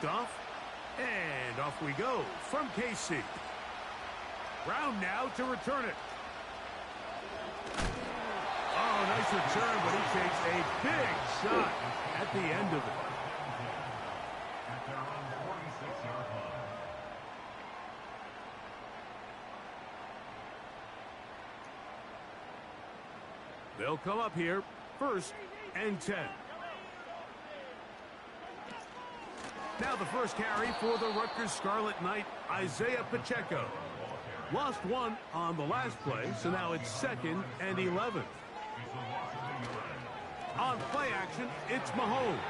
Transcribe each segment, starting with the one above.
Off, and off we go from KC. Brown now to return it. Oh, nice return, but he takes a big shot at the end of it. They'll come up here, 1st and 10. Now the first carry for the Rutgers Scarlet Knight, Isaiah Pacheco. Lost one on the last play, so now it's 2nd and 11. On play action, it's Mahomes.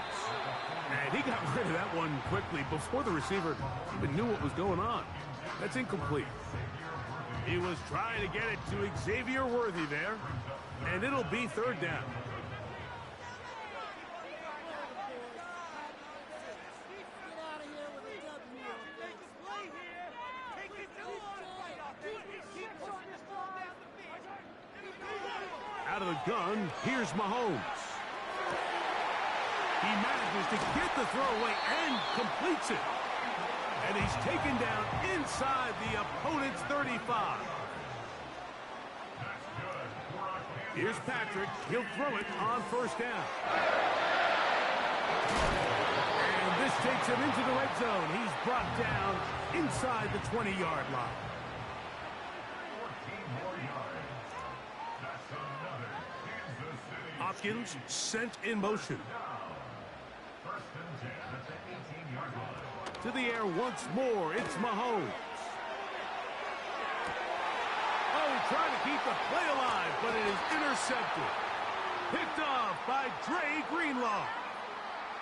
And he got rid of that one quickly before the receiver even knew what was going on. That's incomplete. He was trying to get it to Xavier Worthy there, and it'll be 3rd down. Out of the gun, here's Mahomes. He manages to get the throw away and completes it. And he's taken down inside the opponent's 35. Here's Patrick. He'll throw it on 1st down. And this takes him into the red zone. He's brought down inside the 20-yard line. Hopkins sent in motion. To the air once more, it's Mahomes. Oh, trying to keep the play alive, but it is intercepted. Picked off by Dre Greenlaw.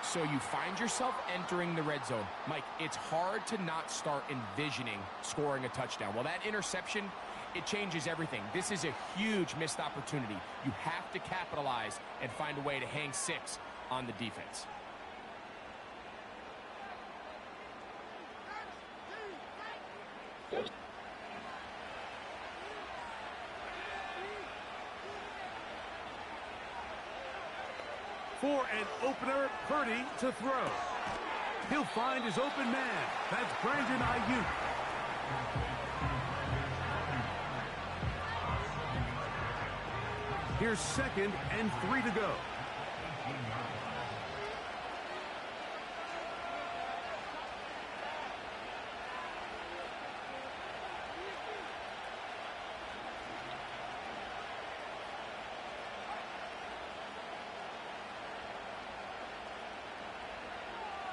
So you find yourself entering the red zone. Mike, it's hard to not start envisioning scoring a touchdown. Well, that interception, it changes everything. This is a huge missed opportunity. You have to capitalize and find a way to hang 6 on the defense. For an opener, Purdy to throw. He'll find his open man. That's Brandon Ayuk. Here's 2nd and 3 to go.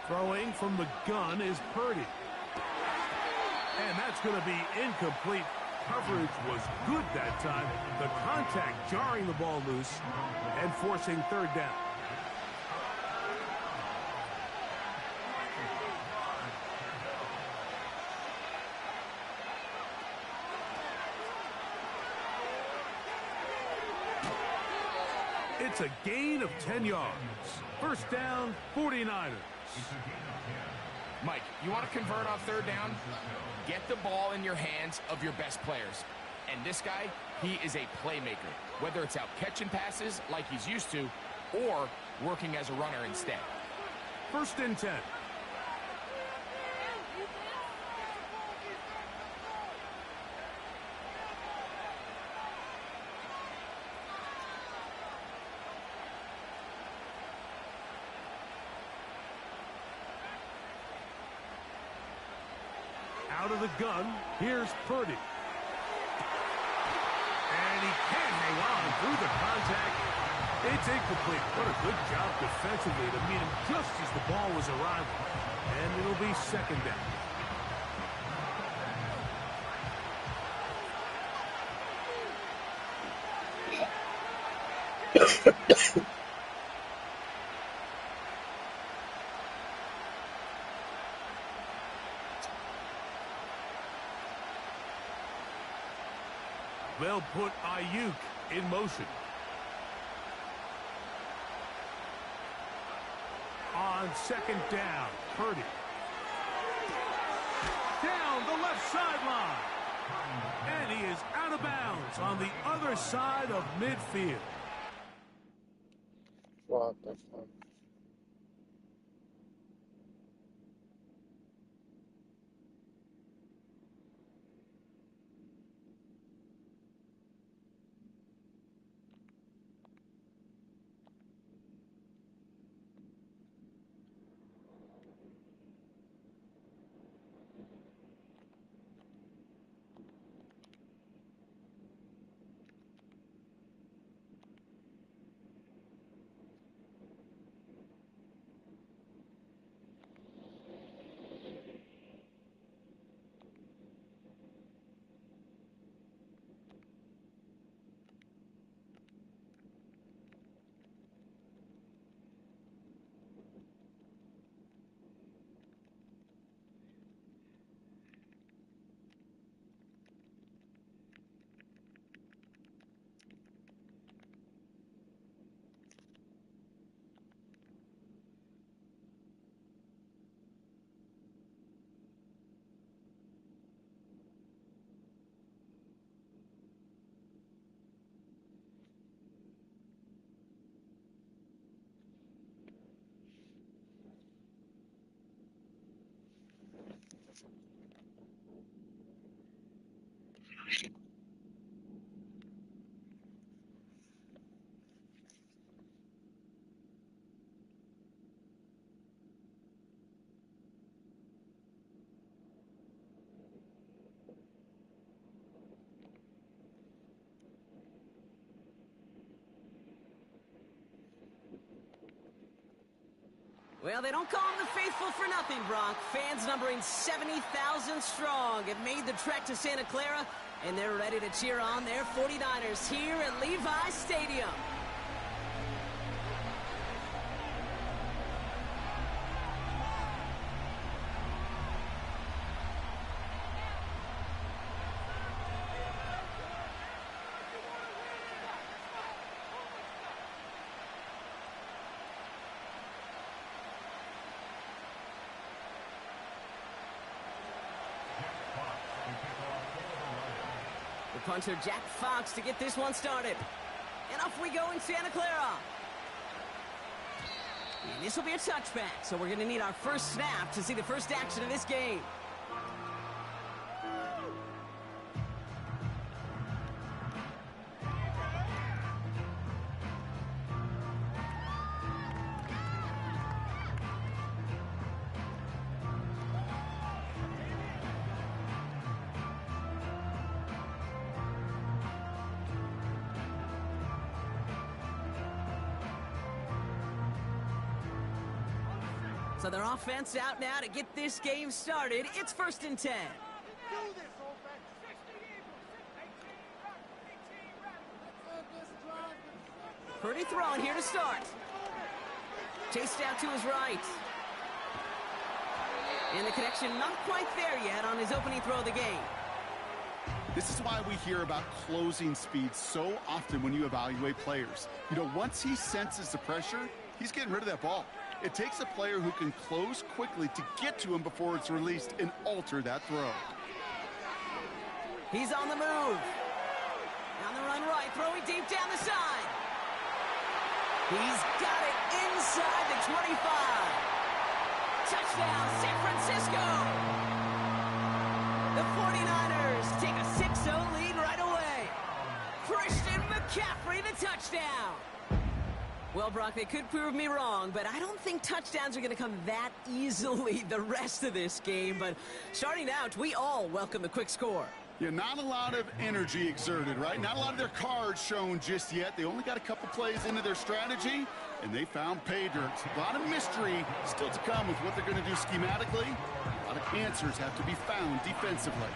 Throwing from the gun is Purdy. And that's going to be incomplete. Coverage was good that time. The contact jarring the ball loose and forcing 3rd down. It's a gain of 10 yards. 1st down, 49ers. Mike, you want to convert on 3rd down? Get the ball in your hands of your best players. And this guy, he is a playmaker. Whether it's out catching passes like he's used to, or working as a runner instead. 1st and 10. Out of the gun, here's Purdy. And he can't hang on through the contact. It's incomplete. What a good job defensively to meet him just as the ball was arriving. And it'll be 2nd down. They'll put Ayuk in motion. On 2nd down, Purdy. Down the left sideline. And he is out of bounds on the other side of midfield. What the fuck? Well, they don't call them the faithful for nothing, Brock. Fans numbering 70,000 strong have made the trek to Santa Clara, and they're ready to cheer on their 49ers here at Levi Stadium. The punter, Jack Fox, to get this one started. And off we go in Santa Clara. And this will be a touchback, so we're going to need our first snap to see the first action of this game. So their offense out now to get this game started. It's 1st and 10. Purdy throwing here to start. Chased out to his right. And the connection not quite there yet on his opening throw of the game. This is why we hear about closing speed so often when you evaluate players. You know, once he senses the pressure, he's getting rid of that ball. It takes a player who can close quickly to get to him before it's released and alter that throw. He's on the move. On the run right, throwing deep down the side. He's got it inside the 25. Touchdown, San Francisco. The 49ers take a 6-0 lead right away. Christian McCaffrey, the touchdown. Well, Brock, they could prove me wrong, but I don't think touchdowns are going to come that easily the rest of this game. But starting out, we all welcome the quick score. Yeah, not a lot of energy exerted, right? Not a lot of their cards shown just yet. They only got a couple plays into their strategy, and they found pay dirt. A lot of mystery still to come with what they're going to do schematically. A lot of answers have to be found defensively.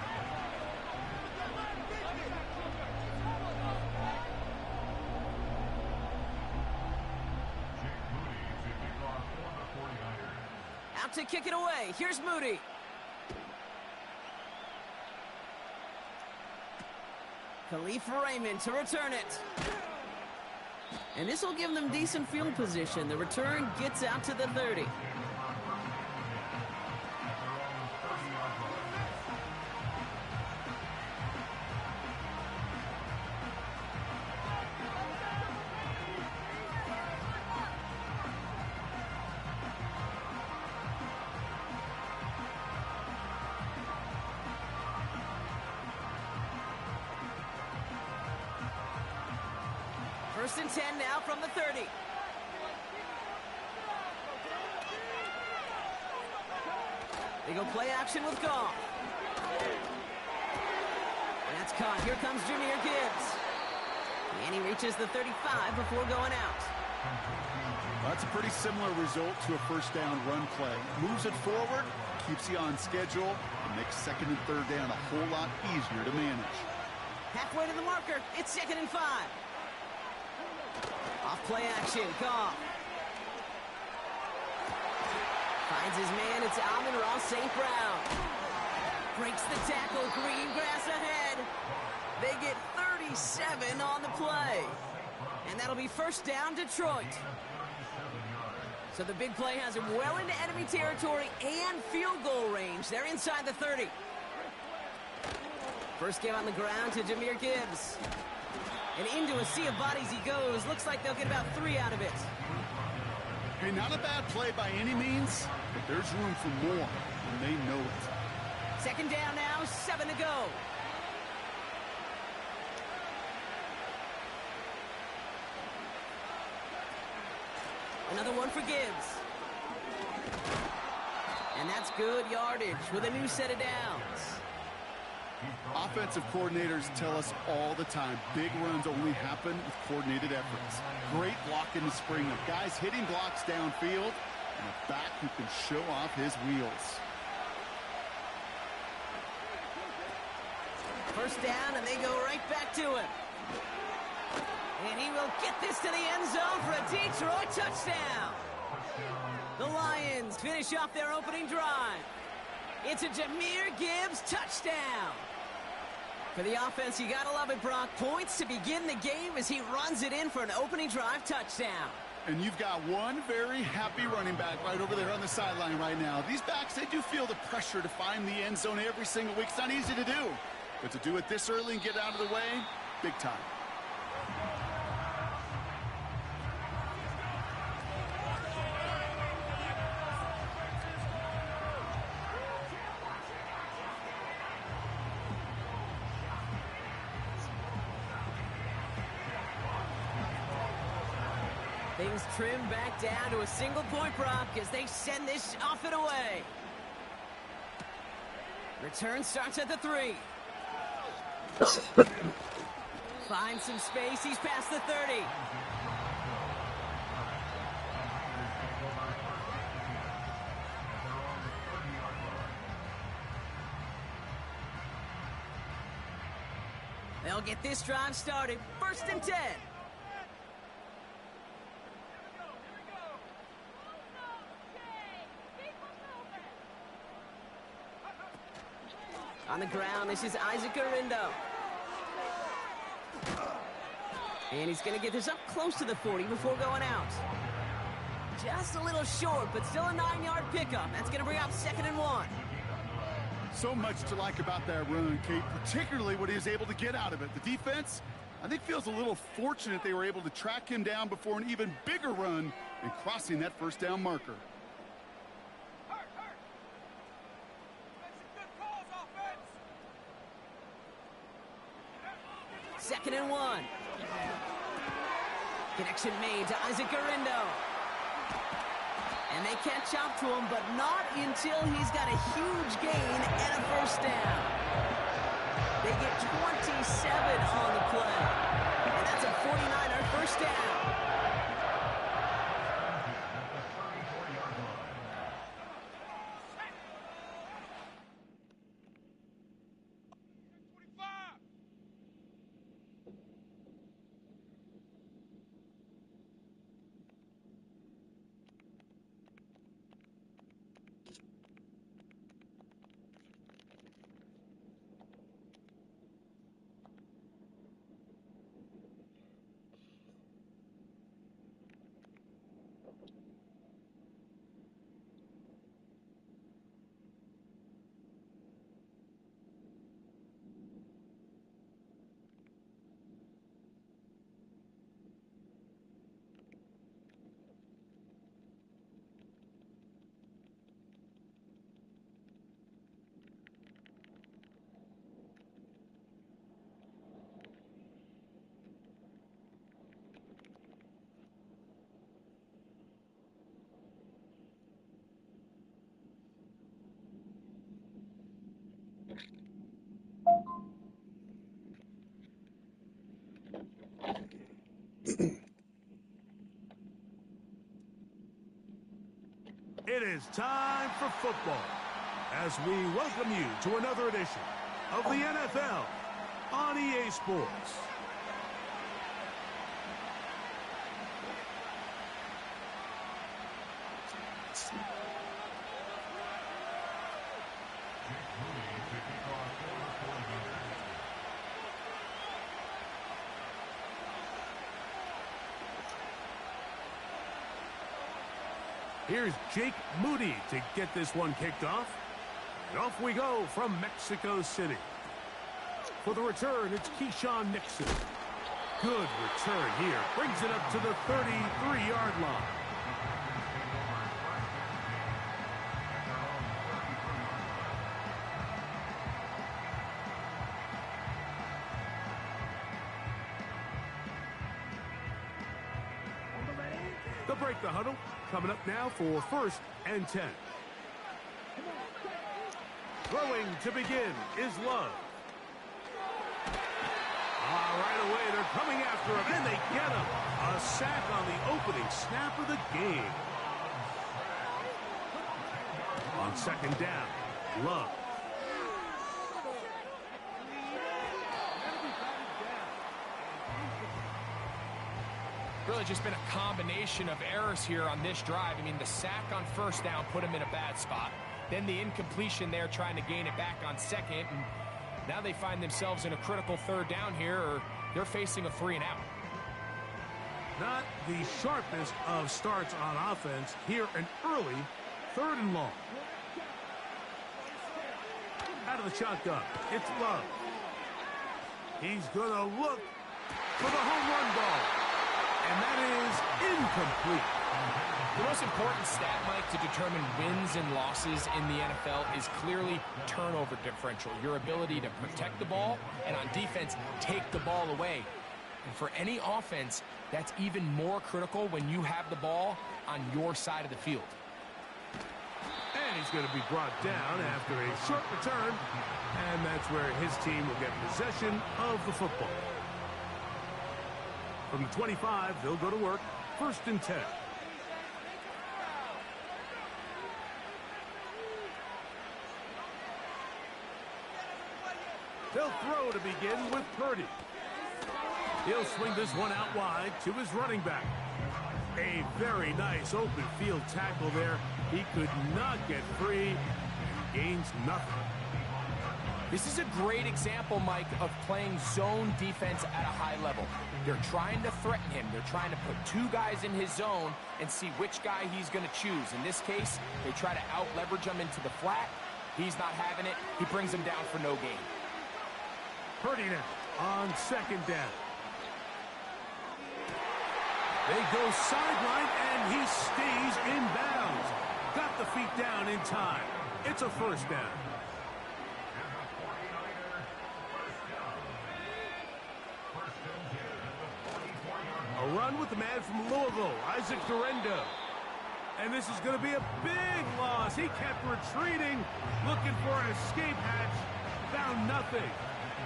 Out to kick it away. Here's Moody. Khalif Raymond to return it. And this will give them decent field position. The return gets out to the 30. First and 10 now from the 30. They go play action with Goff. And that's caught. Here comes Jahmyr Gibbs. And he reaches the 35 before going out. That's a pretty similar result to a first down run play. Moves it forward, keeps you on schedule, and makes second and third down a whole lot easier to manage. Halfway to the marker. It's 2nd and 5. Off play action, Goff. Finds his man, it's Amon-Ra St. Brown. Breaks the tackle, green grass ahead. They get 37 on the play. And that'll be first down, Detroit. So the big play has him well into enemy territory and field goal range. They're inside the 30. First game on the ground to Jahmyr Gibbs. And into a sea of bodies he goes. Looks like they'll get about 3 out of it. Hey, not a bad play by any means, but there's room for more, and they know it. Second down now, 7 to go. Another one for Gibbs. And that's good yardage with a new set of downs. Offensive coordinators tell us all the time, big runs only happen with coordinated efforts. Great block in the spring of guys hitting blocks downfield and a back who can show off his wheels. First down, and they go right back to him. And he will get this to the end zone for a Detroit touchdown. The Lions finish off their opening drive. It's a Jahmyr Gibbs touchdown. For the offense, you gotta love it, Brock. Points to begin the game as he runs it in for an opening drive touchdown. And you've got one very happy running back right over there on the sideline right now. These backs, they do feel the pressure to find the end zone every single week. It's not easy to do. But to do it this early and get out of the way, big time. Things trim back down to a single point, Brock, as they send this off and away. Return starts at the 3. Finds some space. He's past the 30. They'll get this drive started. 1st and 10. On the ground, this is Isaac Arindo. And he's going to get this up close to the 40 before going out. Just a little short, but still a 9-yard pickup. That's going to bring up 2nd and 1. So much to like about that run, Kate, particularly what he was able to get out of it. The defense, I think, feels a little fortunate they were able to track him down before an even bigger run and crossing that 1st down marker. 2nd and 1. Connection made to Isaac Arindo. And they catch up to him, but not until he's got a huge gain and a 1st down. They get 27 on the play. And that's a 49er 1st down. It is time for football as we welcome you to another edition of the NFL on EA Sports. Here's Jake Moody to get this one kicked off. And off we go from Mexico City. For the return, it's Keyshawn Nixon. Good return here. Brings it up to the 33-yard line. They'll break the huddle. Coming up now for 1st and 10. Throwing to begin is Love. Right away, they're coming after him, and they get him. A sack on the opening snap of the game. On 2nd down, Love. Really just been a combination of errors here on this drive. I mean, the sack on 1st down put him in a bad spot. Then the incompletion there trying to gain it back on 2nd. And now they find themselves in a critical 3rd down here, or they're facing a 3 and out. Not the sharpest of starts on offense. Here an early 3rd and long. Out of the shotgun, it's Love. He's going to look for the home run ball. And that is incomplete. The most important stat, Mike, to determine wins and losses in the NFL is clearly turnover differential. Your ability to protect the ball and on defense, take the ball away. And for any offense, that's even more critical when you have the ball on your side of the field. And he's going to be brought down after a short return. And that's where his team will get possession of the football. From the 25, they'll go to work. 1st and 10. They'll throw to begin with Purdy. He'll swing this one out wide to his running back. A very nice open field tackle there. He could not get free and gains nothing. This is a great example, Mike, of playing zone defense at a high level. They're trying to threaten him. They're trying to put 2 guys in his zone and see which guy he's going to choose. In this case, they try to out-leverage him into the flat. He's not having it. He brings him down for no gain. Purdy now on 2nd down. They go sideline, and he stays in bounds. Got the feet down in time. It's a 1st down. A run with the man from Louisville, Isaac Durendo. And this is going to be a big loss. He kept retreating, looking for an escape hatch. Found nothing.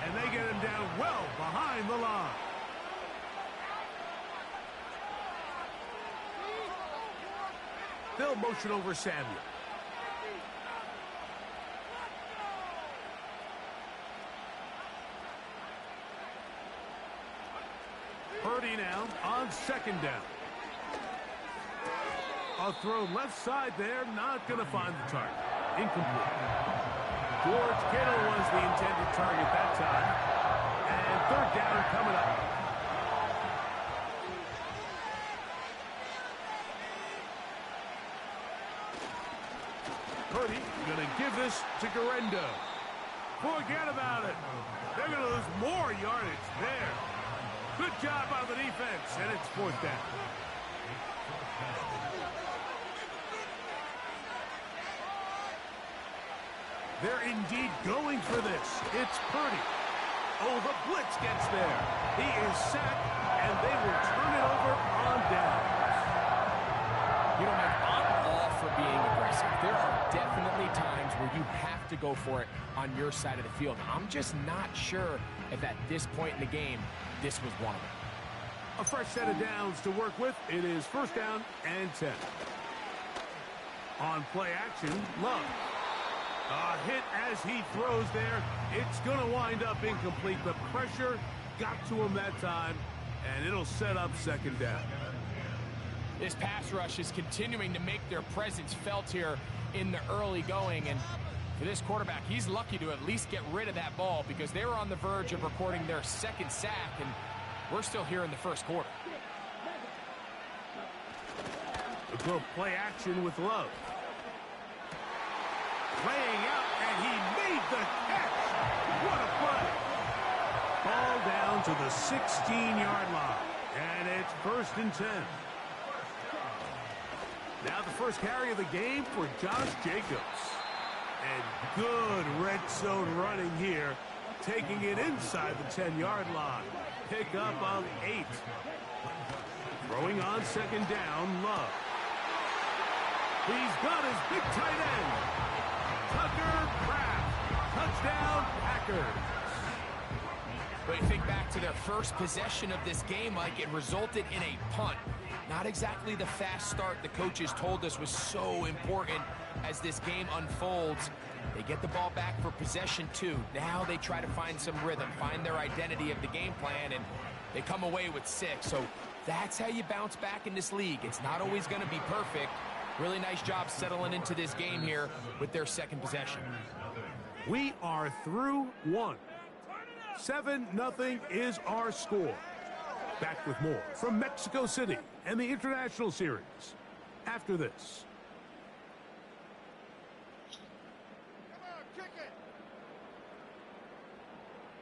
And they get him down well behind the line. They'll motion over Samuel. Purdy now on 2nd down. A throw left side there, not going to find the target. Incomplete. George Kittle was the intended target that time. And 3rd down coming up. Purdy going to give this to Durendo. Forget about it. They're going to lose more yardage there. Good job on the defense, and it's 4th down. They're indeed going for this. It's Purdy. Oh, the blitz gets there. He is sacked, and they will turn it over on downs. You know, Mike, I'm all for being aggressive. There are definitely times where you have to go for it on your side of the field. I'm just not sure if at this point in the game, this was one of them. A fresh set of downs to work with. It is 1st down and 10. On play action, Love. A hit as he throws there. It's going to wind up incomplete. The pressure got to him that time, and it'll set up 2nd down. This pass rush is continuing to make their presence felt here in the early going, and for this quarterback, he's lucky to at least get rid of that ball because they were on the verge of recording their 2nd sack, and we're still here in the 1st quarter. A good play action with Love. Laying out, and he made the catch. What a play. Ball down to the 16-yard line, and it's 1st and 10. Now the first carry of the game for Josh Jacobs. And good red zone running here, taking it inside the 10-yard line. Pick up of 8. Throwing on second down, Love. He's got his big tight end. Tucker Kraft. Touchdown, Packers. But you think back to their first possession of this game, Mike, it resulted in a punt. Not exactly the fast start the coaches told us was so important as this game unfolds. They get the ball back for possession 2. Now they try to find some rhythm, find their identity of the game plan, and they come away with 6. So that's how you bounce back in this league. It's not always going to be perfect. Really nice job settling into this game here with their second possession. We are through 1. 7-0 is our score. Back with more from Mexico City and the International Series after this. Come on, kick it.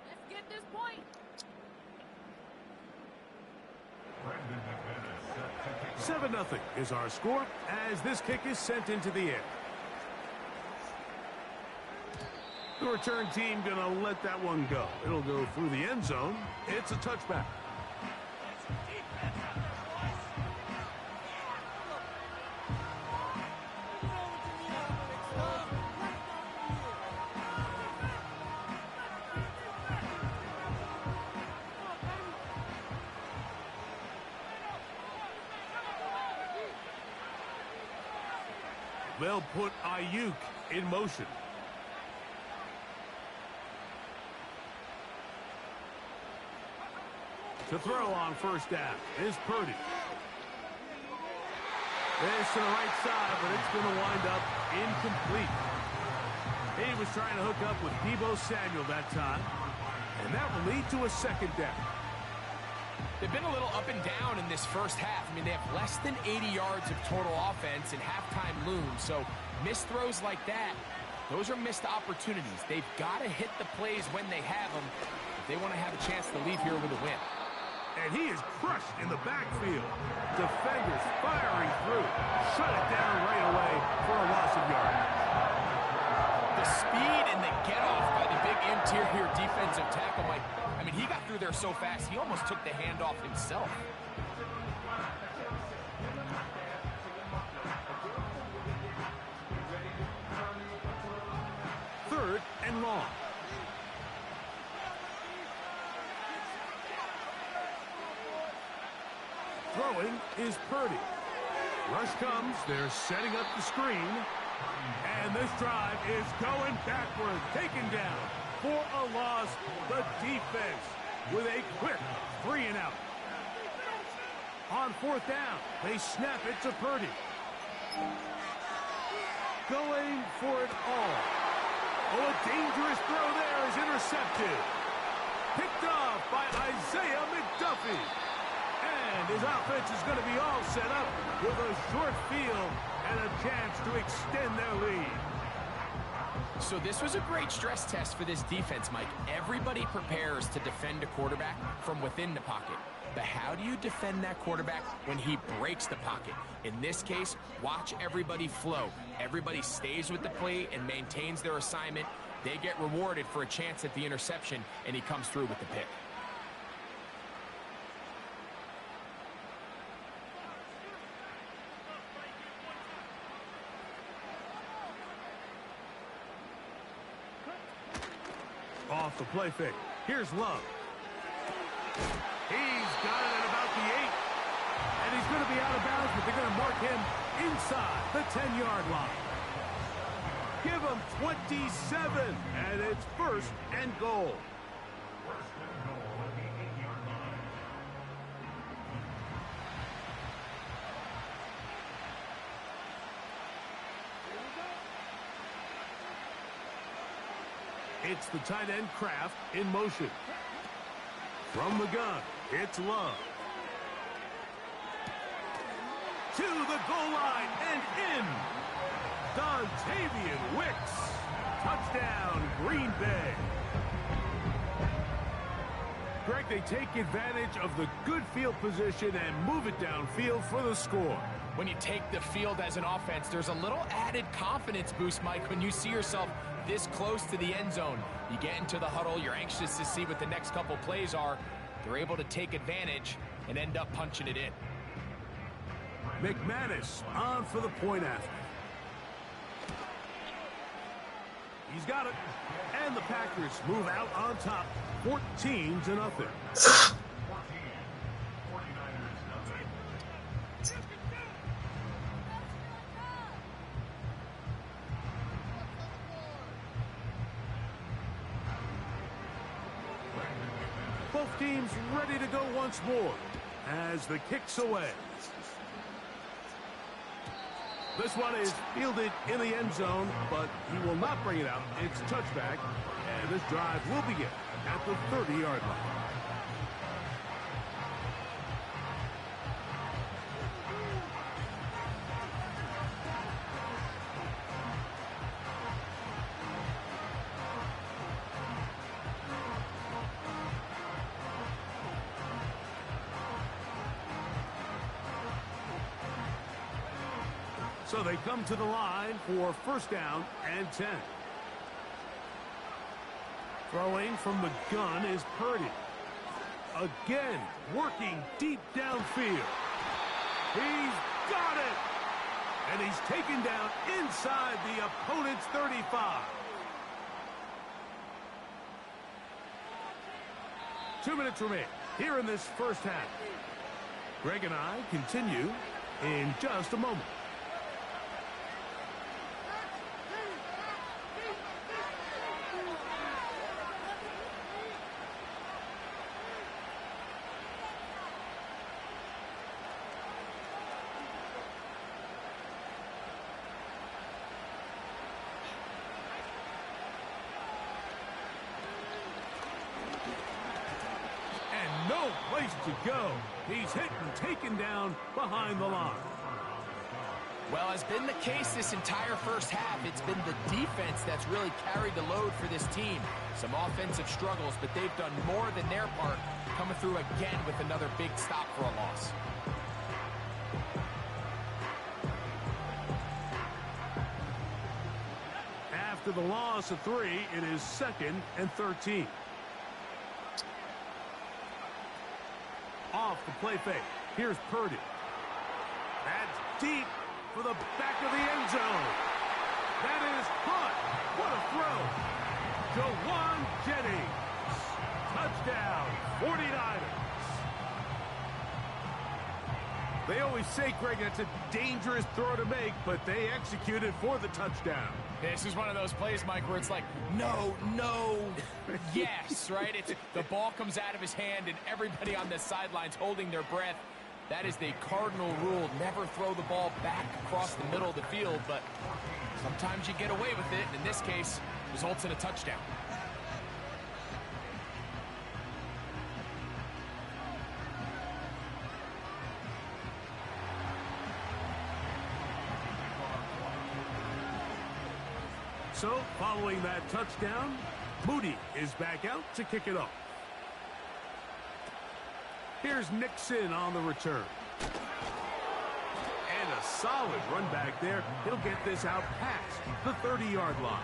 Let's get this point. 7-0 is our score as this kick is sent into the air. The return team gonna let that one go. It'll go through the end zone. It's a touchback. They'll put Ayuk in motion. To throw on first down is Purdy. This to the right side, but it's going to wind up incomplete. He was trying to hook up with Deebo Samuel that time, and that will lead to a second down. They've been a little up and down in this first half. I mean, they have less than 80 yards of total offense and halftime looms. So missed throws like that, those are missed opportunities. They've got to hit the plays when they have them if they want to have a chance to leave here with a win. And he is crushed in the backfield. Defenders firing through. Shut it down right away for a loss of yards. The speed and the get-off by the big interior defensive tackle, Mike. I mean, he got through there so fast, he almost took the handoff himself. Third and long. Throwing is Purdy. Rush comes. They're setting up the screen. And this drive is going backward. Taken down for a loss. The defense with a quick 3-and-out. On fourth down, they snap it to Purdy. Going for it all. Oh, a dangerous throw there is intercepted. Picked off by Isaiah McDuffie. And his offense is going to be all set up with a short field and a chance to extend their lead. So this was a great stress test for this defense, Mike. Everybody prepares to defend a quarterback from within the pocket. But how do you defend that quarterback when he breaks the pocket? In this case, watch everybody flow. Everybody stays with the play and maintains their assignment. They get rewarded for a chance at the interception, and he comes through with the pick. Off the play fake. Here's Love. He's got it at about the 8. And he's going to be out of bounds, but they're going to mark him inside the 10-yard line. Give him 27, and it's first and goal. It's the tight end Kraft in motion. From the gun, it's Love. To the goal line and in. Dontavian Wicks. Touchdown, Green Bay. Greg, they take advantage of the good field position and move it downfield for the score. When you take the field as an offense, there's a little added confidence boost, Mike, when you see yourself this close to the end zone. You get into the huddle, you're anxious to see what the next couple plays are. They're able to take advantage and end up punching it in. McManus on for the point after. He's got it. And the Packers move out on top, 14-0. Both teams ready to go once more as the kick's away. This one is fielded in the end zone, but he will not bring it out. It's touchback, and this drive will begin at the 30-yard line. So they come to the line for first down and 10. Throwing from the gun is Purdy. Again, working deep downfield. He's got it! And he's taken down inside the opponent's 35. 2 minutes remain here in this first half. Greg and I continue in just a moment. No place to go. He's hit and taken down behind the line. Well, has been the case this entire first half. It's been the defense that's really carried the load for this team. Some offensive struggles, but they've done more than their part, coming through again with another big stop for a loss. After the loss of 3, it is 2nd and 13. Off the play fake. Here's Purdy. That's deep for the back of the end zone. That is caught. What a throw. Jawan Jennings. Touchdown, 49ers. They always say, Greg, that's a dangerous throw to make, but they executed for the touchdown. This is one of those plays, Mike, where it's like, no, yes, right? The ball comes out of his hand, and everybody on the sidelines holding their breath. That is the cardinal rule. Never throw the ball back across the middle of the field, but sometimes you get away with it, and in this case, results in a touchdown. So, following that touchdown, Moody is back out to kick it off. Here's Nixon on the return. And a solid run back there. He'll get this out past the 30-yard line.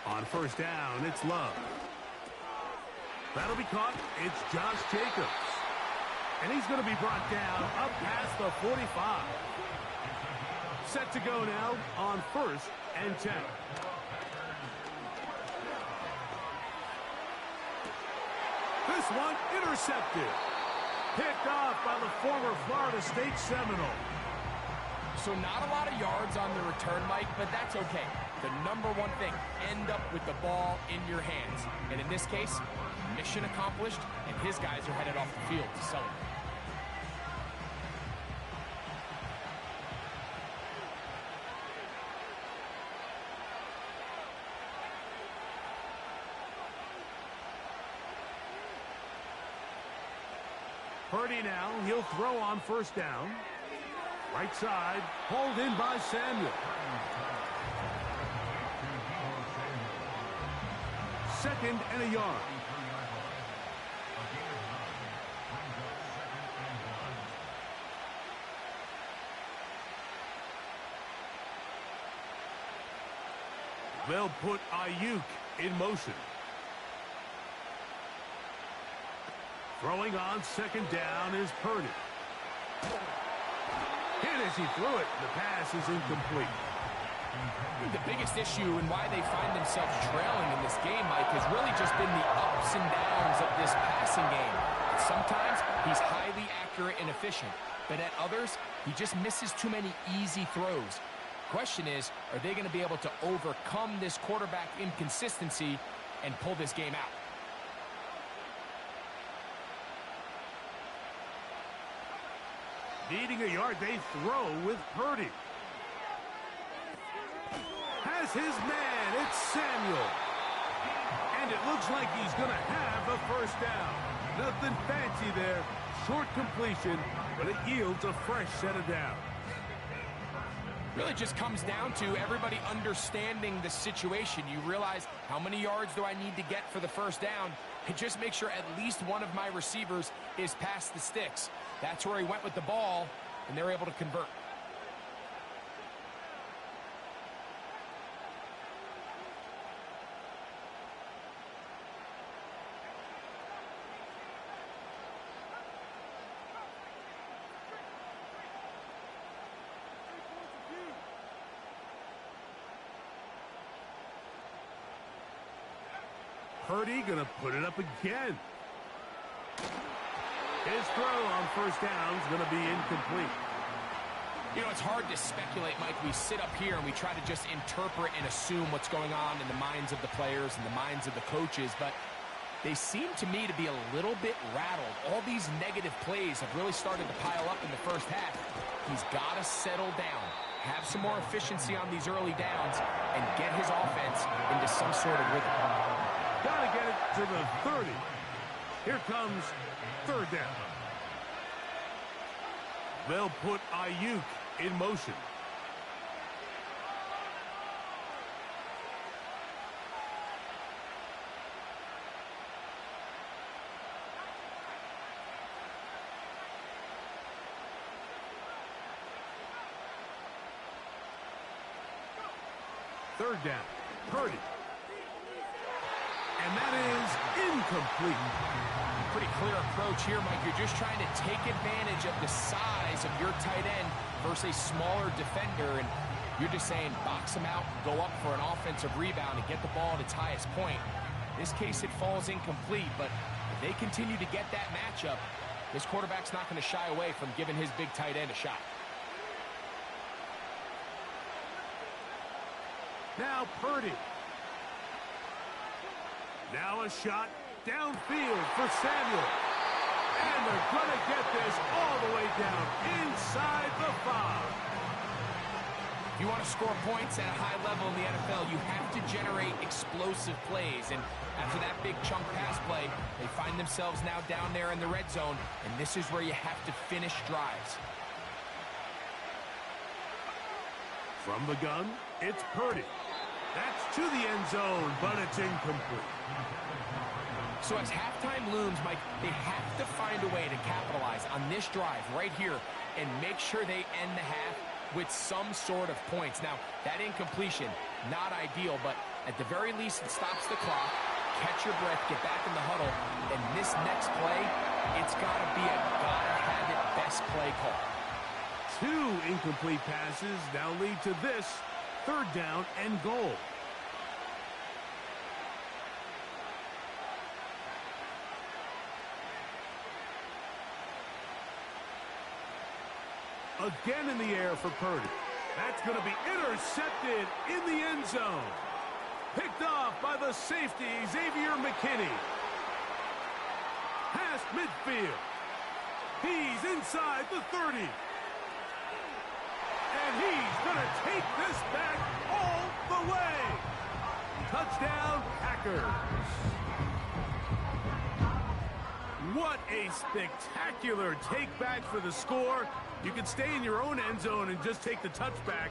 On first down, it's Love. That'll be caught. It's Josh Jacobs. And he's going to be brought down up past the 45. Set to go now on first and 10. This one intercepted. Picked off by the former Florida State Seminole. So not a lot of yards on the return, Mike, but that's okay. The number one thing, end up with the ball in your hands. And in this case, mission accomplished, and his guys are headed off the field to celebrate. Purdy now, he'll throw on first down. Right side, pulled in by Samuel. 2nd and a yard. They'll put Ayuk in motion. Throwing on 2nd down is Purdy. And as he threw it, the pass is incomplete. I think the biggest issue and why they find themselves trailing in this game, Mike, has really just been the ups and downs of this passing game. Sometimes he's highly accurate and efficient, but at others, he just misses too many easy throws. Question is, are they going to be able to overcome this quarterback inconsistency and pull this game out? Needing a yard, they throw with Purdy. Has his man, it's Samuel. And it looks like he's going to have a first down. Nothing fancy there, short completion, but it yields a fresh set of downs. Really just comes down to everybody understanding the situation. You realize, how many yards do I need to get for the first down? And just make sure at least one of my receivers is past the sticks. That's where he went with the ball, and they're able to convert. Purdy gonna put it up again. His throw on first down is gonna be incomplete. You know, it's hard to speculate, Mike. We sit up here and we try to just interpret and assume what's going on in the minds of the players and the minds of the coaches, but they seem to me to be a little bit rattled. All these negative plays have really started to pile up in the first half. He's got to settle down, have some more efficiency on these early downs, and get his offense into some sort of rhythm. Got to get it to the 30. Here comes 3rd down. They'll put Ayuk in motion. Third down, Purdy. And that is incomplete. Pretty clear approach here, Mike. You're just trying to take advantage of the size of your tight end versus a smaller defender, and you're just saying box him out, go up for an offensive rebound, and get the ball at its highest point. In this case, it falls incomplete, but if they continue to get that matchup, this quarterback's not going to shy away from giving his big tight end a shot. Now Purdy. Now a shot downfield for Samuel. And they're going to get this all the way down inside the 5. If you want to score points at a high level in the NFL, you have to generate explosive plays. And after that big chunk pass play, they find themselves now down there in the red zone. And this is where you have to finish drives. From the gun, it's Purdy. That's to the end zone, but it's incomplete. So as halftime looms, Mike, they have to find a way to capitalize on this drive right here and make sure they end the half with some sort of points. Now, that incompletion, not ideal, but at the very least, it stops the clock. Catch your breath, get back in the huddle, and this next play, it's got to be a gotta-have-it best play call. 2 incomplete passes now lead to this 3rd down and goal. Again in the air for Purdy. That's going to be intercepted in the end zone. Picked off by the safety, Xavier McKinney. Past midfield. He's inside the 30. And he's going to take this back all the way. Touchdown, Packers. What a spectacular take back for the score. You can stay in your own end zone and just take the touchback.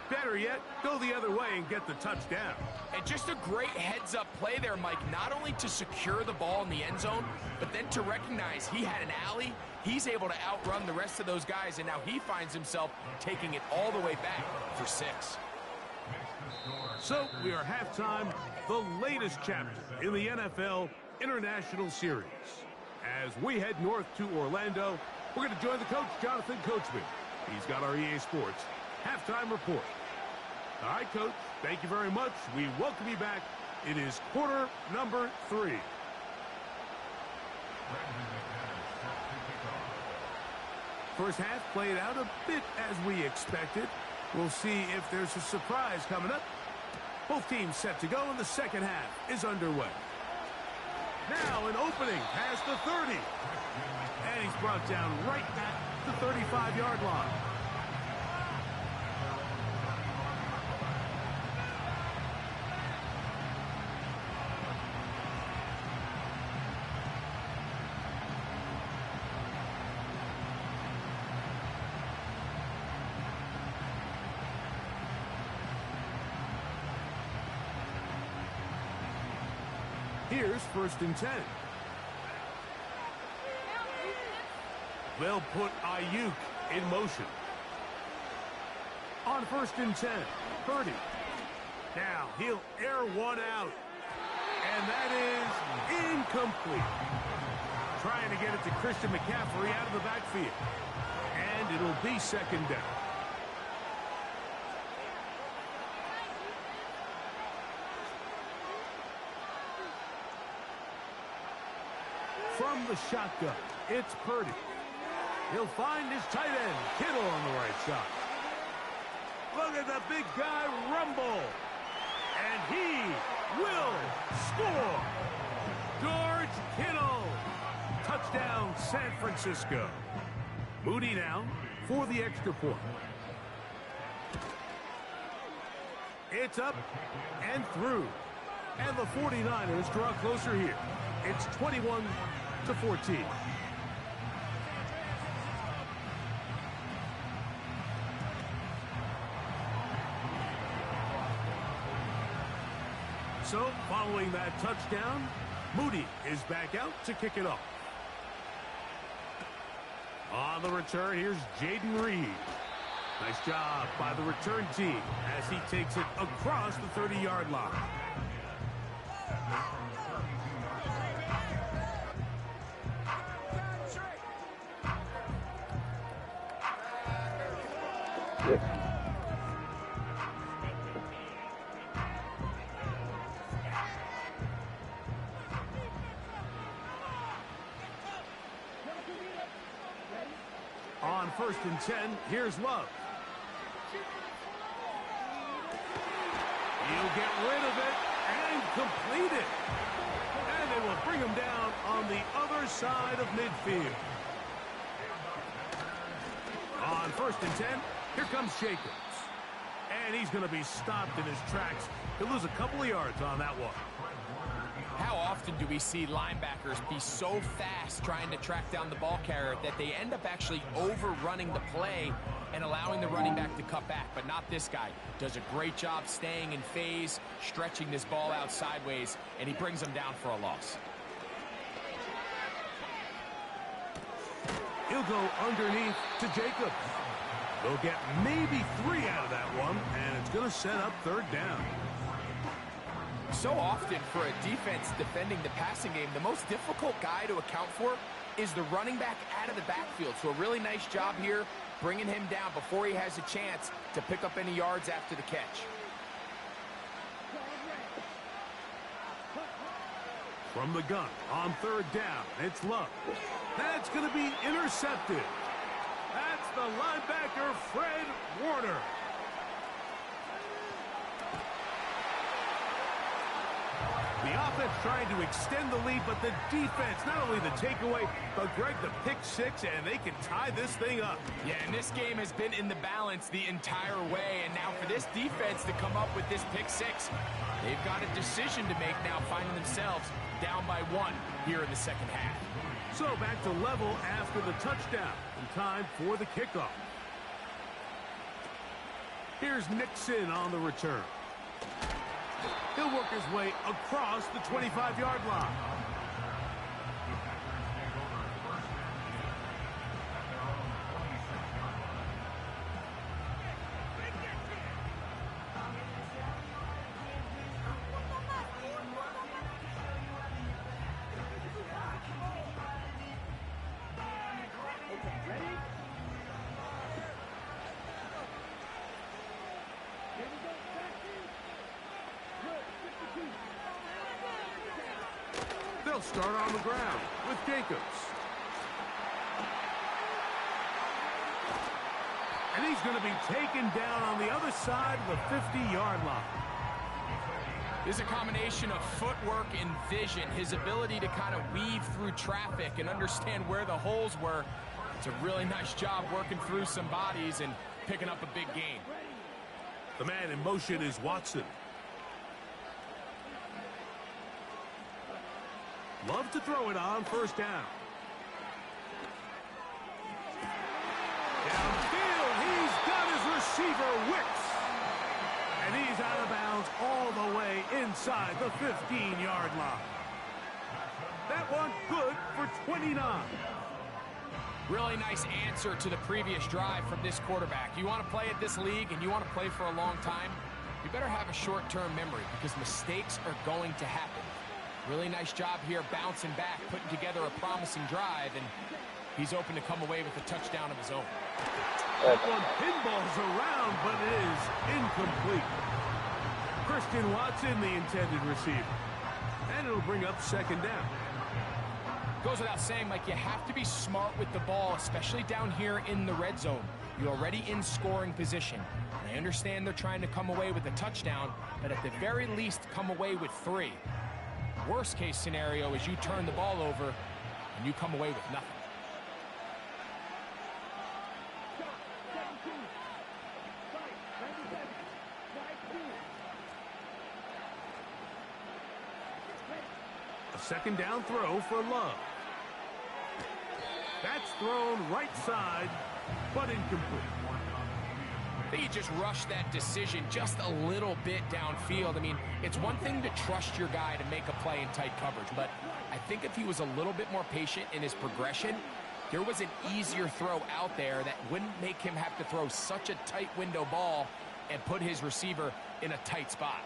Better yet, go the other way and get the touchdown. And just a great heads-up play there, Mike, not only to secure the ball in the end zone, but then to recognize he had an alley. He's able to outrun the rest of those guys, and now he finds himself taking it all the way back for 6. So we are halftime, the latest chapter in the NFL International Series. As we head north to Orlando, we're going to join the coach, Jonathan Coachman. He's got our EA Sports halftime report. All right, Coach, thank you very much. We welcome you back. It is quarter number 3. First half played out a bit as we expected. We'll see if there's a surprise coming up. Both teams set to go, and the second half is underway. Now an opening past the 30. And he's brought down right at the 35-yard line. Here's 1st and 10. They'll put Ayuk in motion. On 1st and 10, Purdy. Now he'll air one out. And that is incomplete. Trying to get it to Christian McCaffrey out of the backfield. And it'll be 2nd down. From the shotgun, it's Purdy. He'll find his tight end, Kittle, on the right side. Look at the big guy rumble. And he will score. George Kittle. Touchdown, San Francisco. Moody now for the extra point. It's up and through. And the 49ers draw closer here. It's 21-14. So, following that touchdown, Moody is back out to kick it off. On the return, here's Jaden Reed. Nice job by the return team as he takes it across the 30-yard line. On 1st and 10, here's Love. He'll get rid of it and complete it. And they will bring him down on the other side of midfield. On 1st and 10, here comes Jacobs. And he's going to be stopped in his tracks. He'll lose a couple of yards on that one. How often do we see linebackers be so fast trying to track down the ball carrier that they end up actually overrunning the play and allowing the running back to cut back? But not this guy. Does a great job staying in phase, stretching this ball out sideways, and he brings them down for a loss. He'll go underneath to Jacobs. They'll get maybe 3 out of that one, and it's going to set up 3rd down. So often for a defense defending the passing game, the most difficult guy to account for is the running back out of the backfield. So a really nice job here bringing him down before he has a chance to pick up any yards after the catch. From the gun on 3rd down, it's Love. That's going to be intercepted. That's the linebacker, Fred Warner. The offense trying to extend the lead, but the defense, not only the takeaway, but Greg, the pick 6, and they can tie this thing up. Yeah, and this game has been in the balance the entire way, and now for this defense to come up with this pick 6, they've got a decision to make now, finding themselves down by 1 here in the second half. So back to level after the touchdown, and time for the kickoff. Here's Nixon on the return. He'll work his way across the 25-yard line. They'll start on the ground with Jacobs. And he's going to be taken down on the other side of the 50-yard line. This is a combination of footwork and vision, his ability to kind of weave through traffic and understand where the holes were. It's a really nice job working through some bodies and picking up a big gain. The man in motion is Watson. Love to throw it on first down. Downfield, he's got his receiver Wicks. And he's out of bounds all the way inside the 15-yard line. That one good for 29. Really nice answer to the previous drive from this quarterback. You want to play at this league and you want to play for a long time, you better have a short-term memory because mistakes are going to happen. Really nice job here bouncing back, putting together a promising drive, and he's open to come away with a touchdown of his own. That one pinballs around, but it is incomplete. Christian Watson, the intended receiver. And it'll bring up second down. Goes without saying, Mike, you have to be smart with the ball, especially down here in the red zone. You're already in scoring position. And I understand they're trying to come away with a touchdown, but at the very least, come away with 3. Worst case scenario is you turn the ball over and you come away with nothing. A second down throw for Love. That's thrown right side, but incomplete. I think he just rushed that decision just a little bit downfield. I mean, it's one thing to trust your guy to make a play in tight coverage, but I think if he was a little bit more patient in his progression, there was an easier throw out there that wouldn't make him have to throw such a tight window ball and put his receiver in a tight spot.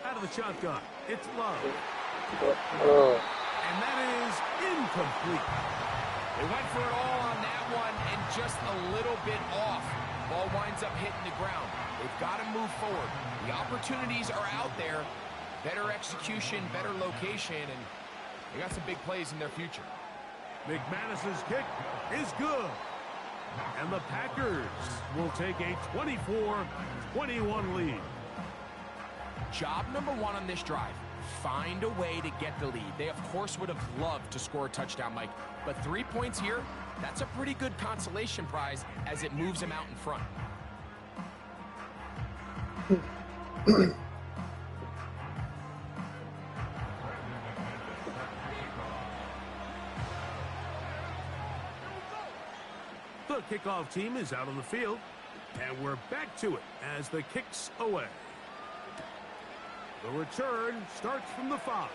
Out of the shotgun, it's Love. And that is incomplete. They went for it all on that one and just a little bit off. Ball winds up hitting the ground. They've got to move forward. The opportunities are out there. Better execution, better location, and they got some big plays in their future. McManus's kick is good. And the Packers will take a 24-21 lead. Job number 1 on this drive. Find a way to get the lead. They, of course, would have loved to score a touchdown, Mike. But 3 points here, that's a pretty good consolation prize as it moves them out in front. The kickoff team is out on the field, and we're back to it as the kick's away. The return starts from the 5.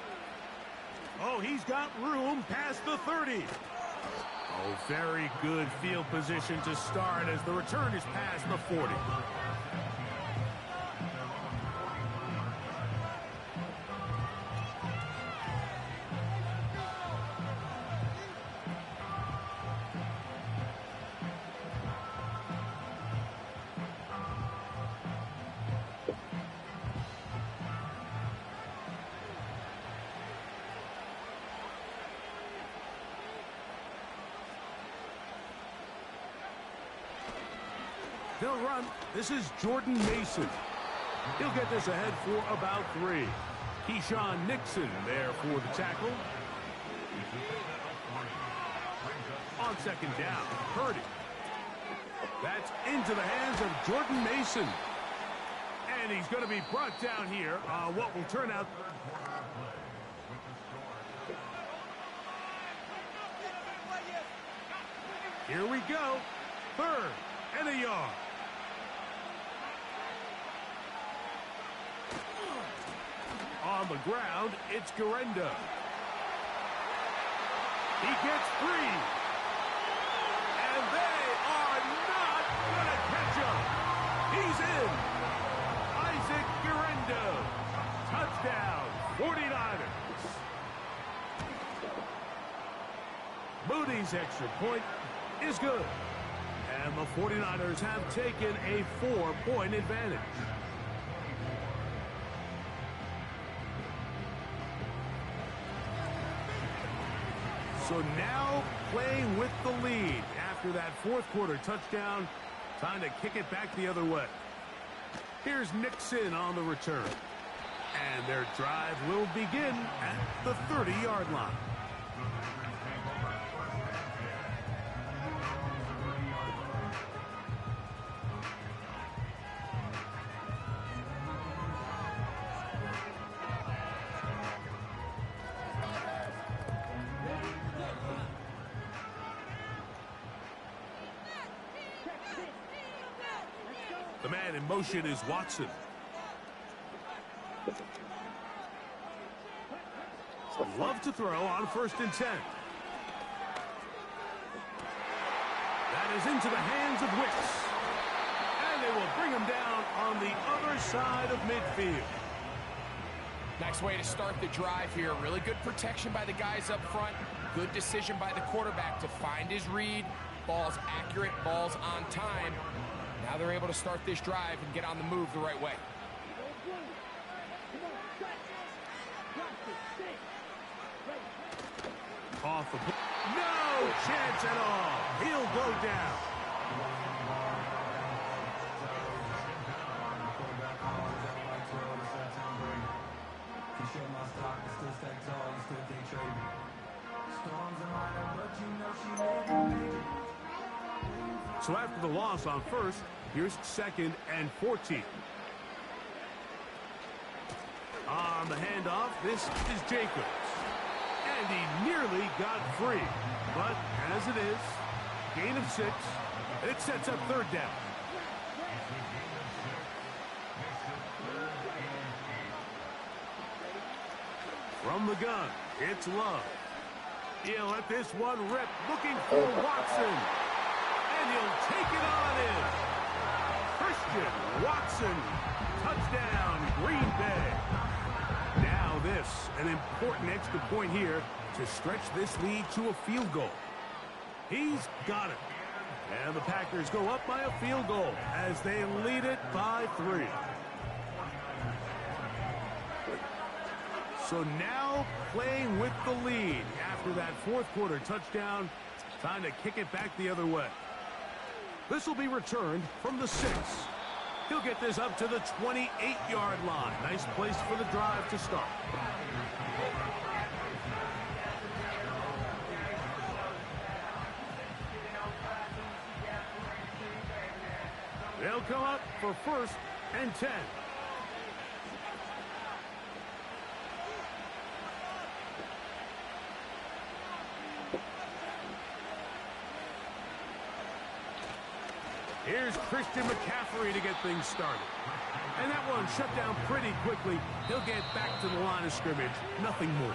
Oh, he's got room past the 30. Oh, very good field position to start as the return is past the 40. He'll run. This is Jordan Mason. He'll get this ahead for about 3. Keyshawn Nixon there for the tackle. On second down, Purdy. That's into the hands of Jordan Mason. And he's going to be brought down here on what will turn out Here we go. 3rd and a yard. On the ground, it's Garendo. He gets free. And they are not going to catch him. He's in. Isaac Garendo. Touchdown, 49ers. Moody's extra point is good. And the 49ers have taken a 4-point advantage. So now playing with the lead after that 4th quarter touchdown. Time to kick it back the other way. Here's Nixon on the return. And their drive will begin at the 30-yard line. The man in motion is Watson. Love to throw on 1st and 10. That is into the hands of Wicks. And they will bring him down on the other side of midfield. Nice way to start the drive here. Really good protection by the guys up front. Good decision by the quarterback to find his read. Ball's accurate, ball's on time. Now they're able to start this drive and get on the move the right way. Off the no chance at all. He'll go down. So after the loss on 1st, here's 2nd and 14. On the handoff, this is Jacobs. And he nearly got free. But as it is, gain of 6, and it sets up 3rd down. From the gun, it's Love. He'll let this one rip, looking for Watson. And he'll take it on in. Christian Watson, touchdown, Green Bay. Now this, an important extra point here to stretch this lead to a field goal. He's got it. And the Packers go up by a field goal as they lead it by 3. So now playing with the lead after that 4th quarter touchdown. Time to kick it back the other way. This will be returned from the 6. He'll get this up to the 28-yard line. Nice place for the drive to start. They'll come up for 1st and 10. Here's Christian McCaffrey to get things started. And that one shut down pretty quickly. He'll get back to the line of scrimmage. Nothing more.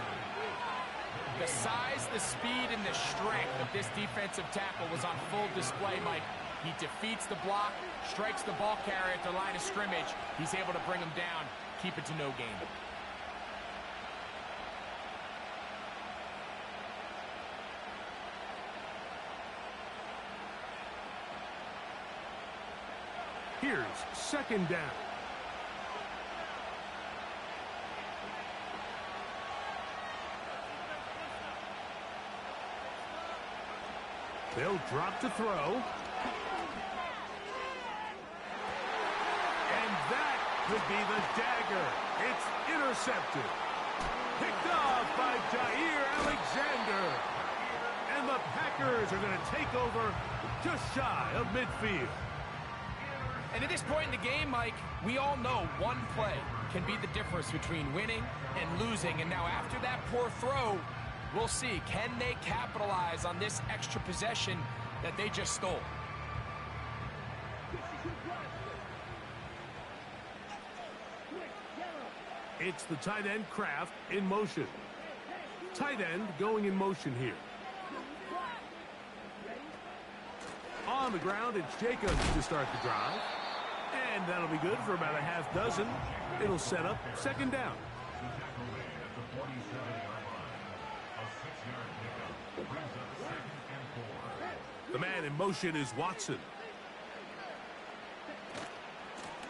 The size, the speed, and the strength of this defensive tackle was on full display, Mike. He defeats the block, strikes the ball carrier at the line of scrimmage. He's able to bring him down, keep it to no gain. Here's 2nd down. They'll drop to throw. And that could be the dagger. It's intercepted. Picked off by Jair Alexander. And the Packers are going to take over just shy of midfield. And at this point in the game, Mike, we all know one play can be the difference between winning and losing. And now after that poor throw, we'll see, can they capitalize on this extra possession that they just stole. It's the tight end Kraft in motion. Tight end going in motion here. On the ground, it's Jacobs to start the drive. And that'll be good for about a half dozen. It'll set up second down. The man in motion is Watson.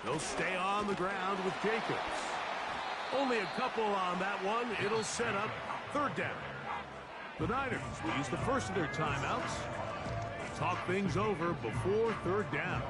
They'll stay on the ground with Jacobs. Only a couple on that one. It'll set up third down. The Niners will use the first of their timeouts. Talk things over before third down.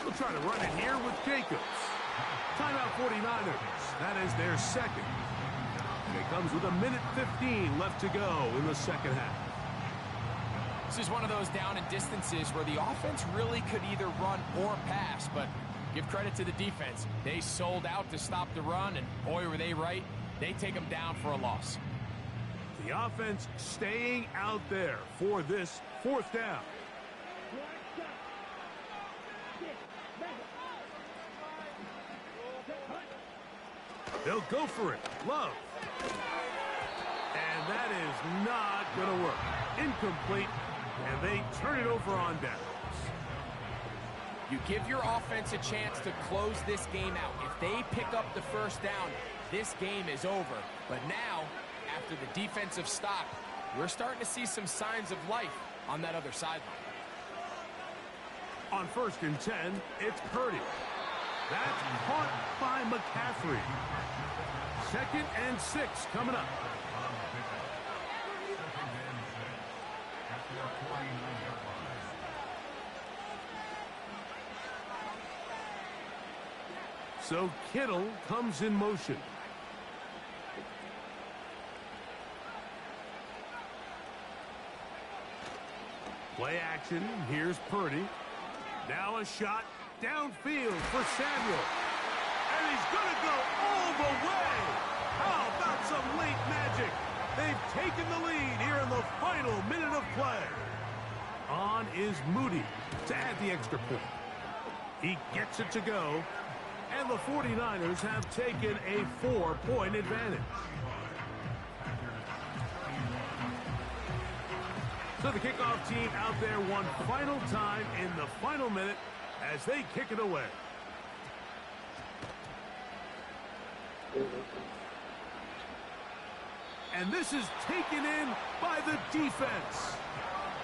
We'll try to run it here with Jacobs. Timeout 49ers. That is their second. And it comes with a minute 15 left to go in the second half. This is one of those down and distances where the offense really could either run or pass, but give credit to the defense. They sold out to stop the run, and boy, were they right. They take them down for a loss. The offense staying out there for this fourth down. They'll go for it. Love. And that is not going to work. Incomplete. And they turn it over on downs. You give your offense a chance to close this game out. If they pick up the first down, this game is over. But now, after the defensive stop, we're starting to see some signs of life on that other sideline. On 1st and 10, it's Purdy. That's caught by McCaffrey. 2nd and 6 coming up. So Kittle comes in motion. Play action. Here's Purdy. Now a shot downfield for Samuel. And he's going to go all the way. How about some late magic? They've taken the lead here in the final minute of play. On is Moody to add the extra point. He gets it to go. And the 49ers have taken a 4-point advantage. So the kickoff team out there one final time in the final minute as they kick it away. And this is taken in by the defense.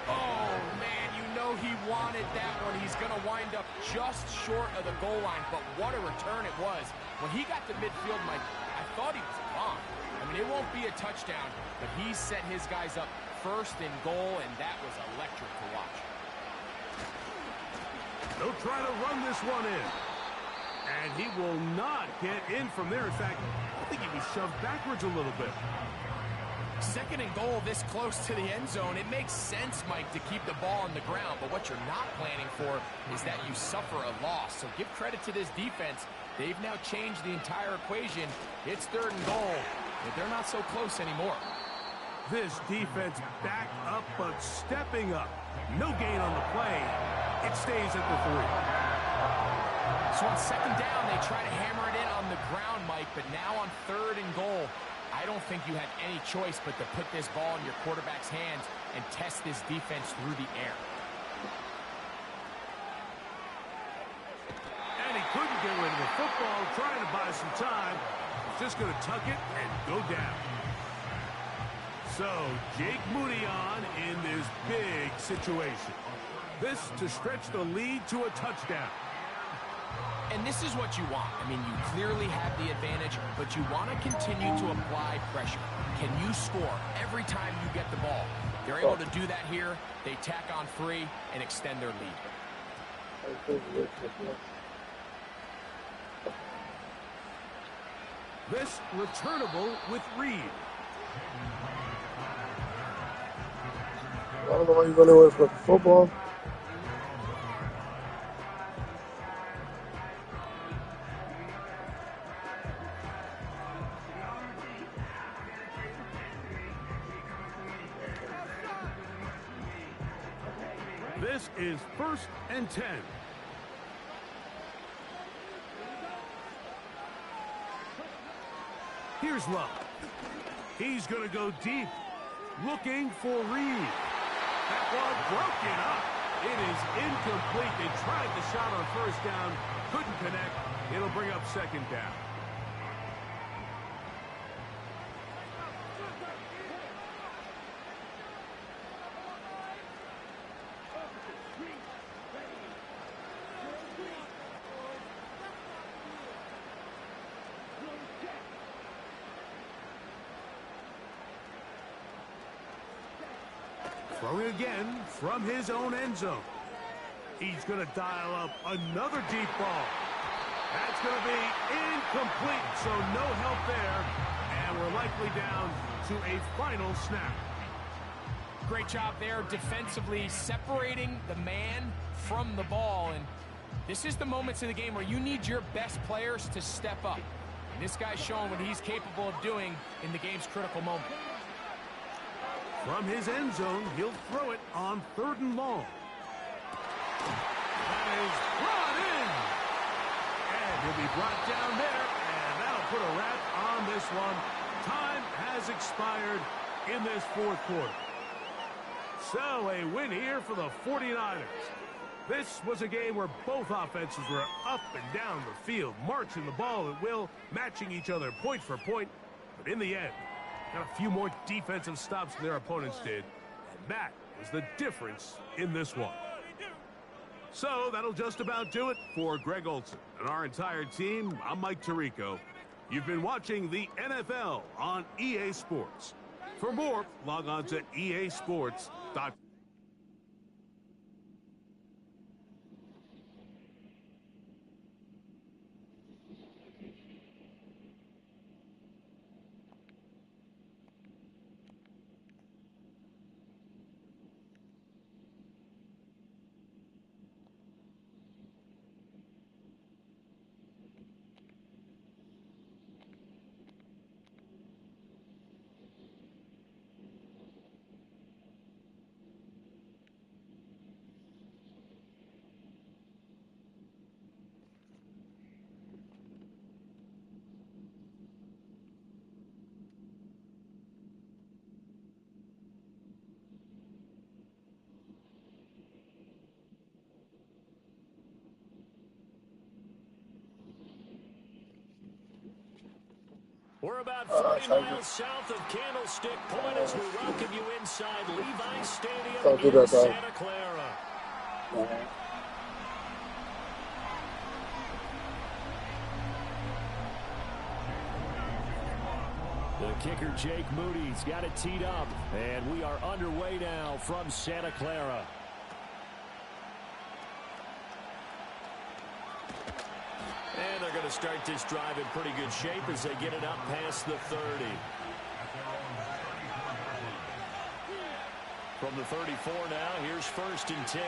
Oh, man, you know he wanted that one. He's going to wind up just short of the goal line, but what a return it was. When he got to midfield, Mike, I thought he was gone. I mean, it won't be a touchdown, but he set his guys up first and goal, and that was electric to watch. They'll try to run this one in. And he will not get in from there. In fact, I think he was shoved backwards a little bit. 2nd and goal this close to the end zone. It makes sense, Mike, to keep the ball on the ground, but what you're not planning for is that you suffer a loss. So give credit to this defense. They've now changed the entire equation. It's 3rd and goal, but they're not so close anymore. This defense back up, but stepping up. No gain on the play. It stays at the 3. So on 2nd down, they try to hammer it in on the ground, Mike, but now on 3rd and goal, I don't think you had any choice but to put this ball in your quarterback's hands and test this defense through the air. And he couldn't get rid of the football, trying to buy some time. He's just going to tuck it and go down. So Jake Moody on in this big situation. This to stretch the lead to a touchdown. And this is what you want. I mean, you clearly have the advantage, but you want to continue to apply pressure. Can you score every time you get the ball? They're able to do that here. They tack on 3 and extend their lead. This returnable with Reed. I don't know why you're running away from the football. This is 1st and 10. Here's Love. He's going to go deep, looking for Reed. That ball broken up. It is incomplete. They tried the shot on 1st down, couldn't connect. It'll bring up 2nd down. Throwing again from his own end zone. He's going to dial up another deep ball. That's going to be incomplete, so no help there. And we're likely down to a final snap. Great job there defensively, separating the man from the ball. And this is the moments of the game where you need your best players to step up. And this guy's showing what he's capable of doing in the game's critical moment. From his end zone, he'll throw it on 3rd and long. That is brought in. And he'll be brought down there, and that'll put a wrap on this one. Time has expired in this 4th quarter. So a win here for the 49ers. This was a game where both offenses were up and down the field, marching the ball at will, matching each other point for point. But in the end, got a few more defensive stops than their opponents did. And that was the difference in this one. So that'll just about do it for Greg Olson and our entire team. I'm Mike Tirico. You've been watching the NFL on EA Sports. For more, log on to easports.com. We're about 40 miles south of Candlestick Point as we welcome you inside Levi Stadium in Santa Clara. The kicker, Jake Moody's got it teed up, and we are underway now from Santa Clara. And they're going to start this drive in pretty good shape as they get it up past the 30. From the 34 now, here's 1st and 10.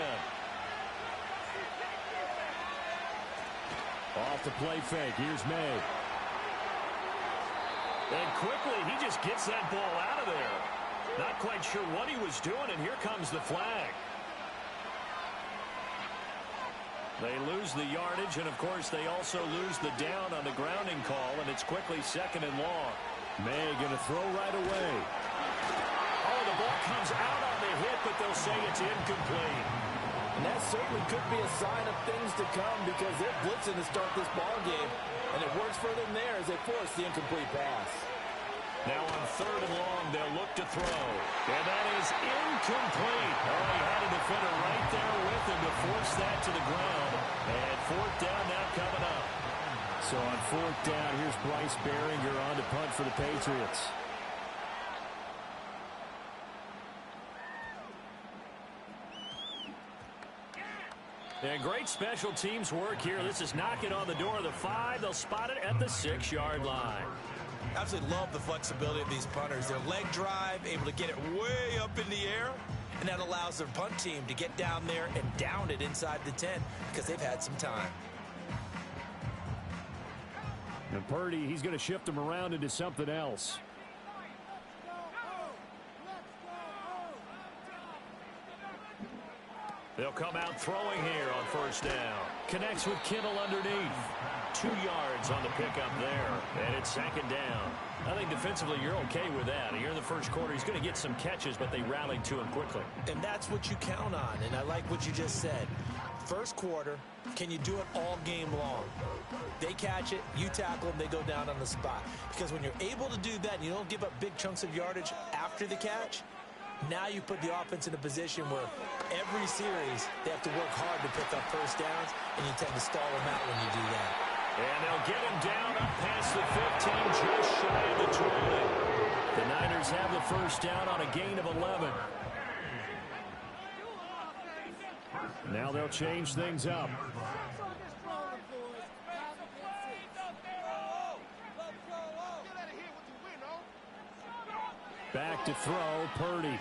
Off the play fake, here's May. And quickly, he just gets that ball out of there. Not quite sure what he was doing, and here comes the flag. They lose the yardage, and of course they also lose the down on the grounding call, and it's quickly 2nd and long. May going to throw right away. Oh, the ball comes out on the hit, but they'll say it's incomplete. And that certainly could be a sign of things to come because they're blitzing to start this ball game, and it works for them there as they force the incomplete pass. Now on 3rd and long, they'll look to throw. And that is incomplete. Oh, he had a defender right there with him to force that to the ground. And 4th down now coming up. So on 4th down, here's Bryce Behringer on to punt for the Patriots. And great special teams work here. This is knocking on the door of the 5. They'll spot it at the 6-yard line. Absolutely love the flexibility of these punters. Their leg drive, able to get it way up in the air, and that allows their punt team to get down there and down it inside the 10 because they've had some time. And Purdy, he's going to shift them around into something else. They'll come out throwing here on first down. Connects with Kittle underneath. 2 yards on the pickup there. And it's second down. I think defensively you're okay with that. Here in the first quarter, he's going to get some catches, but they rallied to him quickly. And that's what you count on. And I like what you just said. First quarter, can you do it all game long? They catch it, you tackle them, they go down on the spot. Because when you're able to do that and you don't give up big chunks of yardage after the catch, now you put the offense in a position where every series they have to work hard to pick up first downs, and you tend to stall them out when you do that. And they'll get him down up past the 15, just shy of the 20. The Niners have the first down on a gain of 11. Now they'll change things up. Back to throw, Purdy.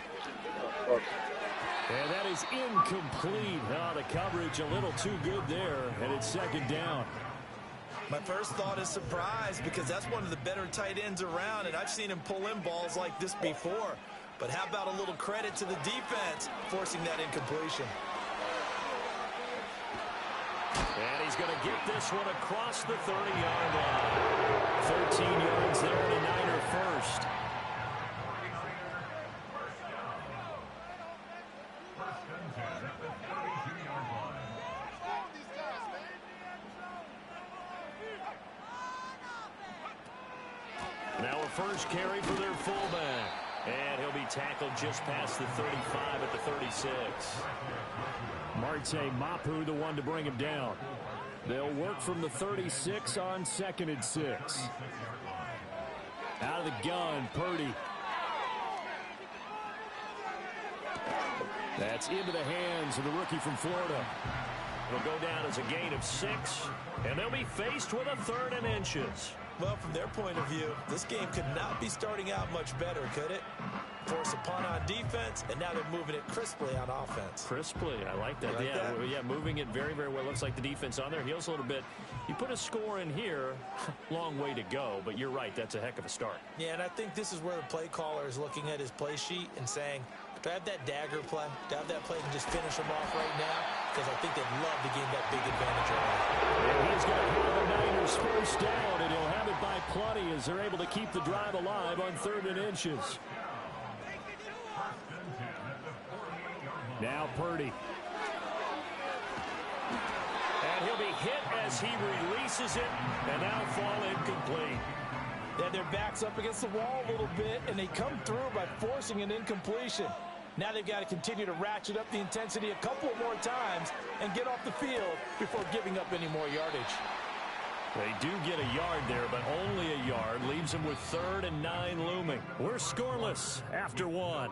And that is incomplete. Oh, the coverage a little too good there, and it's second down. My first thought is surprise because that's one of the better tight ends around, and I've seen him pull in balls like this before. But how about a little credit to the defense forcing that incompletion? And he's going to get this one across the 30-yard line. 13 yards there and a Niner first. Now a first carry for their fullback. And he'll be tackled just past the 35 at the 36. Marte Mapu, the one to bring him down. They'll work from the 36 on 2nd and 6. Out of the gun, Purdy. That's into the hands of the rookie from Florida. It'll go down as a gain of 6, and they'll be faced with a 3rd and inches. Well, from their point of view, this game could not be starting out much better, could it? Force a punt on defense, and now they're moving it crisply on offense. Crisply, I like that. Like that? Yeah, moving it very, very well. Looks like the defense on their heels a little bit. You put a score in here, long way to go, but you're right, that's a heck of a start. Yeah, and I think this is where the play caller is looking at his play sheet and saying, do I have that dagger play? Do I have that play to just finish them off right now? Because I think they'd love to gain that big advantage early. And he's going to have the Niners first down, and he'll have it by plenty as they're able to keep the drive alive on 3rd and inches. Now Purdy. And he'll be hit as he releases it, and now fall incomplete. They had their backs up against the wall a little bit, and they come through by forcing an incompletion. Now they've got to continue to ratchet up the intensity a couple of more times and get off the field before giving up any more yardage. They do get a yard there, but only a yard. Leaves them with 3rd and 9 looming. We're scoreless after 1.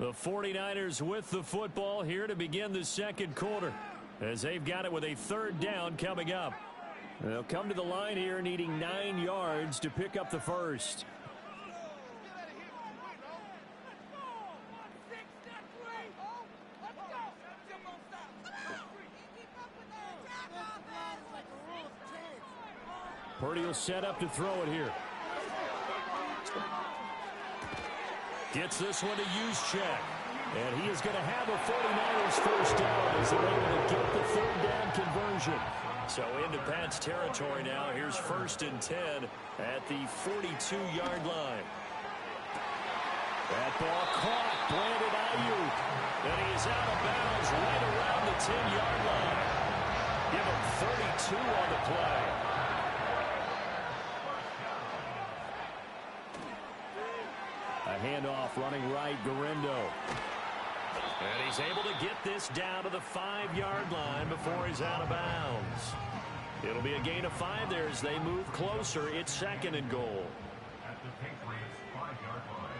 The 49ers with the football here to begin the second quarter, as they've got it with a 3rd down coming up. They'll come to the line here needing 9 yards to pick up the first. Purdy will set up to throw it here. Gets this one to use check. And he is going to have a 49ers first down as they're able to get the 3rd down conversion. So into Pat's territory now. Here's 1st and 10 at the 42-yard line. That ball caught. Brandon Ayuk. And he is out of bounds right around the 10-yard line. Give him 32 on the play. A handoff running right, Garindo. And he's able to get this down to the 5-yard line before he's out of bounds. It'll be a gain of 5 there as they move closer. It's 2nd and goal. At the Patriots' 5-yard line.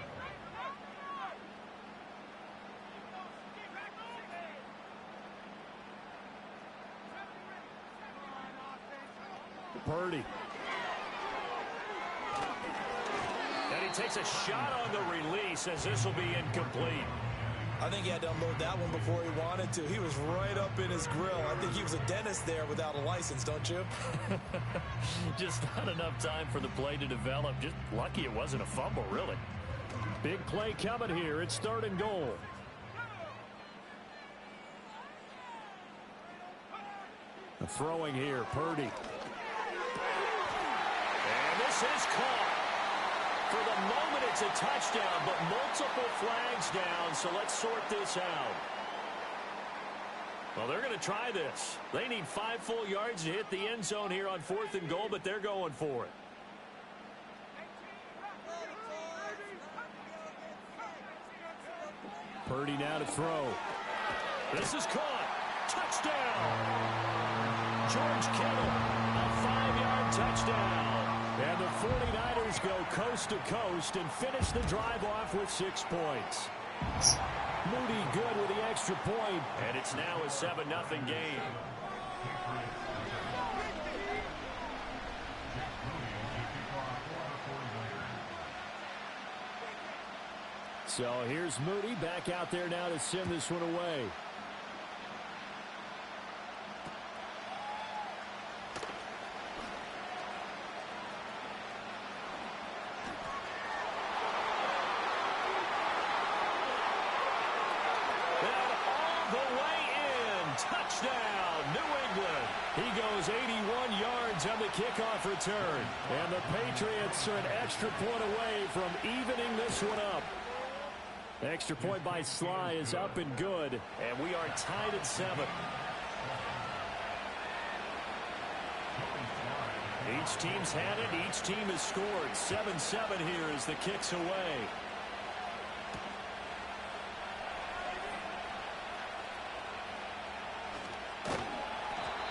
Purdy. And he takes a shot on the release as this will be incomplete. I think he had to unload that one before he wanted to. He was right up in his grill. I think he was a dentist there without a license, don't you? Just not enough time for the play to develop. Just lucky it wasn't a fumble, really. Big play coming here. It's 3rd and goal. Throwing here, Purdy. And this is caught. For the moment, it's a touchdown, but multiple flags down, so let's sort this out. Well, they're going to try this. They need 5 full yards to hit the end zone here on 4th and goal, but they're going for it. Purdy now to throw. This is caught. Touchdown. George Kittle, a 5-yard touchdown. And the 49ers go coast to coast and finish the drive off with 6 points. Moody good with the extra point. And it's now a 7-0 game. So here's Moody back out there now to send this one away. Touchdown, New England. He goes 81 yards on the kickoff return. And the Patriots are an extra point away from evening this one up. The extra point by Sly is up and good. And we are tied at 7. Each team's had it. Each team has scored. 7-7 here as the kick's away.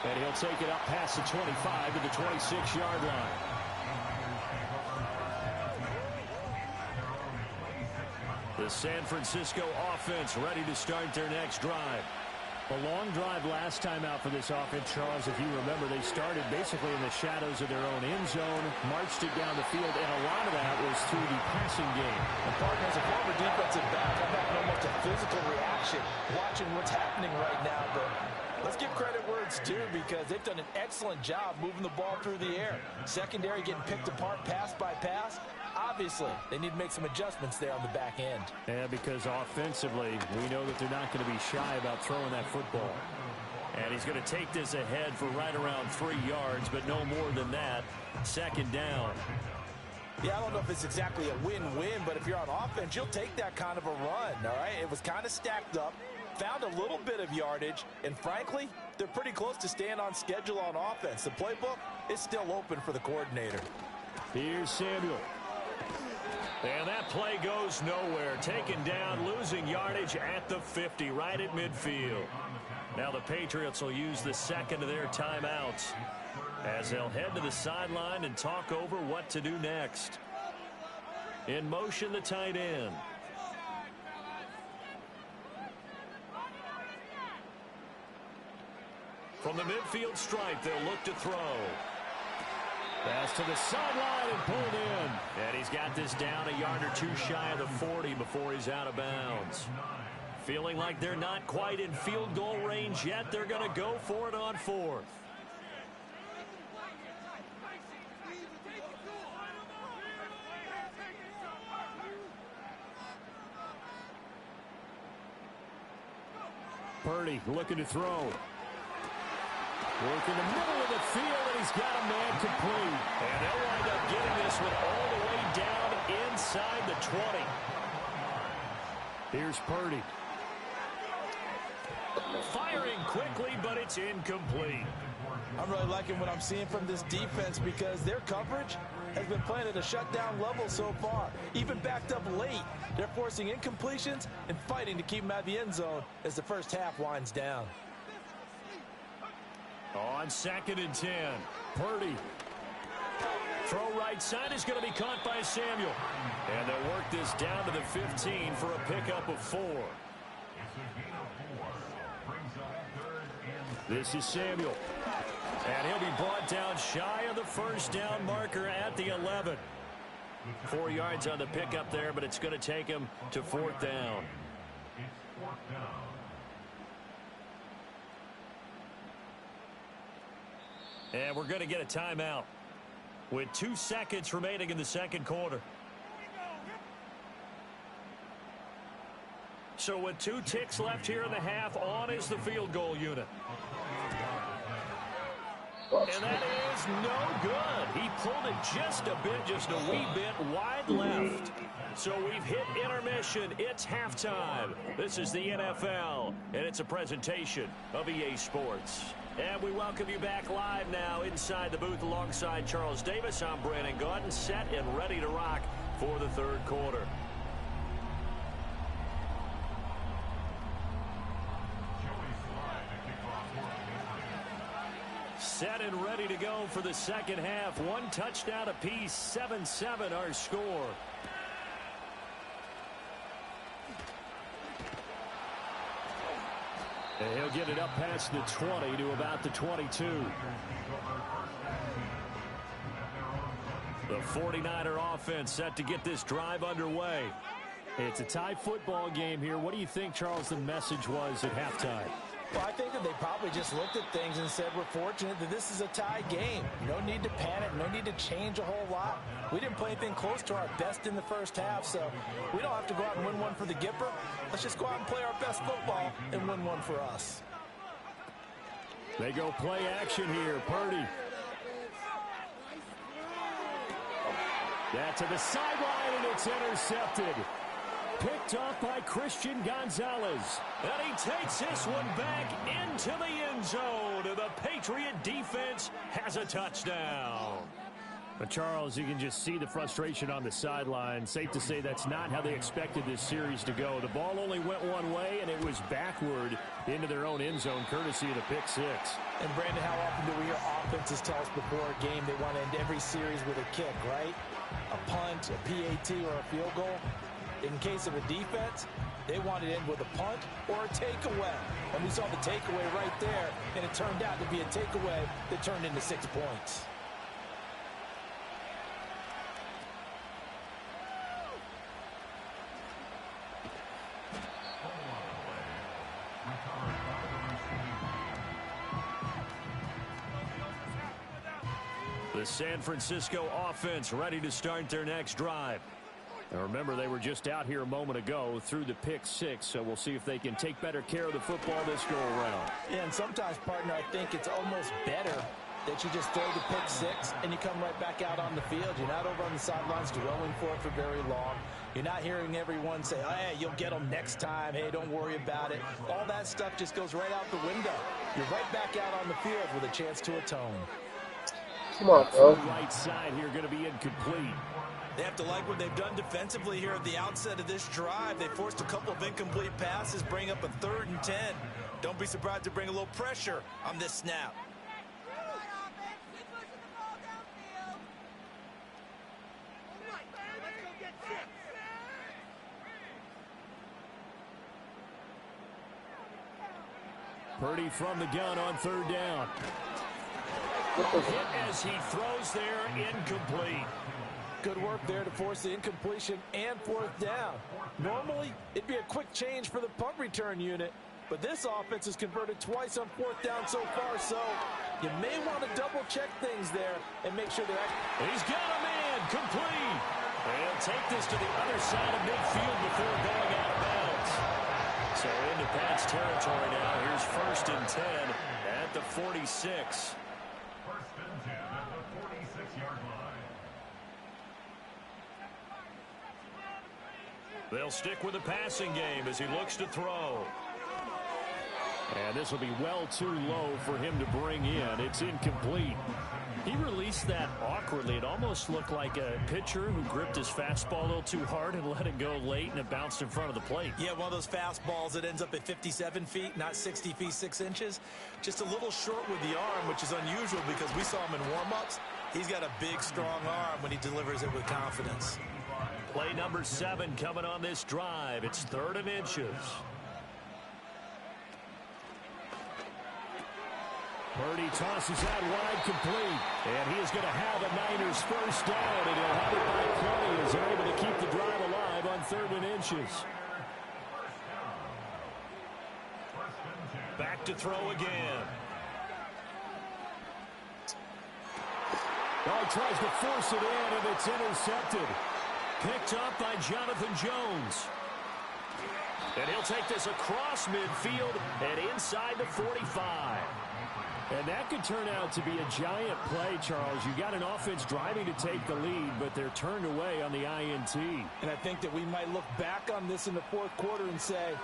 And he'll take it up past the 25 to the 26-yard line. The San Francisco offense ready to start their next drive. A long drive last time out for this offense, Charles. If you remember, they started basically in the shadows of their own end zone, marched it down the field, and a lot of that was through the passing game. And partner, as a former defensive back, I'm having almost a physical reaction watching what's happening right now. But let's give credit where it's due because they've done an excellent job moving the ball through the air. Secondary getting picked apart pass by pass. Obviously, they need to make some adjustments there on the back end. Yeah, because offensively, we know that they're not going to be shy about throwing that football. And he's going to take this ahead for right around 3 yards, but no more than that. 2nd down. Yeah, I don't know if it's exactly a win-win, but if you're on offense, you'll take that kind of a run, all right? It was kind of stacked up, found a little bit of yardage, and frankly, they're pretty close to staying on schedule on offense. The playbook is still open for the coordinator. Here's Samuel. And that play goes nowhere. Taken down, losing yardage at the 50, right at midfield. Now the Patriots will use the second of their timeouts as they'll head to the sideline and talk over what to do next. In motion, the tight end. From the midfield stripe, they'll look to throw. Pass to the sideline and pulled in. And he's got this down a yard or two shy of the 40 before he's out of bounds. Feeling like they're not quite in field goal range yet. They're going to go for it on 4th. Purdy looking to throw. Work in the middle of the field, and he's got a man complete. And they'll wind up getting this one all the way down inside the 20. Here's Purdy. Firing quickly, but it's incomplete. I'm really liking what I'm seeing from this defense because their coverage has been playing at a shutdown level so far. Even backed up late, they're forcing incompletions and fighting to keep them out of the end zone as the first half winds down. On 2nd and 10. Purdy. Throw right side is going to be caught by Samuel. And they'll work this down to the 15 for a pickup of 4. This is Samuel. And he'll be brought down shy of the first down marker at the 11. 4 yards on the pickup there, but it's going to take him to 4th down. And we're going to get a timeout with 2 seconds remaining in the second quarter. So with 2 ticks left here in the half, on is the field goal unit. And that is no good. He pulled it just a bit, just a wee bit wide left. So we've hit intermission. It's halftime. This is the NFL, and it's a presentation of EA Sports. And we welcome you back live now inside the booth alongside Charles Davis. I'm Brandon Gaudin, set and ready to rock for the third quarter. Set and ready to go for the second half. 1 touchdown apiece, 7-7 our score. And he'll get it up past the 20 to about the 22. The 49er offense set to get this drive underway. It's a tie football game here. What do you think, Charles, the message was at halftime? Well, I think that they probably just looked at things and said, we're fortunate that this is a tie game. No need to panic, no need to change a whole lot. We didn't play anything close to our best in the first half, so we don't have to go out and win one for the Gipper. Let's just go out and play our best football and win one for us. They go play action here. Purdy. That to the sideline, and it's intercepted. Picked off by Christian Gonzalez. And he takes this one back into the end zone. And the Patriot defense has a touchdown. But Charles, you can just see the frustration on the sideline. Safe to say that's not how they expected this series to go. The ball only went one way, and it was backward into their own end zone, courtesy of the pick six. And, Brandon, how often do we hear offenses tell us before a game they want to end every series with a kick, right? A punt, a PAT, or a field goal. In case of a defense, they wanted to end with a punt or a takeaway. And we saw the takeaway right there, and it turned out to be a takeaway that turned into 6 points. The San Francisco offense ready to start their next drive. Now remember, they were just out here a moment ago through the pick six, so we'll see if they can take better care of the football this go around. Yeah, and sometimes, partner, I think it's almost better that you just throw the pick six and you come right back out on the field. You're not over on the sidelines dwelling for it for very long. You're not hearing everyone say, oh, hey, you'll get them next time. Hey, don't worry about it. All that stuff just goes right out the window. You're right back out on the field with a chance to atone. Come on, bro. Right side here going to be incomplete. They have to like what they've done defensively here at the outset of this drive. They forced a couple of incomplete passes, bring up a 3rd and 10. Don't be surprised to bring a little pressure on this snap. Purdy from the gun on 3rd down. Hit as he throws there, incomplete. Good work there to force the incompletion and 4th down. Normally, it'd be a quick change for the punt return unit, but this offense has converted twice on 4th down so far, so you may want to double-check things there and make sure they're actually... He's got a man, complete. They'll take this to the other side of midfield before going out of bounds. So into Pat's territory now. Here's 1st and 10 at the 46. They'll stick with the passing game as he looks to throw. And this will be well too low for him to bring in. It's incomplete. He released that awkwardly. It almost looked like a pitcher who gripped his fastball a little too hard and let it go late, and it bounced in front of the plate. Yeah, one of those fastballs that ends up at 57 feet, not 60 feet, 6 inches. Just a little short with the arm, which is unusual because we saw him in warm-ups. He's got a big, strong arm when he delivers it with confidence. Play number 7 coming on this drive. It's 3rd and inches. Purdy tosses out wide, complete. And he is going to have a Niners first down, and he'll have it by plenty as they're able to keep the drive alive on 3rd and inches. Back to throw again. Oh, tries to force it in, and it's intercepted. Picked up by Jonathan Jones. And he'll take this across midfield and inside the 45. And that could turn out to be a giant play, Charles. You got an offense driving to take the lead, but they're turned away on the INT. And I think that we might look back on this in the 4th quarter and say,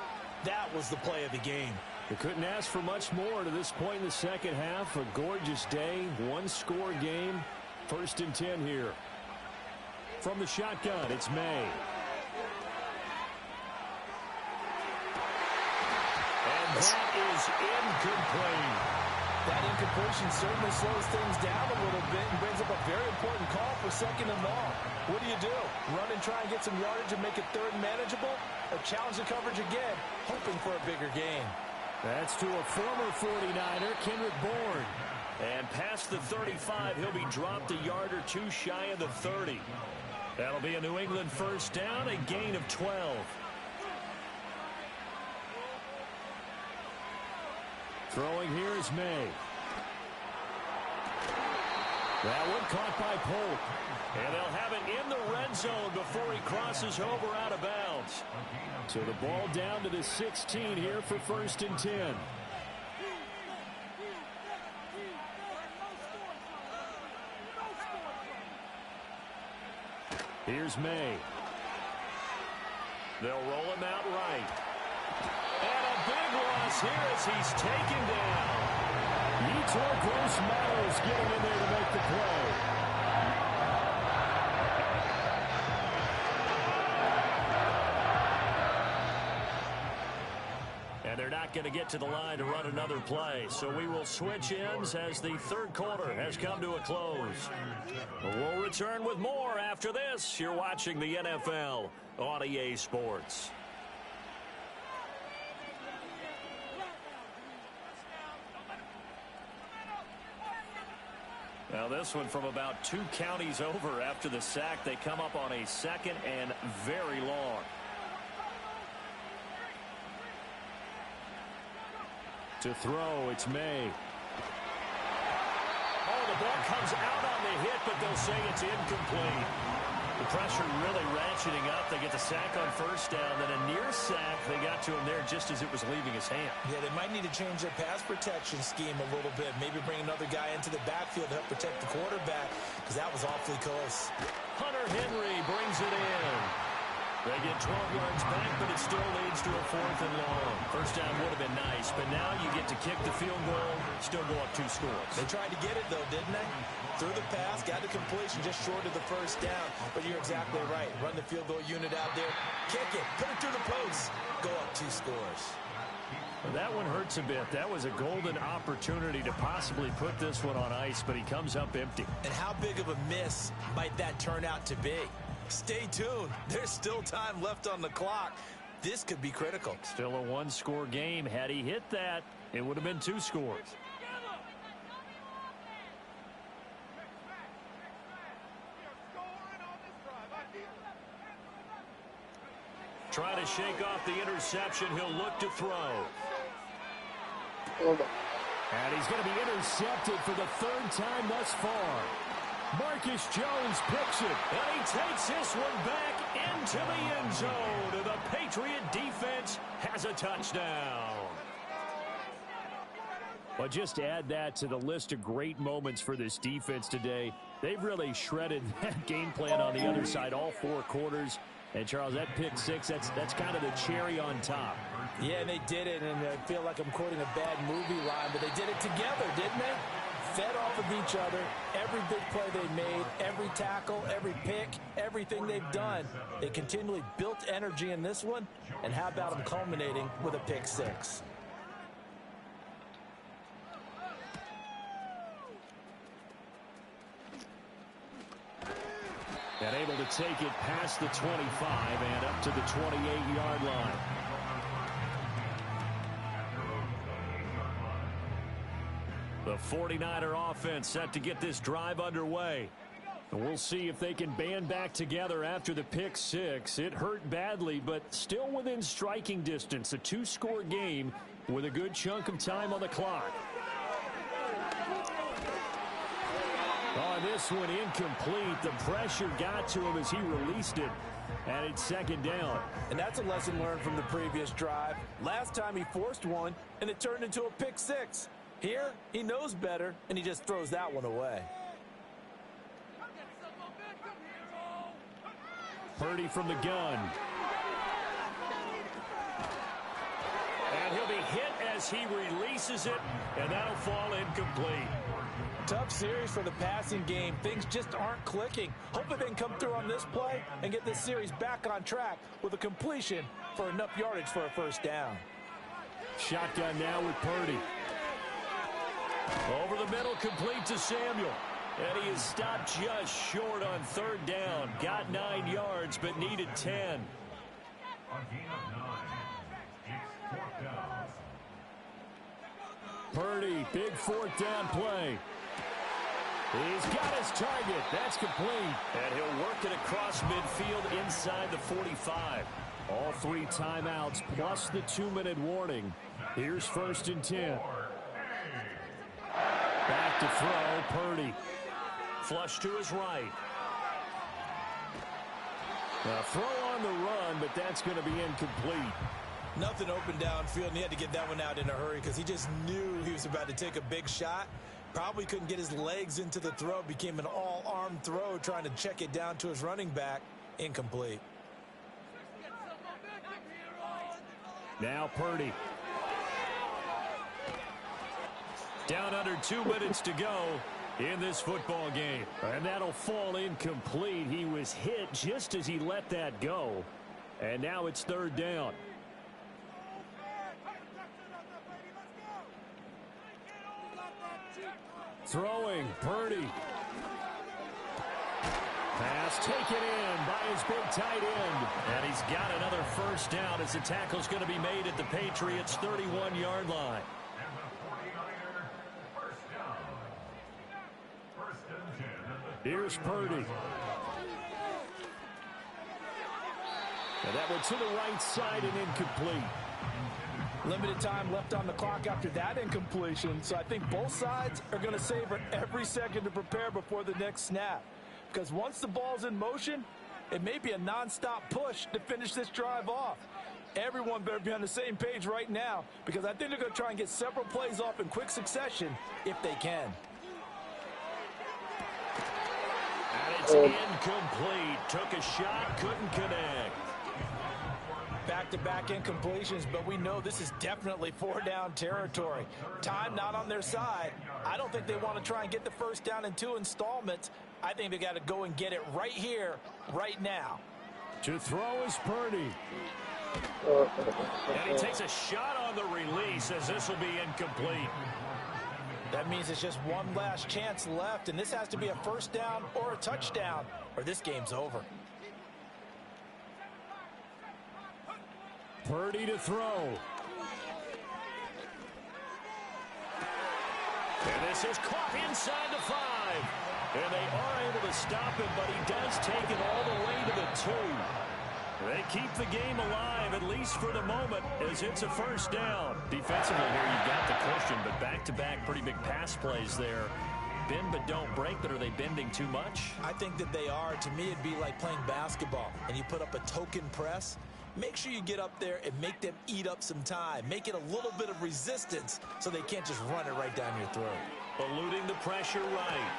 that was the play of the game. They couldn't ask for much more to this point in the second half. A gorgeous day, 1-score game. 1st and 10 here. From the shotgun, it's May. And that is incomplete. That incompletion certainly slows things down a little bit and brings up a very important call for 2nd and long. What do? Run and try and get some yardage and make it 3rd and manageable? Or challenge the coverage again, hoping for a bigger gain? That's to a former 49er, Kendrick Bourne. And past the 35, he'll be dropped a yard or two shy of the 30. That'll be a New England first down, a gain of 12. Throwing here is May. That one caught by Polk. And they'll have it in the red zone before he crosses over out of bounds. So the ball down to the 16 here for 1st and 10. Here's May. They'll roll him out right. And a big loss here as he's taken down. Yetur Gross-Matos getting in there to make the play. And they're not going to get to the line to run another play. So we will switch ends as the 3rd quarter has come to a close. We'll return with more after this. You're watching the NFL on EA Sports. Now this one from about 2 counties over after the sack. They come up on a 2nd and very long. To throw, it's May. Oh, the ball comes out on the hit, but they'll say it's incomplete. The pressure really ratcheting up. They get the sack on first down, then a near sack. They got to him there just as it was leaving his hand. Yeah, they might need to change their pass protection scheme a little bit. Maybe bring another guy into the backfield to help protect the quarterback, because that was awfully close. Hunter Henry brings it in. They get 12 yards back, but it still leads to a 4th and long. First down would have been nice, but now you get to kick the field goal, still go up 2 scores. They tried to get it, though, didn't they? Threw the pass, got the completion just short of the first down. But you're exactly right. Run the field goal unit out there, kick it, put it through the post, go up 2 scores. Well, that one hurts a bit. That was a golden opportunity to possibly put this one on ice, but he comes up empty. And how big of a miss might that turn out to be? Stay tuned. There's still time left on the clock. This could be critical. Still a 1-score game. Had he hit that, it would have been 2 scores. Trying to shake off the interception. He'll look to throw. And he's going to be intercepted for the 3rd time thus far. Marcus Jones picks it. And he takes this one back into the end zone. And the Patriot defense has a touchdown. Well, just add that to the list of great moments for this defense today. They've really shredded that game plan on the other side all 4 quarters. And, Charles, that pick 6, that's kind of the cherry on top. Yeah, and they did it, and I feel like I'm quoting a bad movie line, but they did it together, didn't they? Fed off of each other, every big play they made, every tackle, every pick, everything they've done. They continually built energy in this one, and how about them culminating with a pick 6? And able to take it past the 25 and up to the 28-yard line. The 49er offense set to get this drive underway. And we'll see if they can band back together after the pick six. It hurt badly, but still within striking distance. A two-score game with a good chunk of time on the clock. Oh, this one incomplete. The pressure got to him as he released it. And it's second down. And that's a lesson learned from the previous drive. Last time he forced one, and it turned into a pick six. Here, he knows better, and he just throws that one away. Purdy from the gun. And he'll be hit as he releases it, and that'll fall incomplete. Tough series for the passing game. Things just aren't clicking. Hopefully they can come through on this play and get this series back on track with a completion for enough yardage for a first down. Shotgun now with Purdy. Over the middle, complete to Samuel. And he is stopped just short on third down. Got 9 yards, but needed 10. Purdy, big fourth down play. He's got his target. That's complete. And he'll work it across midfield inside the 45. All 3 timeouts plus the 2-minute warning. Here's 1st and 10. Back to throw, Purdy. Flush to his right. A throw on the run, but that's going to be incomplete. Nothing open downfield, and he had to get that one out in a hurry because he just knew he was about to take a big shot. Probably couldn't get his legs into the throw. Became an all-arm throw, trying to check it down to his running back. Incomplete. Now Purdy. Down under 2 minutes to go in this football game. And that'll fall incomplete. He was hit just as he let that go. And now it's third down. Throwing, Purdy. Pass taken in by his big tight end. And he's got another first down as the tackle's going to be made at the Patriots' 31-yard line. Here's Purdy. And that one to the right side and incomplete. Limited time left on the clock after that incompletion, so I think both sides are going to savor every second to prepare before the next snap. Because once the ball's in motion, it may be a nonstop push to finish this drive off. Everyone better be on the same page right now, because I think they're going to try and get several plays off in quick succession if they can. And it's incomplete. Took a shot, couldn't connect. Back-to-back incompletions, but we know this is definitely 4-down territory. Time not on their side. I don't think they want to try and get the first down in 2 installments. I think they got to go and get it right here, right now. To throw is Purdy. And he takes a shot on the release as this will be incomplete. That means it's just one last chance left, and this has to be a first down or a touchdown, or this game's over. Purdy to throw. And this is caught inside the 5. And they are able to stop him, but he does take it all the way to the 2. They keep the game alive, at least for the moment, as it's a first down. Defensively here, you've got the cushion, but back-to-back pretty big pass plays there. Bend but don't break, but are they bending too much? I think that they are. To me, it'd be like playing basketball, and you put up a token press. Make sure you get up there and make them eat up some time. Make it a little bit of resistance so they can't just run it right down your throat. Eluding the pressure right.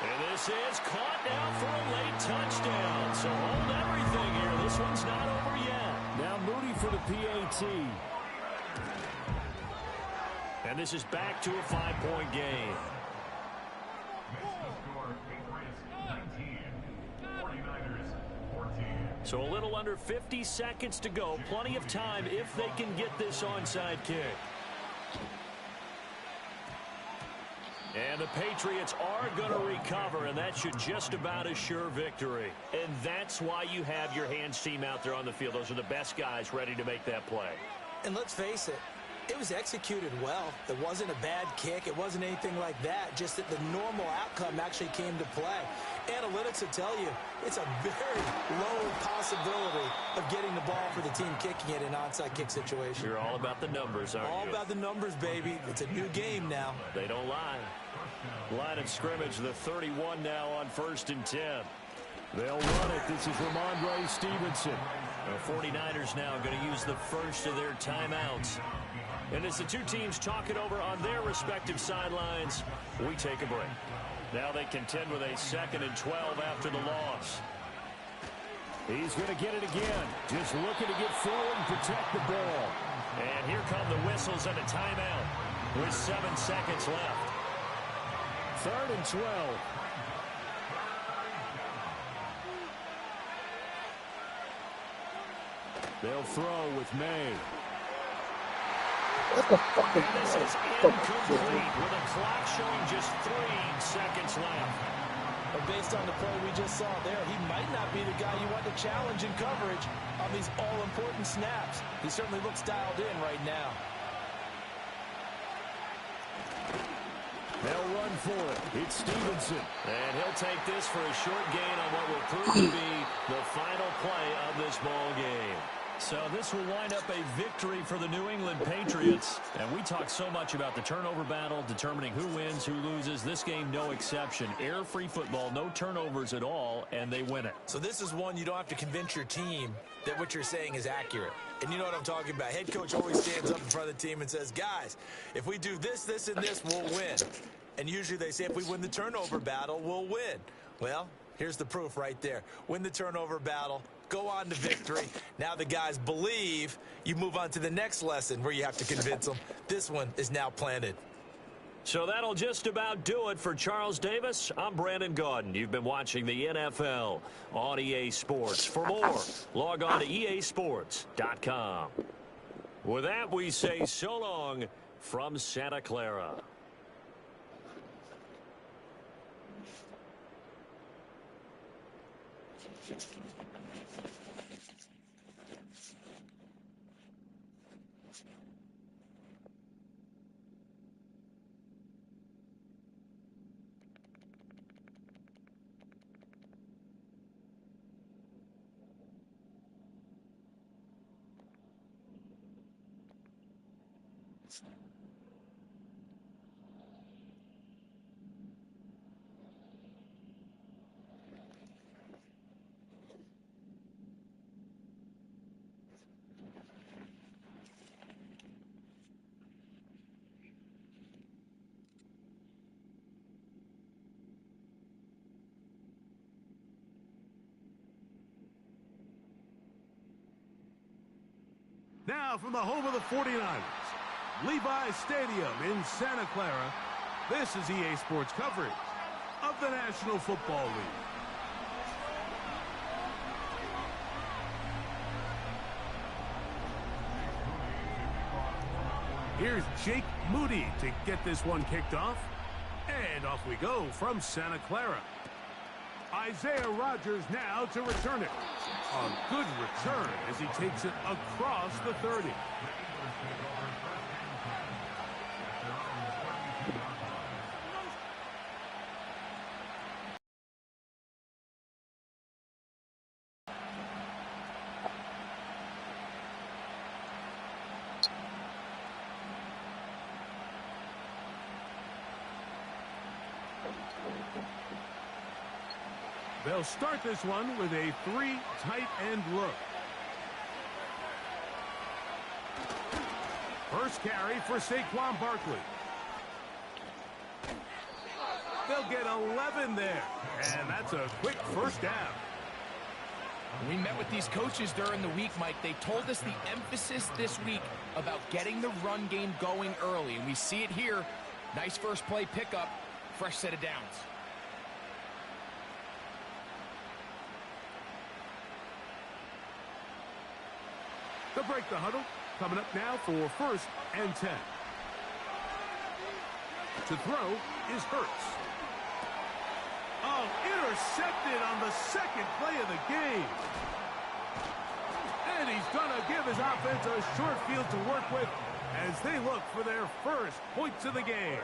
And this is caught now for a late touchdown. So hold everything here. This one's not over yet. Now Moody for the PAT. And this is back to a 5-point game. So a little under 50 seconds to go. Plenty of time if they can get this onside kick. And the Patriots are going to recover, and that should just about assure victory. And that's why you have your hands team out there on the field. Those are the best guys ready to make that play. And let's face it, It was executed well. It wasn't a bad kick. It wasn't anything like that. Just that the normal outcome actually came to play. Analytics will tell you it's a very low possibility of getting the ball for the team kicking it in an onside kick situation. You're all about the numbers, aren't you? All about the numbers, baby. It's a new game now. They don't lie. Line of scrimmage, the 31 now on 1st and 10. They'll run it. This is Ramondre Stevenson. The 49ers now going to use the first of their timeouts. And as the two teams talk it over on their respective sidelines, we take a break. Now they contend with a 2nd and 12 after the loss. He's going to get it again. Just looking to get forward and protect the ball. And here come the whistles and a timeout with 7 seconds left. 3rd and 12. They'll throw with May. What the fuck is This is incomplete with a clock showing just 3 seconds left. But based on the play we just saw there, he might not be the guy you want to challenge in coverage on these all-important snaps. He certainly looks dialed in right now. They'll run for it. It's Stevenson. And he'll take this for a short gain on what will prove to be the final play of this ball game. So this will wind up a victory for the New England Patriots. And we talk so much about the turnover battle, determining who wins, who loses. This game, no exception. Error-free football, no turnovers at all, and they win it. So this is one you don't have to convince your team that what you're saying is accurate. And you know what I'm talking about. Head coach always stands up in front of the team and says, guys, if we do this, this, and this, we'll win. And usually they say if we win the turnover battle, we'll win. Well, here's the proof right there. Win the turnover battle. Go on to victory. Now the guys believe. You move on to the next lesson where you have to convince them. This one is now planted. So that'll just about do it for Charles Davis. I'm Brandon Gaudin. You've been watching the NFL on EA Sports. For more, log on to easports.com. With that, we say so long from Santa Clara. Now from the home of the 49ers, Levi's Stadium in Santa Clara, this is EA Sports coverage of the National Football League. Here's Jake Moody to get this one kicked off. And off we go from Santa Clara. Isaiah Rodgers now to return it. A good return as he takes it across the 30. They'll start this one with a 3 tight end look. First carry for Saquon Barkley. They'll get 11 there, and that's a quick first down. We met with these coaches during the week, Mike. They told us the emphasis this week about getting the run game going early, and we see it here. Nice first play pickup, fresh set of downs. To break the huddle, coming up now for 1st and 10. To throw is Hurts. Oh, intercepted on the second play of the game. And he's going to give his offense a short field to work with as they look for their first points of the game.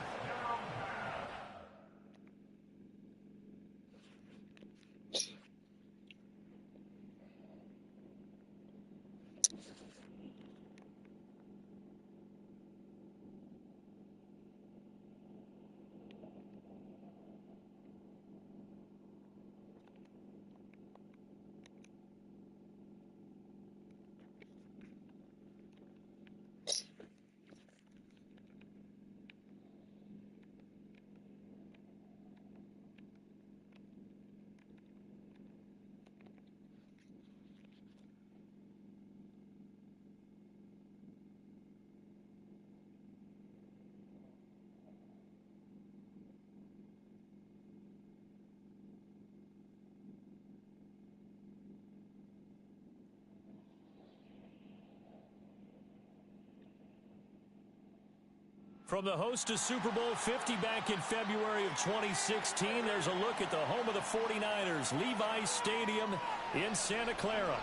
From the host to Super Bowl 50 back in February of 2016, there's a look at the home of the 49ers, Levi's Stadium in Santa Clara.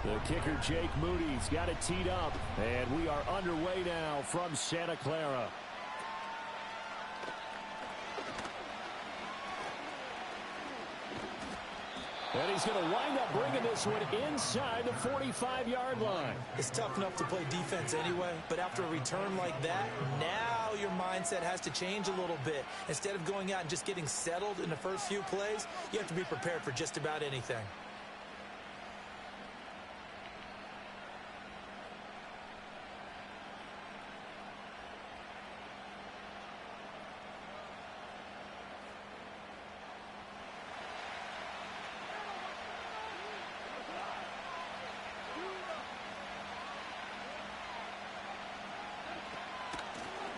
The kicker, Jake Moody's got it teed up, and we are underway now from Santa Clara. And he's going to wind up bringing this one inside the 45-yard line. It's tough enough to play defense anyway, but after a return like that, now your mindset has to change a little bit. Instead of going out and just getting settled in the first few plays, you have to be prepared for just about anything.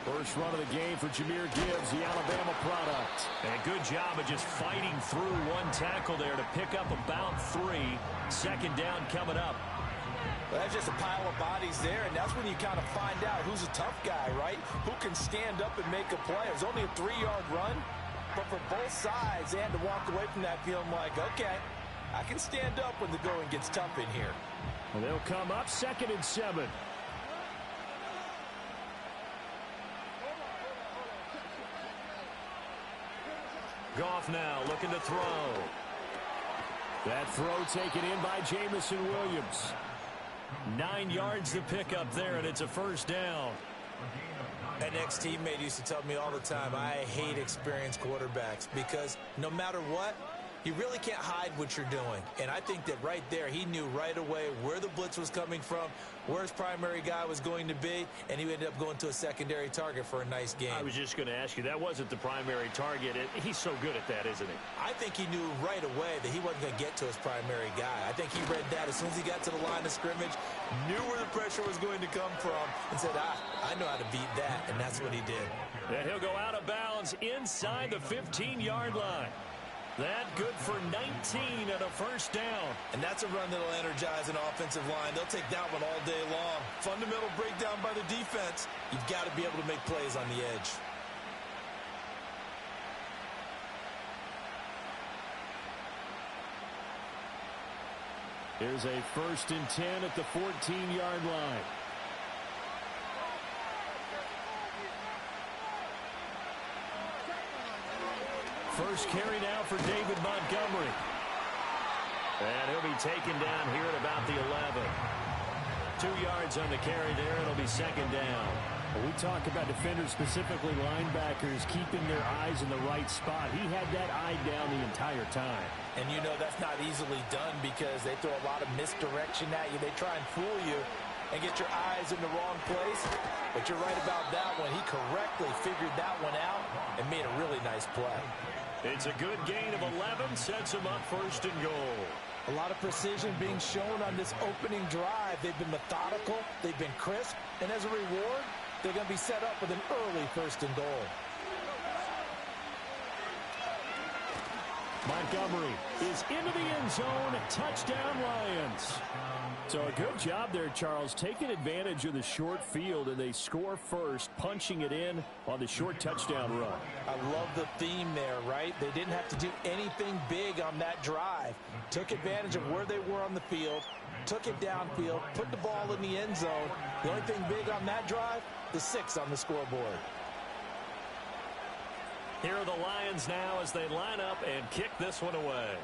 First run of the game for Jahmyr Gibbs, the Alabama product. And good job of just fighting through one tackle there to pick up about 3. Second down coming up. Well, that's just a pile of bodies there, and that's when you kind of find out who's a tough guy, right? Who can stand up and make a play. It was only a 3-yard run, but for both sides, they had to walk away from that feeling like, okay, I can stand up when the going gets tough in here. And they'll come up 2nd and 7. Goff now looking to throw. That throw taken in by Jamison Williams. 9 yards to pick up there, and it's a first down. An ex-teammate used to tell me all the time, I hate experienced quarterbacks because no matter what, you really can't hide what you're doing. And I think that right there, he knew right away where the blitz was coming from, where his primary guy was going to be, and he ended up going to a secondary target for a nice game. I was just going to ask you, that wasn't the primary target. He's so good at that, isn't he? I think he knew right away that he wasn't going to get to his primary guy. I think he read that as soon as he got to the line of scrimmage, knew where the pressure was going to come from, and said, I know how to beat that, and that's what he did. And he'll go out of bounds inside the 15-yard line. That good for 19 and a first down. And that's a run that'll energize an offensive line. They'll take that one all day long. Fundamental breakdown by the defense. You've got to be able to make plays on the edge. Here's a 1st and 10 at the 14-yard line. First carry now for David Montgomery. And he'll be taken down here at about the 11. 2 yards on the carry there. It'll be second down. When we talk about defenders, specifically linebackers, keeping their eyes in the right spot. He had that eye down the entire time. And you know that's not easily done because they throw a lot of misdirection at you. They try and fool you and get your eyes in the wrong place. But you're right about that one. He correctly figured that one out and made a really nice play. It's a good gain of 11, sets him up 1st and goal. A lot of precision being shown on this opening drive. They've been methodical, they've been crisp, and as a reward, they're going to be set up with an early 1st and goal. Montgomery is into the end zone. Touchdown, Lions. So a good job there, Charles, taking advantage of the short field, and they score first, punching it in on the short touchdown run. I love the theme there, right? They didn't have to do anything big on that drive. Took advantage of where they were on the field, took it downfield, put the ball in the end zone. The only thing big on that drive, the 6 on the scoreboard. Here are the Lions now as they line up and kick this one away.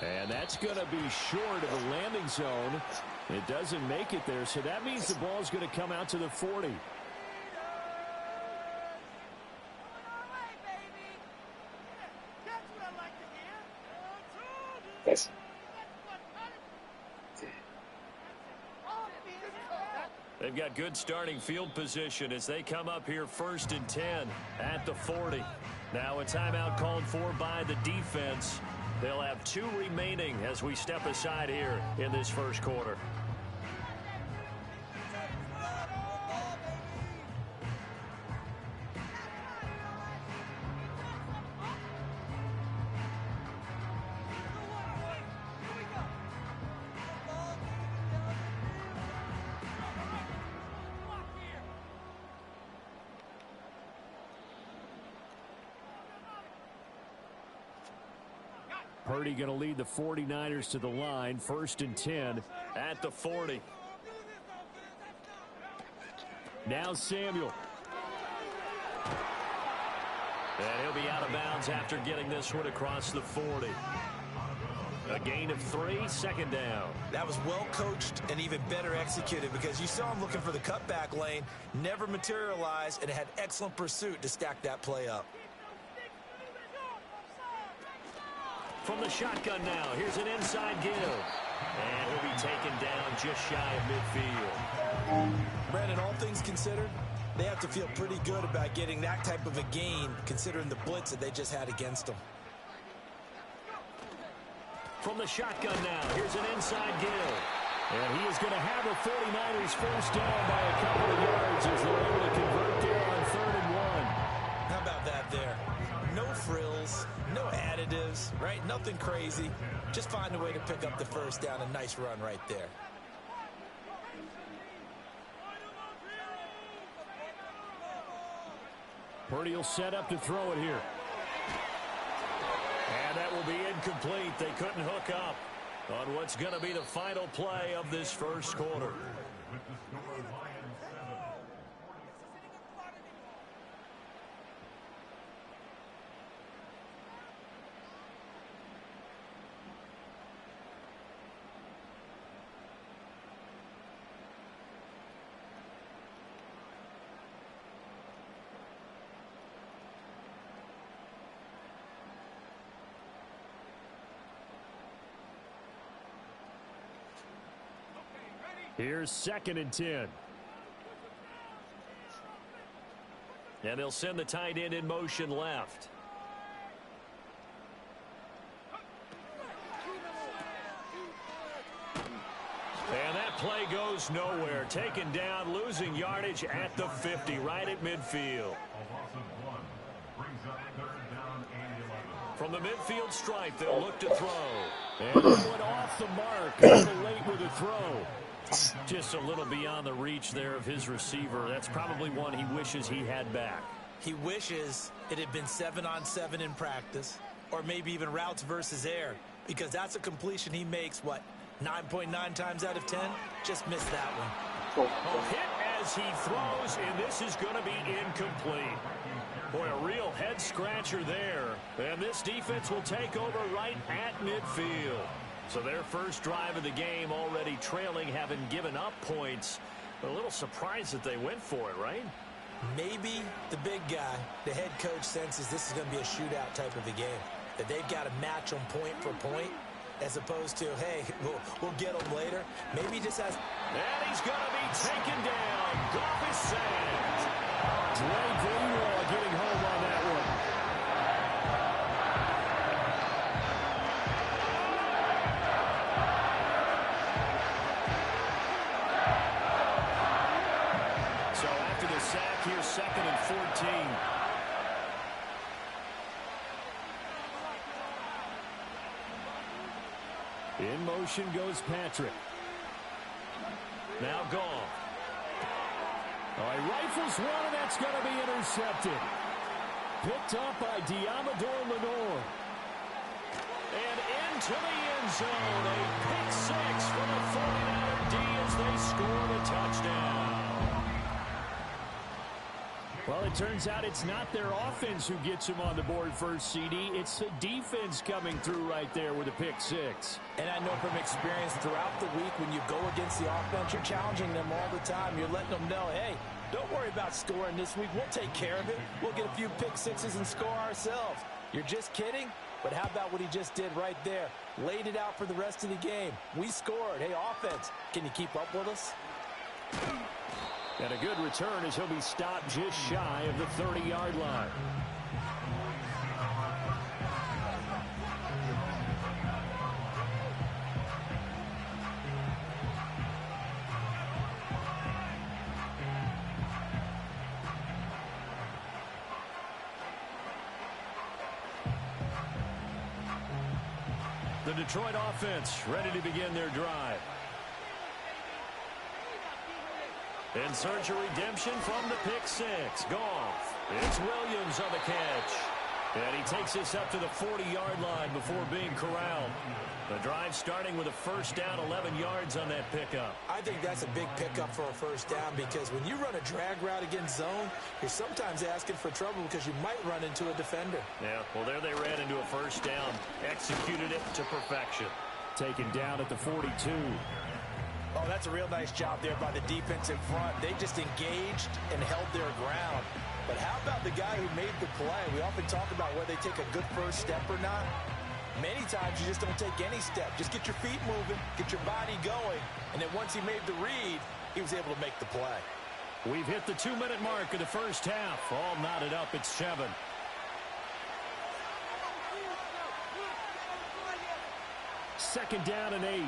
And that's going to be short of the landing zone. It doesn't make it there, so that means the ball's going to come out to the 40. Yes. They've got good starting field position as they come up here 1st and 10 at the 40. Now a timeout called for by the defense. They'll have 2 remaining as we step aside here in this first quarter. Purdy going to lead the 49ers to the line, 1st and 10 at the 40. Now Samuel. And he'll be out of bounds after getting this one across the 40. A gain of 3, 2nd down. That was well coached and even better executed because you saw him looking for the cutback lane, never materialized, and had excellent pursuit to stack that play up. From the shotgun now, here's an inside give. And he'll be taken down just shy of midfield. Brandon, all things considered, they have to feel pretty good about getting that type of a gain considering the blitz that they just had against them. From the shotgun now, here's an inside give. And he is going to have the 49ers first down by a couple of yards as they're able to convert there on 3rd and 1. How about that there? No frills, no additives, right? Nothing crazy. Just find a way to pick up the first down. A nice run right there. Purdy will set up to throw it here. And that will be incomplete. They couldn't hook up on what's going to be the final play of this first quarter. Here's 2nd and 10. And they'll send the tight end in motion left. And that play goes nowhere. Taken down, losing yardage at the 50, right at midfield. From the midfield stripe, they'll look to throw. And that went off the mark. A little late with a throw. Just a little beyond the reach there of his receiver. That's probably one he wishes he had back. He wishes it had been 7-on-7 in practice, or maybe even routes versus air, because that's a completion he makes, what, 9.9 times out of 10? Just missed that one. A hit as he throws, and this is going to be incomplete. Boy, a real head-scratcher there. And this defense will take over right at midfield. So their first drive of the game already trailing, having given up points. A little surprised that they went for it, right? Maybe the big guy, the head coach, senses this is going to be a shootout type of a game. That they've got to match them point for point, as opposed to, hey, we'll get them later. Maybe he just has... And he's going to be taken down. Goff is sacked. Dre Greenlaw getting home on that one. So after the sack, here's 2nd and 14. In motion goes Patrick. Now Goff. Oh, he rifles one, and that's going to be intercepted. Picked up by Diamador Lenore. And into the end zone. A pick six for the 49er D as they score the touchdown. Well, it turns out it's not their offense who gets them on the board first, CD. It's the defense coming through right there with a pick six. And I know from experience throughout the week, when you go against the offense, you're challenging them all the time. You're letting them know, hey, don't worry about scoring this week. We'll take care of it. We'll get a few pick sixes and score ourselves. You're just kidding? But how about what he just did right there? Laid it out for the rest of the game. We scored. Hey, offense, can you keep up with us? And a good return as he'll be stopped just shy of the 30-yard line. The Detroit offense ready to begin their drive. In search of redemption from the pick six. Goff. It's Williams on the catch. And he takes this up to the 40-yard line before being corralled. The drive starting with a first down, 11 yards on that pickup. I think that's a big pickup for a first down because when you run a drag route against zone, you're sometimes asking for trouble because you might run into a defender. Yeah, well, there they ran into a first down. Executed it to perfection. Taken down at the 42. Oh, that's a real nice job there by the defense in front. They just engaged and held their ground. But how about the guy who made the play? We often talk about whether they take a good first step or not. Many times you just don't take any step. Just get your feet moving, get your body going, and then once he made the read, he was able to make the play. We've hit the 2-minute mark of the first half. All knotted up at 7. Second down and 8.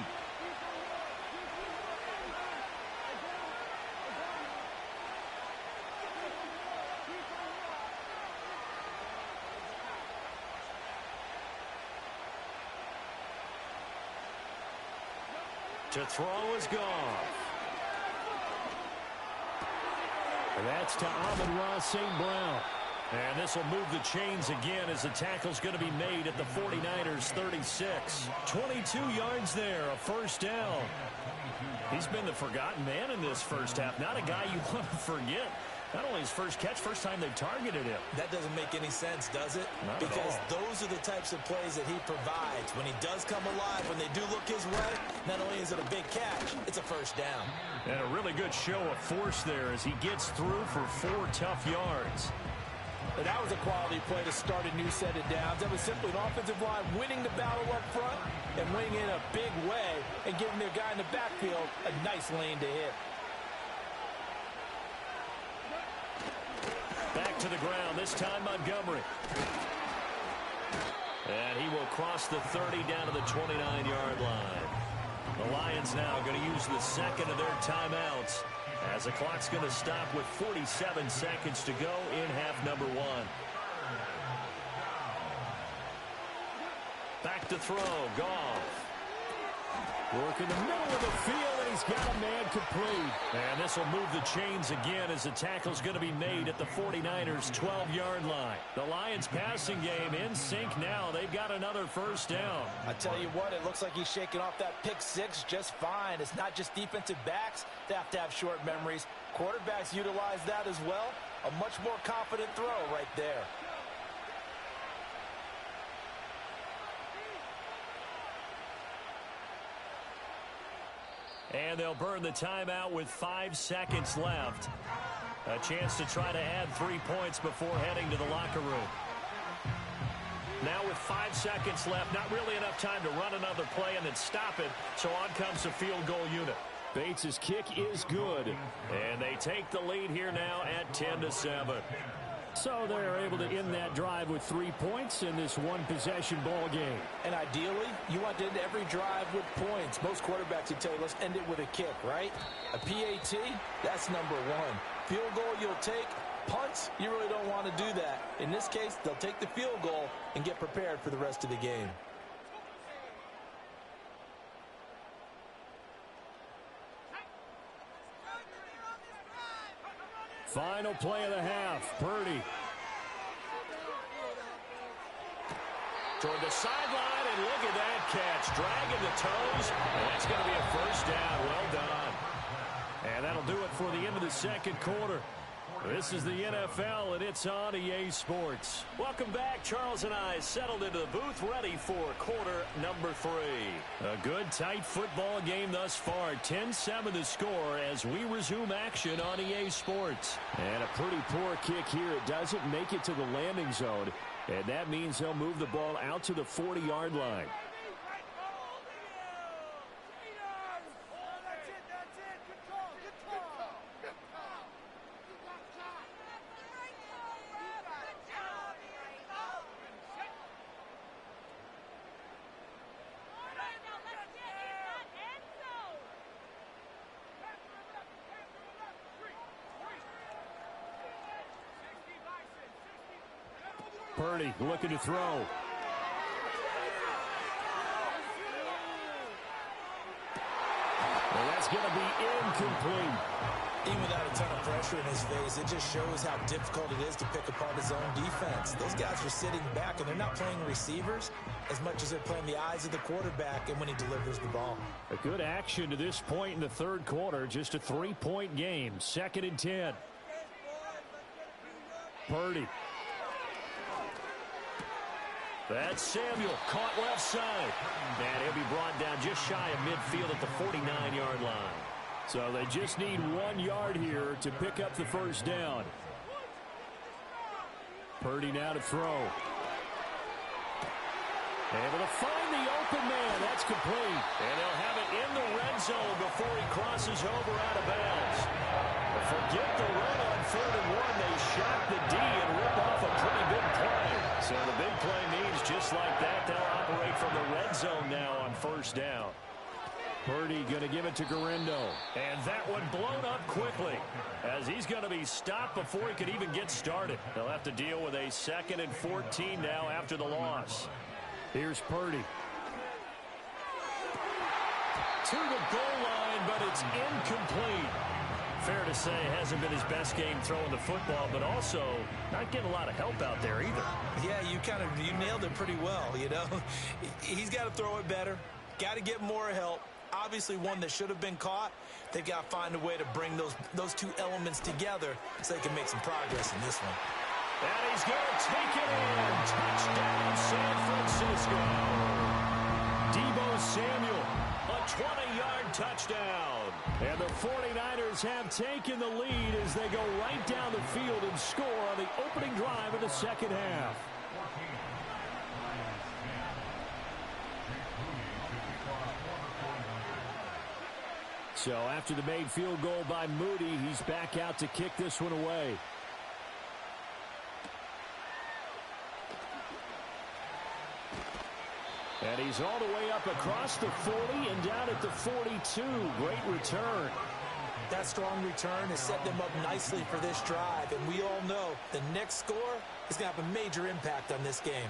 To throw is Goff. And that's to Amon-Ra St. Brown. And this will move the chains again as the tackle's going to be made at the 49ers 36. 22 yards there, a first down. He's been the forgotten man in this first half. Not a guy you want to forget. Not only his first catch, first time they've targeted him. That doesn't make any sense, does it? Not because at all. Those are the types of plays that he provides. When he does come alive, when they do look his way, not only is it a big catch, it's a first down. And a really good show of force there as he gets through for 4 tough yards. But that was a quality play to start a new set of downs. That was simply an offensive line winning the battle up front and winning in a big way and giving their guy in the backfield a nice lane to hit. Back to the ground, this time Montgomery. And he will cross the 30 down to the 29-yard line. The Lions now going to use the second of their timeouts as the clock's going to stop with 47 seconds to go in half number 1. Back to throw, Goff. Work in the middle of the field, and he's got a man complete. And this will move the chains again as the tackle's going to be made at the 49ers' 12-yard line. The Lions' passing game in sync now. They've got another first down. I tell you what, it looks like he's shaking off that pick six just fine. It's not just defensive backs that have to have short memories. Quarterbacks utilize that as well. A much more confident throw right there. And they'll burn the timeout with 5 seconds left. A chance to try to add 3 points before heading to the locker room. Now with 5 seconds left, not really enough time to run another play and then stop it. So on comes the field goal unit. Bates' kick is good. And they take the lead here now at 10-7. So they're able to end that drive with 3 points in this one-possession ball game. And ideally, you want to end every drive with points. Most quarterbacks would tell you, let's end it with a kick, right? A PAT, that's number 1. Field goal you'll take. Punts, you really don't want to do that. In this case, they'll take the field goal and get prepared for the rest of the game. Final play of the half. Purdy. Toward the sideline, and look at that catch. Dragging the toes, and that's going to be a first down. Well done. And that'll do it for the end of the second quarter. This is the NFL, and it's on EA Sports. Welcome back. Charles and I settled into the booth, ready for quarter number 3. A good, tight football game thus far. 10-7 the score as we resume action on EA Sports. And a pretty poor kick here. It doesn't make it to the landing zone, and that means they'll move the ball out to the 40-yard line. Purdy looking to throw. Well, that's going to be incomplete. Even without a ton of pressure in his face, it just shows how difficult it is to pick apart his own defense. Those guys are sitting back, and they're not playing receivers as much as they're playing the eyes of the quarterback and when he delivers the ball. A good action to this point in the third quarter. Just a 3-point game. 2nd and 10. Purdy. That's Samuel, caught left side. And he'll be brought down just shy of midfield at the 49-yard line. So they just need 1 yard here to pick up the first down. Purdy now to throw. Able to find the open man. That's complete. And they'll have it in the red zone before he crosses over out of bounds. Forget the run on 3rd and 1. They shot the D and rip off a pretty big play. So the big play means just like that, they'll operate from the red zone now on first down. Purdy going to give it to Garindo. And that one blown up quickly as he's going to be stopped before he could even get started. They'll have to deal with a 2nd and 14 now after the loss. Here's Purdy. To the goal line, but it's incomplete. Fair to say, hasn't been his best game throwing the football, but also not getting a lot of help out there either. Yeah, you nailed it pretty well, you know. He's got to throw it better. Got to get more help. Obviously one that should have been caught. They've got to find a way to bring those two elements together so they can make some progress in this one. And he's going to take it in. Touchdown, San Francisco. Deebo Samuel, a 20-yard touchdown. And the 49ers have taken the lead as they go right down the field and score on the opening drive of the second half. So after the made field goal by Moody, he's back out to kick this one away. And he's all the way up across the 40 and down at the 42. Great return. That strong return has set them up nicely for this drive. And we all know the next score is going to have a major impact on this game.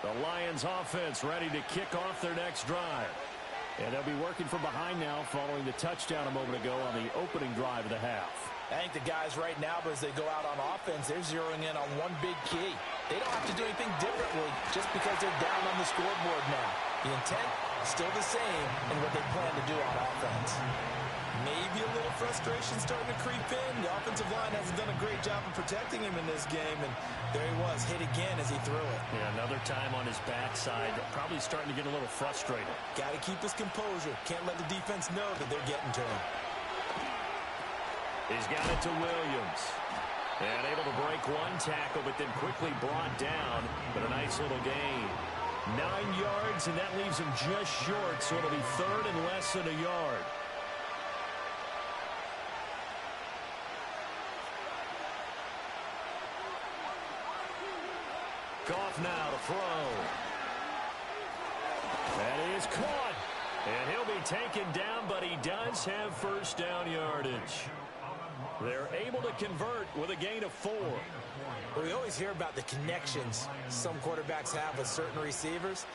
The Lions offense ready to kick off their next drive. And they'll be working from behind now following the touchdown a moment ago on the opening drive of the half. I think the guys right now, as they go out on offense, they're zeroing in on one big key. They don't have to do anything differently just because they're down on the scoreboard now. The intent is still the same in what they plan to do on offense. Maybe a little frustration starting to creep in. The offensive line hasn't done a great job of protecting him in this game, and there he was, hit again as he threw it. Yeah, another time on his backside, probably starting to get a little frustrated. Got to keep his composure. Can't let the defense know that they're getting to him. He's got it to Williams. And able to break one tackle, but then quickly brought down. But a nice little gain. 9 yards, and that leaves him just short, so it'll be 3rd and less than a yard. Goff now to throw. That is caught. And he'll be taken down, but he does have first down yardage. They're able to convert with a gain of 4. Well, we always hear about the connections some quarterbacks have with certain receivers.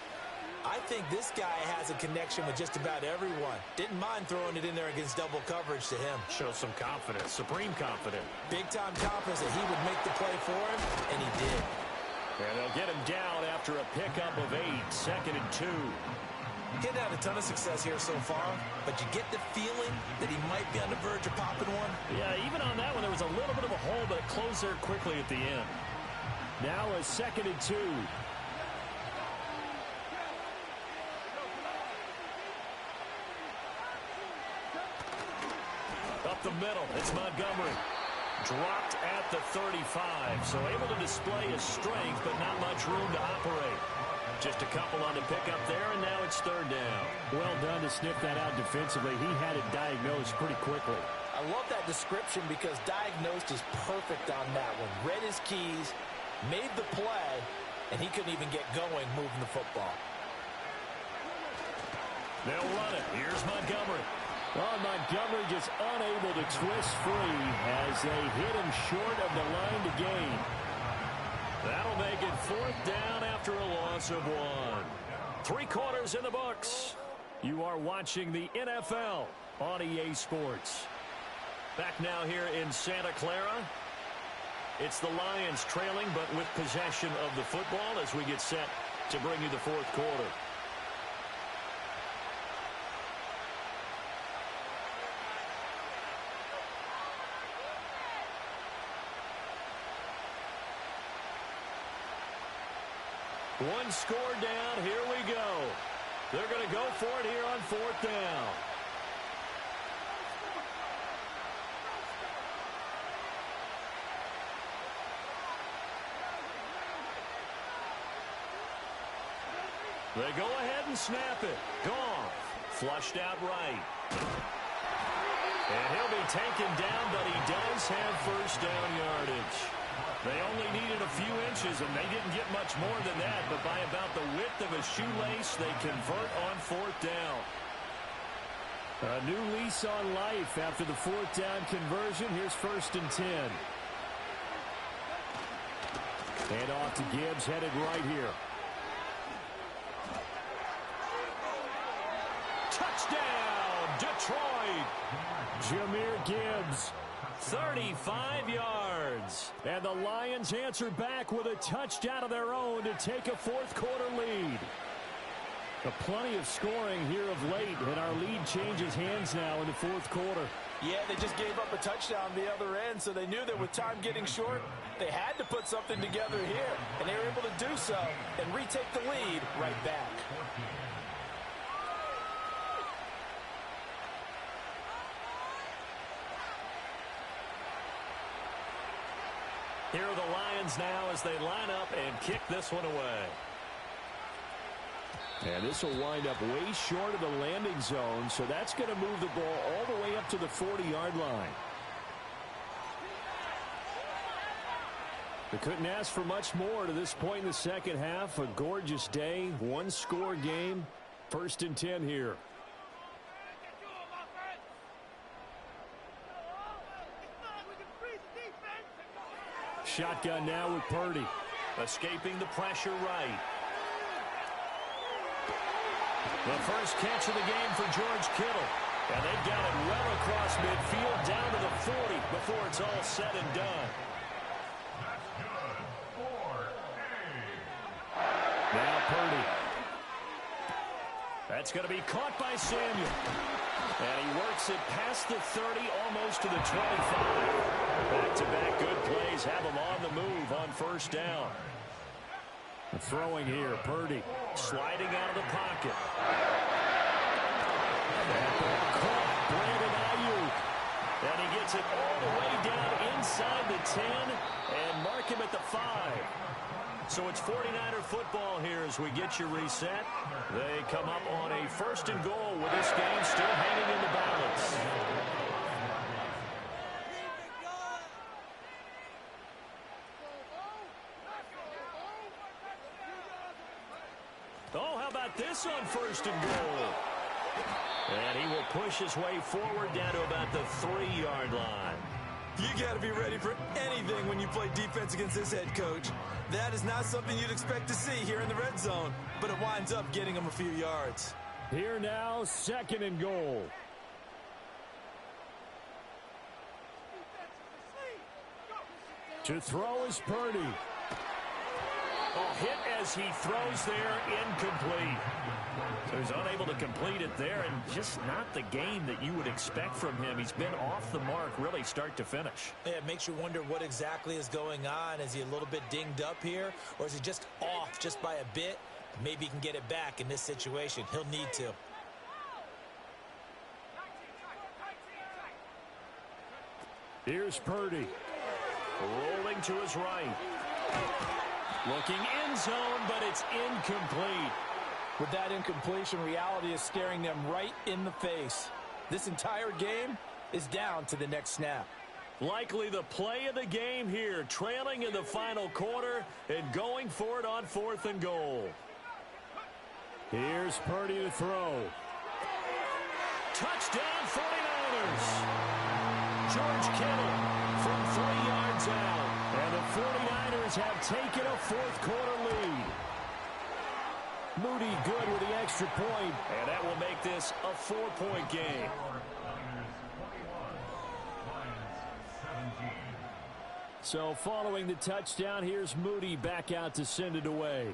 I think this guy has a connection with just about everyone. Didn't mind throwing it in there against double coverage to him. Shows some confidence, supreme confidence. Big-time confidence that he would make the play for him, and he did. And they'll get him down after a pickup of 8, 2nd and 2. He's had a ton of success here so far, but you get the feeling that he might be on the verge of popping one. Yeah, even on that one, there was a little bit of a hole, but it closed there quickly at the end. Now a 2nd and 2. Up the middle, it's Montgomery. Dropped at the 35, so able to display his strength, but not much room to operate. Just a couple on the pickup there, and now it's 3rd down. Well done to sniff that out defensively. He had it diagnosed pretty quickly. I love that description because diagnosed is perfect on that one. Read his keys, made the play, and he couldn't even get going moving the football. They'll run it. Here's Montgomery. Well, Montgomery just unable to twist free as they hit him short of the line to gain. That'll make it 4th down after a loss of 1. 3 quarters in the books. You are watching the NFL on EA Sports. Back now here in Santa Clara. It's the Lions trailing, but with possession of the football as we get set to bring you the 4th quarter. One score down. Here we go. They're going to go for it here on 4th down. They go ahead and snap it. Goff flushed out right. And he'll be taken down, but he does have 1st down yardage. They only needed a few inches, and they didn't get much more than that. But by about the width of a shoelace, they convert on 4th down. A new lease on life after the 4th down conversion. Here's 1st and 10. And off to Gibbs, headed right here. Touchdown, Detroit! Jahmyr Gibbs. 35 yards. And the Lions answer back with a touchdown of their own to take a 4th quarter lead. Plenty of scoring here of late, and our lead changes hands now in the 4th quarter. Yeah, they just gave up a touchdown on the other end, so they knew that with time getting short, they had to put something together here, and they were able to do so and retake the lead right back. Here are the Lions now as they line up and kick this one away. And this will wind up way short of the landing zone, so that's going to move the ball all the way up to the 40-yard line. They couldn't ask for much more to this point in the 2nd half. A gorgeous day, 1-score game, 1st and 10 here. Shotgun now with Purdy. Escaping the pressure right. The first catch of the game for George Kittle. And they've got it well across midfield down to the 40 before it's all said and done. Now Purdy. That's going to be caught by Samuel. And he works it past the 30, almost to the 25. Back-to-back good plays have him on the move on 1st down. Throwing here, Purdy sliding out of the pocket. That ball caught Brandon Ayuk. And he gets it all the way down inside the 10 and mark him at the 5. So it's 49er football here as we get you reset. They come up on a 1st and goal with this game still hanging in the balance. Oh, how about this on 1st and goal? And he will push his way forward down to about the 3-yard line. You got to be ready for anything when you play defense against this head coach. That is not something you'd expect to see here in the red zone, but it winds up getting him a few yards. Here now, 2nd and goal. To throw is Purdy. Oh, hit as he throws there, incomplete. So he's unable to complete it there, and just not the game that you would expect from him. He's been off the mark really start to finish. Yeah, it makes you wonder what exactly is going on. Is he a little bit dinged up here, or is he just off just by a bit? Maybe he can get it back in this situation. He'll need to. Here's Purdy. Rolling to his right. Looking end zone, but it's incomplete. With that incompletion, reality is staring them right in the face. This entire game is down to the next snap. Likely the play of the game here, trailing in the final quarter and going for it on 4th and goal. Here's Purdy to throw. Touchdown 49ers. George Kittle from 3 yards out. And the 49ers have taken a 4th quarter lead. Moody good with the extra point. And that will make this a 4-point game. So following the touchdown, here's Moody back out to send it away.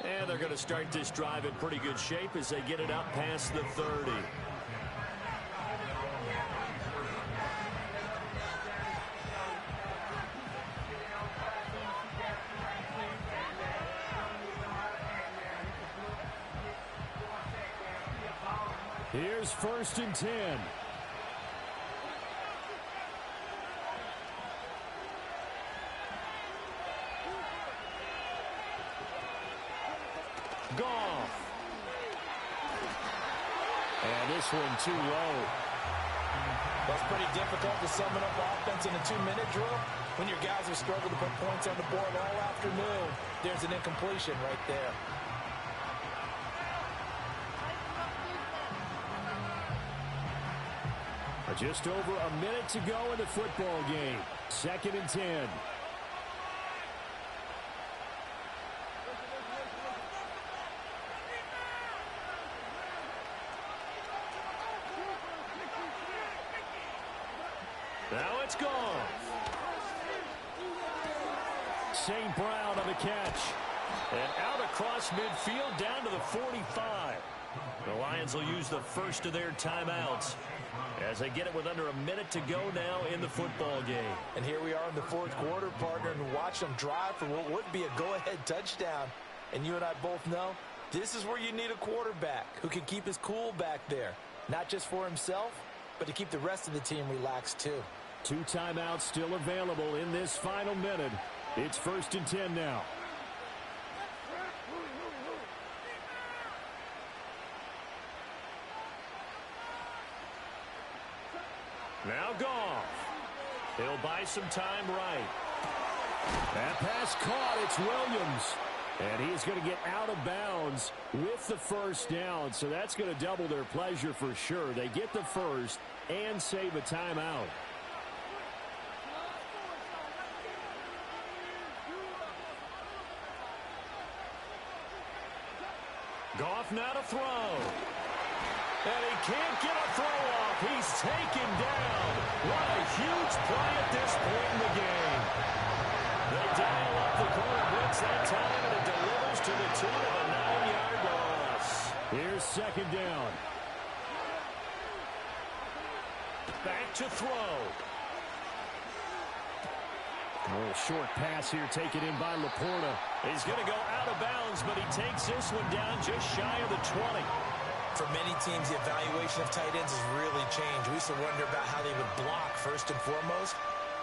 And they're going to start this drive in pretty good shape as they get it out past the 30. Here's 1st and 10. Goff. And this one too low. That's pretty difficult to sum it up offense in a 2-minute drill when your guys have struggled to put points on the board all afternoon. There's an incompletion right there. Just over a minute to go in the football game. 2nd and 10. Now it's gone. St. Brown on the catch. And out across midfield down to the 45. The Lions will use the first of their timeouts as they get it with under a minute to go now in the football game. And here we are in the 4th quarter, partner, and watch them drive for what would be a go-ahead touchdown. And you and I both know this is where you need a quarterback who can keep his cool back there. Not just for himself, but to keep the rest of the team relaxed too. 2 timeouts still available in this final minute. It's 1st and 10 now. Now Goff. He'll buy some time right. That pass caught. It's Williams. And he's going to get out of bounds with the 1st down. So that's going to double their pleasure for sure. They get the 1st and save a timeout. Goff now to throw. And he can't get a throw off. He's taken down. What a huge play at this point in the game. They dial up the corner blitz that time, and it delivers to the tune of a 9-yard loss. Here's 2nd down. Back to throw. A little short pass here taken in by Laporta. He's going to go out of bounds, but he takes this one down just shy of the 20. For many teams, the evaluation of tight ends has really changed. We used to wonder about how they would block first and foremost.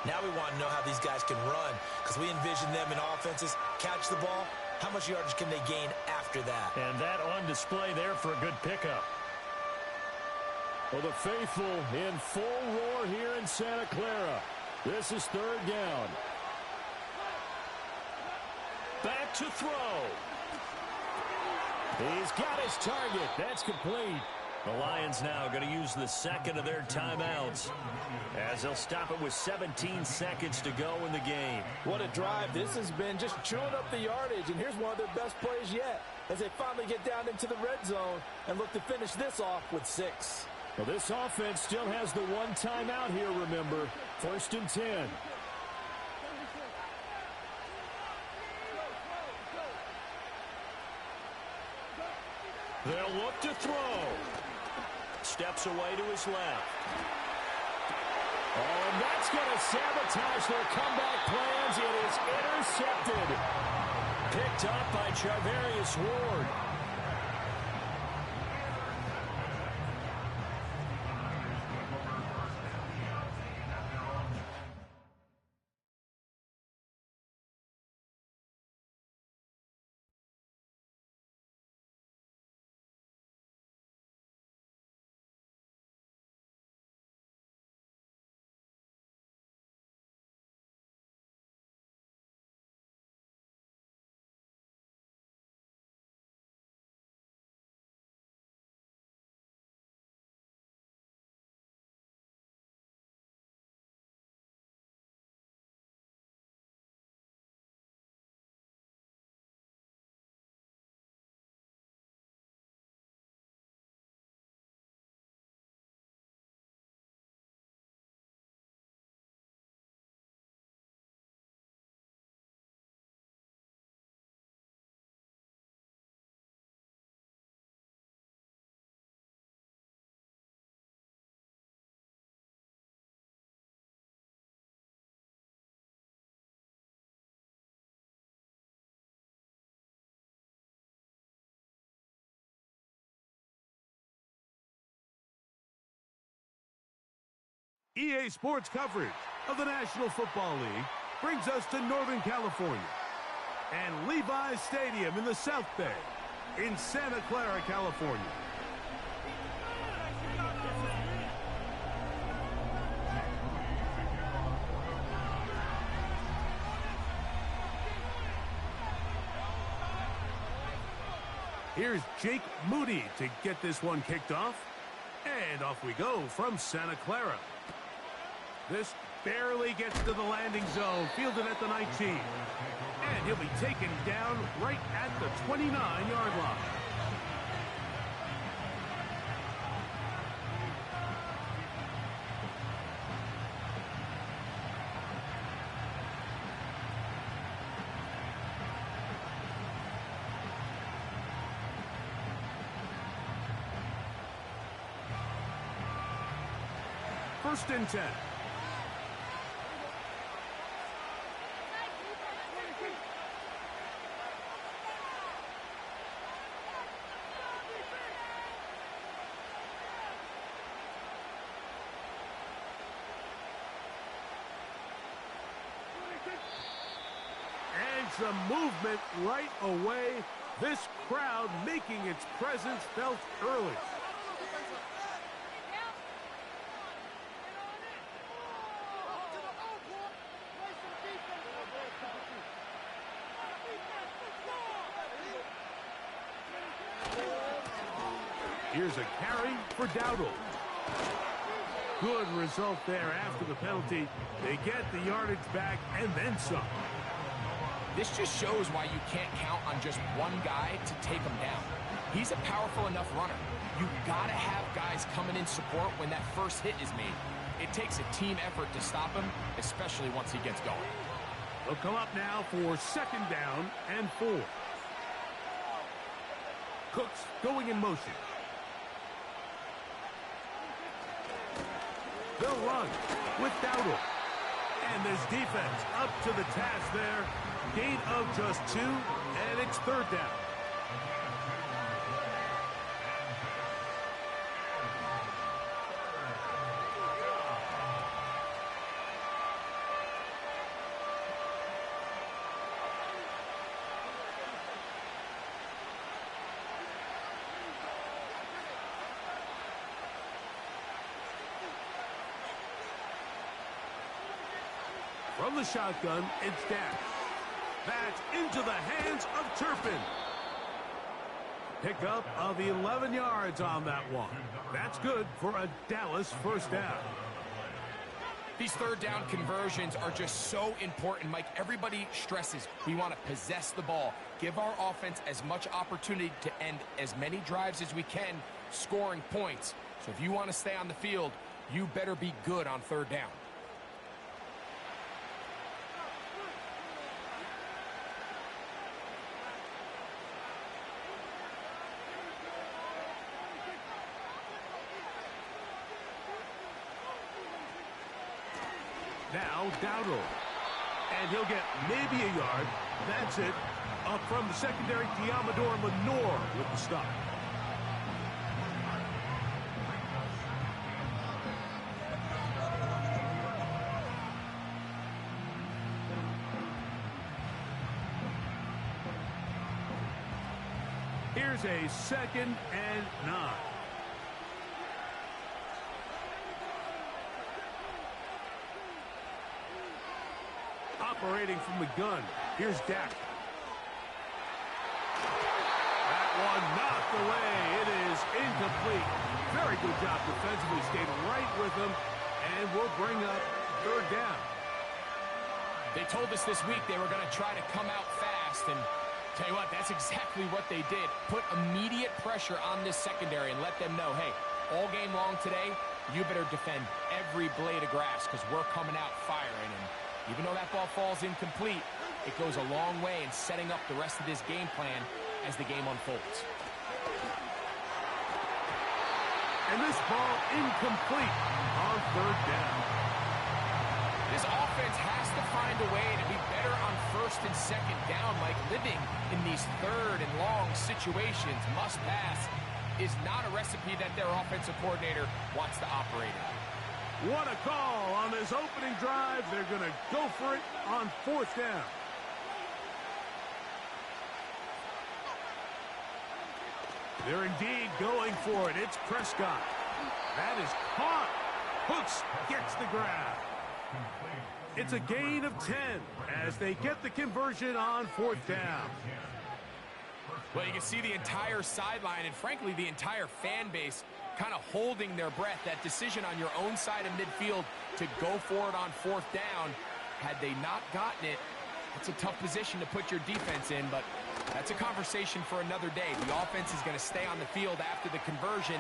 Now we want to know how these guys can run, because we envision them in offenses catch the ball. How much yardage can they gain after that? And that on display there for a good pickup. Well, the faithful in full roar here in Santa Clara. This is 3rd down. Back to throw. He's got his target. That's complete. The Lions now going to use the second of their timeouts as they'll stop it with 17 seconds to go in the game. What a drive this has been, just chewing up the yardage, and here's one of their best plays yet as they finally get down into the red zone and look to finish this off with 6. Well, this offense still has the one timeout here, remember. 1st and 10. They'll look to throw. Steps away to his left. Oh, and that's going to sabotage their comeback plans. It is intercepted. Picked up by Charvarius Ward. EA Sports coverage of the National Football League brings us to Northern California and Levi's Stadium in the South Bay in Santa Clara, California. Here's Jake Moody to get this one kicked off. And off we go from Santa Clara. This barely gets to the landing zone, fielded at the 19. And he'll be taken down right at the 29-yard line. First and 10. And some movement right away. This crowd making its presence felt early. Here's a carry for Dowdle. Good result there after the penalty. They get the yardage back and then some. This just shows why you can't count on just one guy to take him down. He's a powerful enough runner. You've got to have guys coming in support when that first hit is made. It takes a team effort to stop him, especially once he gets going. They'll come up now for second down and 4. Cooks going in motion. They'll run with Dowdle. And this defense up to the task there. Gain of just 2, and it's third down. From the shotgun, it's Dash. That's into the hands of Turpin. Pickup of 11 yards on that one. That's good for a Dallas first down. These third down conversions are just so important, Mike. Everybody stresses we want to possess the ball, give our offense as much opportunity to end as many drives as we can, scoring points. So if you want to stay on the field, you better be good on third down. Now Dowdle. And he'll get maybe a yard. That's it. Up from the secondary, Diamador Lenore with the stop. Here's a 2nd and 9. Operating from the gun. Here's Dak. That one knocked away. It is incomplete. Very good job defensively. Stayed right with him and will bring up third down. They told us this week they were going to try to come out fast, and tell you what, that's exactly what they did. Put immediate pressure on this secondary and let them know, hey, all game long today, you better defend every blade of grass because we're coming out firing. And even though that ball falls incomplete, it goes a long way in setting up the rest of this game plan as the game unfolds. And this ball incomplete on third down. This offense has to find a way to be better on first and second down, Mike. Living in these third and long situations, must pass, is not a recipe that their offensive coordinator wants to operate in. What a call on this opening drive. They're going to go for it on fourth down. They're indeed going for it. It's Prescott. That is caught. Hooks gets the grab. It's a gain of 10 as they get the conversion on fourth down. Well, you can see the entire sideline and, frankly, the entire fan base kind of holding their breath. That decision on your own side of midfield to go for it on fourth down, had they not gotten it, it's a tough position to put your defense in, but that's a conversation for another day. The offense is going to stay on the field after the conversion,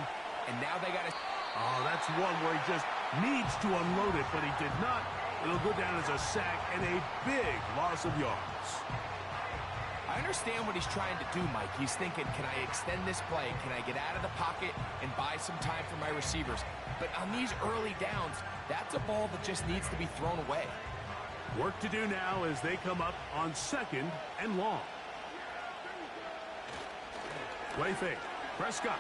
and now they got to... Oh, that's one where he just needs to unload it, but he did not. It'll go down as a sack and a big loss of yards. I understand what he's trying to do, Mike. He's thinking, can I extend this play? Can I get out of the pocket and buy some time for my receivers? But on these early downs, that's a ball that just needs to be thrown away. Work to do now as they come up on 2nd and long. Play fake. Prescott.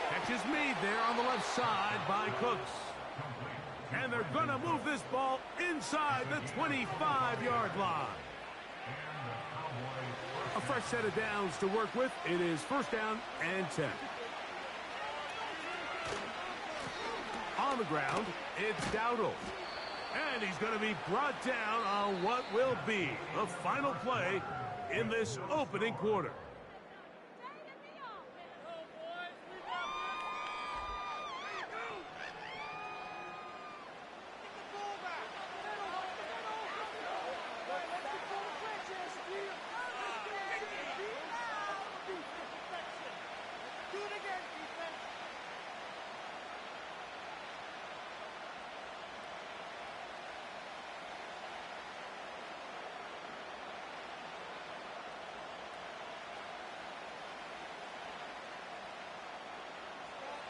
Catch is made there on the left side by Cooks. And they're going to move this ball inside the 25-yard line. A fresh set of downs to work with. It is first down and 10. On the ground, it's Dowdle. And he's going to be brought down on what will be the final play in this opening quarter.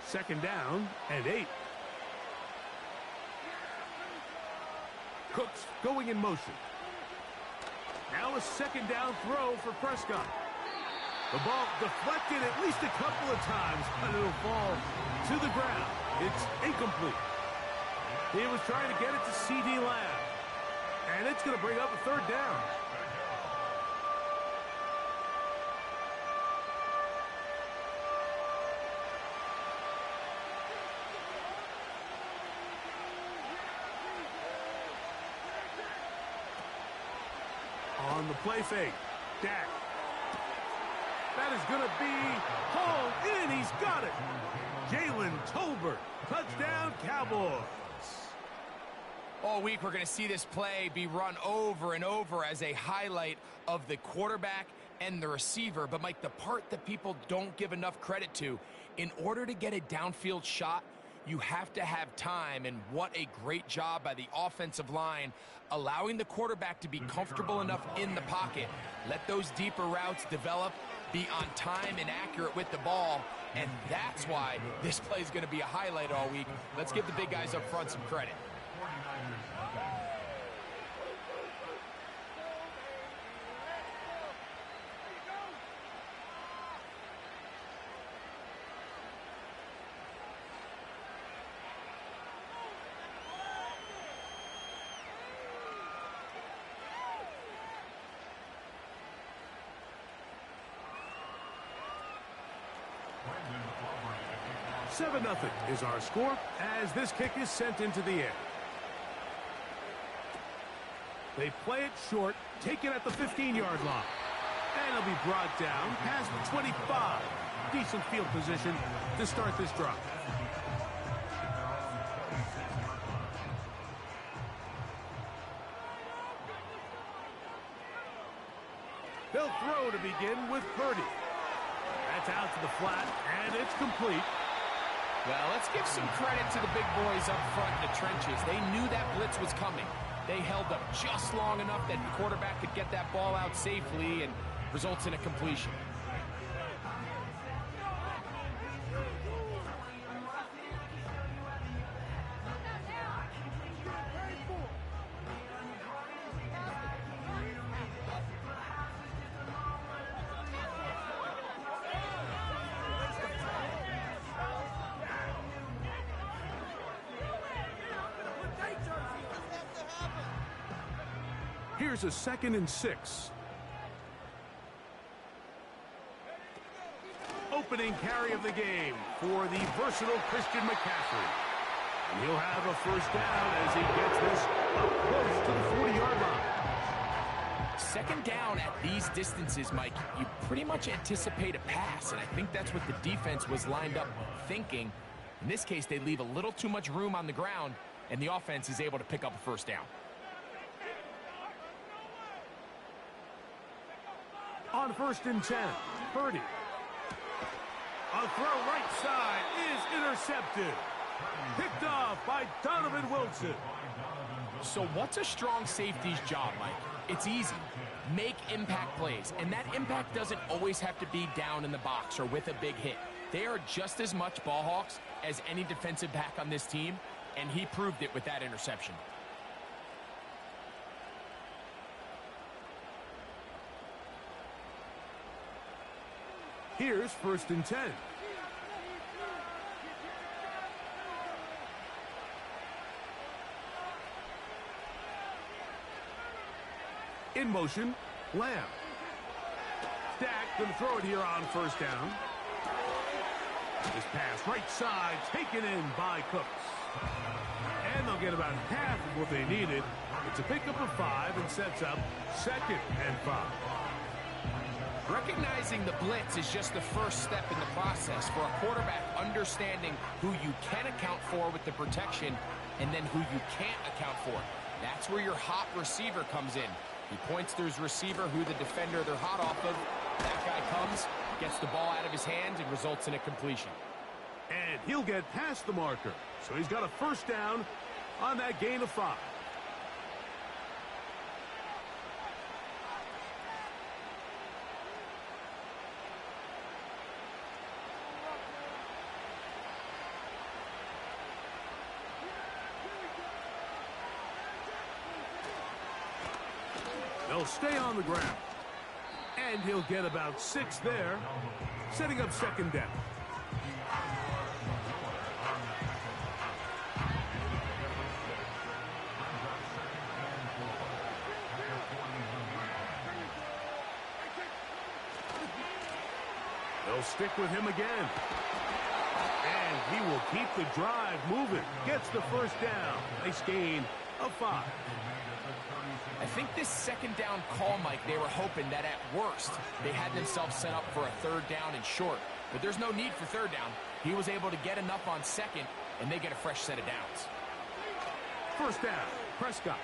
Second down and 8. Cooks going in motion. Now a second down throw for Prescott. The ball deflected at least a couple of times, but it'll fall to the ground. It's incomplete. He was trying to get it to C.D. Lamb. And it's going to bring up a third down. On the play fake, Dak. that is going to be hauled in. He's got it. Jalen Tolbert, touchdown Cowboys. All week we're going to see this play be run over and over as a highlight of the quarterback and the receiver. But, Mike, the part that people don't give enough credit to, in order to get a downfield shot, you have to have time, and what a great job by the offensive line allowing the quarterback to be comfortable enough in the pocket. Let those deeper routes develop, be on time and accurate with the ball, and that's why this play is going to be a highlight all week. Let's give the big guys up front some credit. Seven 0 is our score as this kick is sent into the air. They play it short, take it at the 15-yard line. And it'll be brought down past the 25. Decent field position to start this drive. They'll throw to begin with Purdy. That's out to the flat, and it's complete. Well, let's give some credit to the big boys up front in the trenches. They knew that blitz was coming. They held up just long enough that the quarterback could get that ball out safely and results in a completion. Here's a 2nd and 6. Opening carry of the game for the versatile Christian McCaffrey. And he'll have a first down as he gets this up close to the 40-yard line. Second down at these distances, Mike, you pretty much anticipate a pass, and I think that's what the defense was lined up thinking. In this case, they leave a little too much room on the ground, and the offense is able to pick up a first down. On 1st and 10, Purdy. A throw right side is intercepted. Picked off by Donovan Wilson. So what's a strong safety's job, Mike? It's easy. Make impact plays, and that impact doesn't always have to be down in the box or with a big hit. They are just as much ball hawks as any defensive back on this team, and he proved it with that interception. Here's 1st and 10. In motion, Lamb. Stack going to throw it here on 1st down. This pass right side taken in by Cooks. And they'll get about half of what they needed. It's a pickup of 5 and sets up 2nd and 5. Recognizing the blitz is just the first step in the process for a quarterback, understanding who you can account for with the protection and then who you can't account for. That's where your hot receiver comes in. He points to his receiver who the defender they're hot off of. That guy comes, gets the ball out of his hands, and results in a completion. And he'll get past the marker. So he's got a first down on that gain of 5. They'll stay on the ground. And he'll get about 6 there, setting up 2nd down. They'll stick with him again. And he will keep the drive moving. Gets the first down. Nice gain of 5. I think this second down call, Mike, they were hoping that at worst they had themselves set up for a third down and short. But there's no need for third down. He was able to get enough on second, and they get a fresh set of downs. First down, Prescott.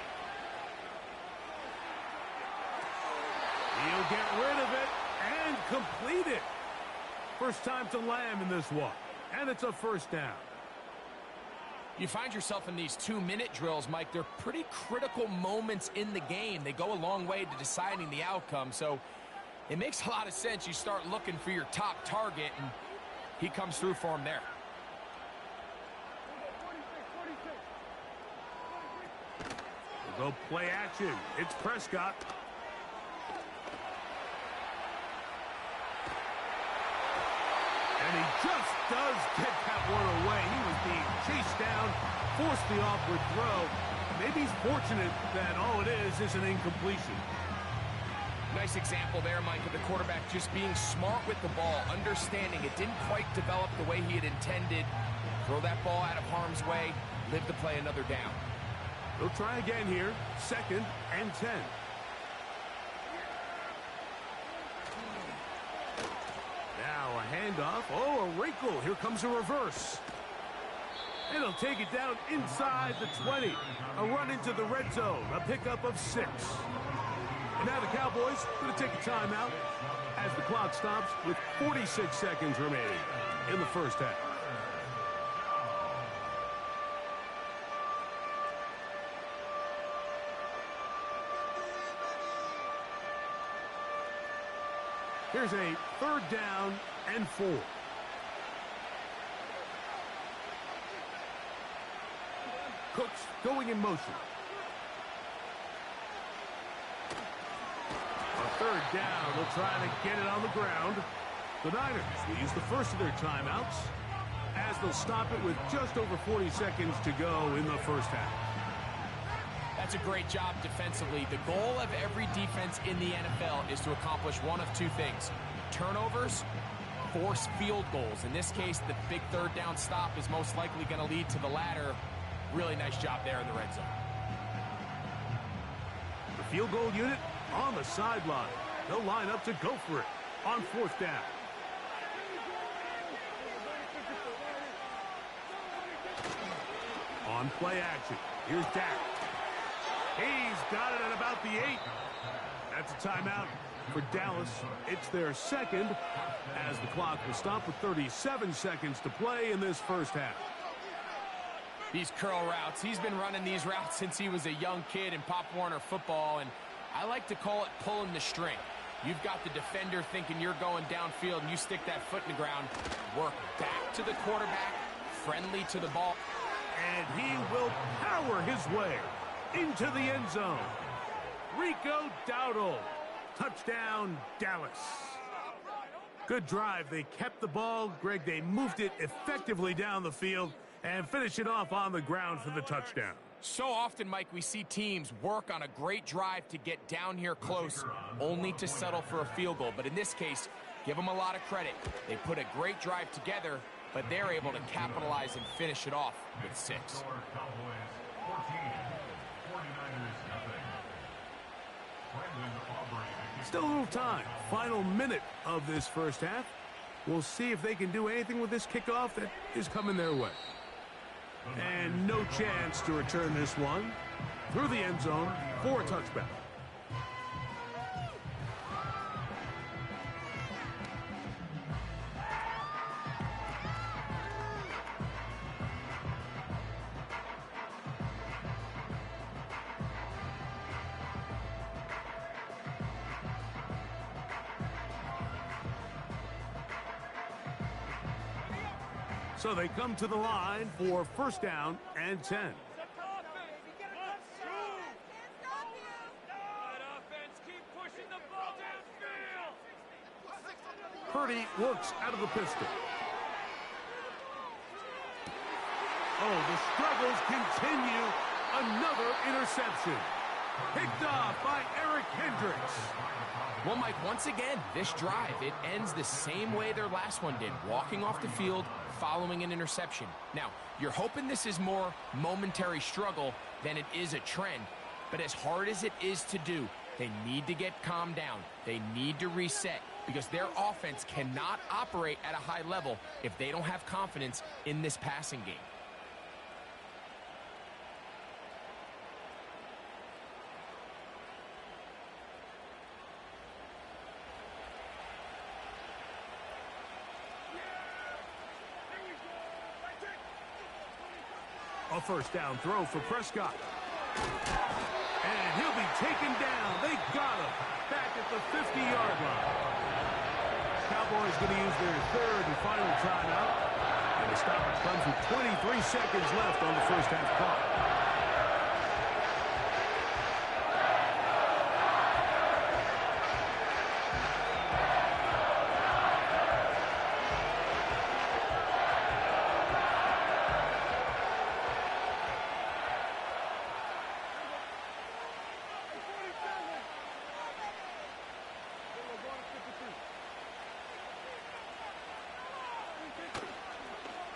He'll get rid of it and complete it. First time to Lamb in this one, and it's a first down. You find yourself in these 2-minute drills, Mike. They're pretty critical moments in the game. They go a long way to deciding the outcome, so it makes a lot of sense. You start looking for your top target, and he comes through for him there. We'll go play action. It's Prescott. And he just does get that one away. He was being chased down, forced the awkward throw. Maybe he's fortunate that all it is an incompletion. Nice example there, Mike, of the quarterback just being smart with the ball, understanding it didn't quite develop the way he had intended. Throw that ball out of harm's way, live to play another down. They'll try again here, 2nd and 10. Now a handoff. Oh, a wrinkle. Here comes a reverse. And he'll take it down inside the 20. A run into the red zone. A pickup of 6. And now the Cowboys going to take a timeout as the clock stops with 46 seconds remaining in the first half. Here's a 3rd down and 4. Cooks going in motion. A 3rd down. They'll try to get it on the ground. The Niners will use the first of their timeouts as they'll stop it with just over 40 seconds to go in the first half. That's a great job defensively. The goal of every defense in the NFL is to accomplish one of 2 things: turnovers, force field goals. In this case, the big 3rd down stop is most likely going to lead to the latter. Really nice job there in the red zone. The field goal unit on the sideline. They'll line up to go for it on 4th down. On play action, here's Dak. He's got it at about the 8. That's a timeout for Dallas. It's their 2nd as the clock will stop with 37 seconds to play in this first half. These curl routes, he's been running these routes since he was a young kid in Pop Warner football, and I like to call it pulling the string. You've got the defender thinking you're going downfield, and you stick that foot in the ground, work back to the quarterback, friendly to the ball. And he will power his way into the end zone. Rico Dowdle. Touchdown, Dallas. Good drive. They kept the ball. Greg, they moved it effectively down the field and finish it off on the ground for the touchdown. So often, Mike, we see teams work on a great drive to get down here close, only to settle for a field goal. But in this case, give them a lot of credit. They put a great drive together, but they're able to capitalize and finish it off with 6. Still a little time. Final minute of this first half. We'll see if they can do anything with this kickoff that is coming their way. And no chance to return this one through the end zone for a touchback. So they come to the line for first down and 10. Purdy works out of the pistol. Oh, the struggles continue. Another interception. Picked off by Eric Hendricks. Well, Mike, once again, this drive, it ends the same way their last one did. Walking off the field, following an interception. Now, you're hoping this is more momentary struggle, then it is a trend. But as hard as it is to do, they need to get calmed down. They need to reset because their offense cannot operate at a high level if they don't have confidence in this passing game. A first down throw for Prescott. And he'll be taken down. They got him back at the 50-yard line. Cowboys going to use their third and final timeout. And the stoppage comes with 23 seconds left on the first half clock.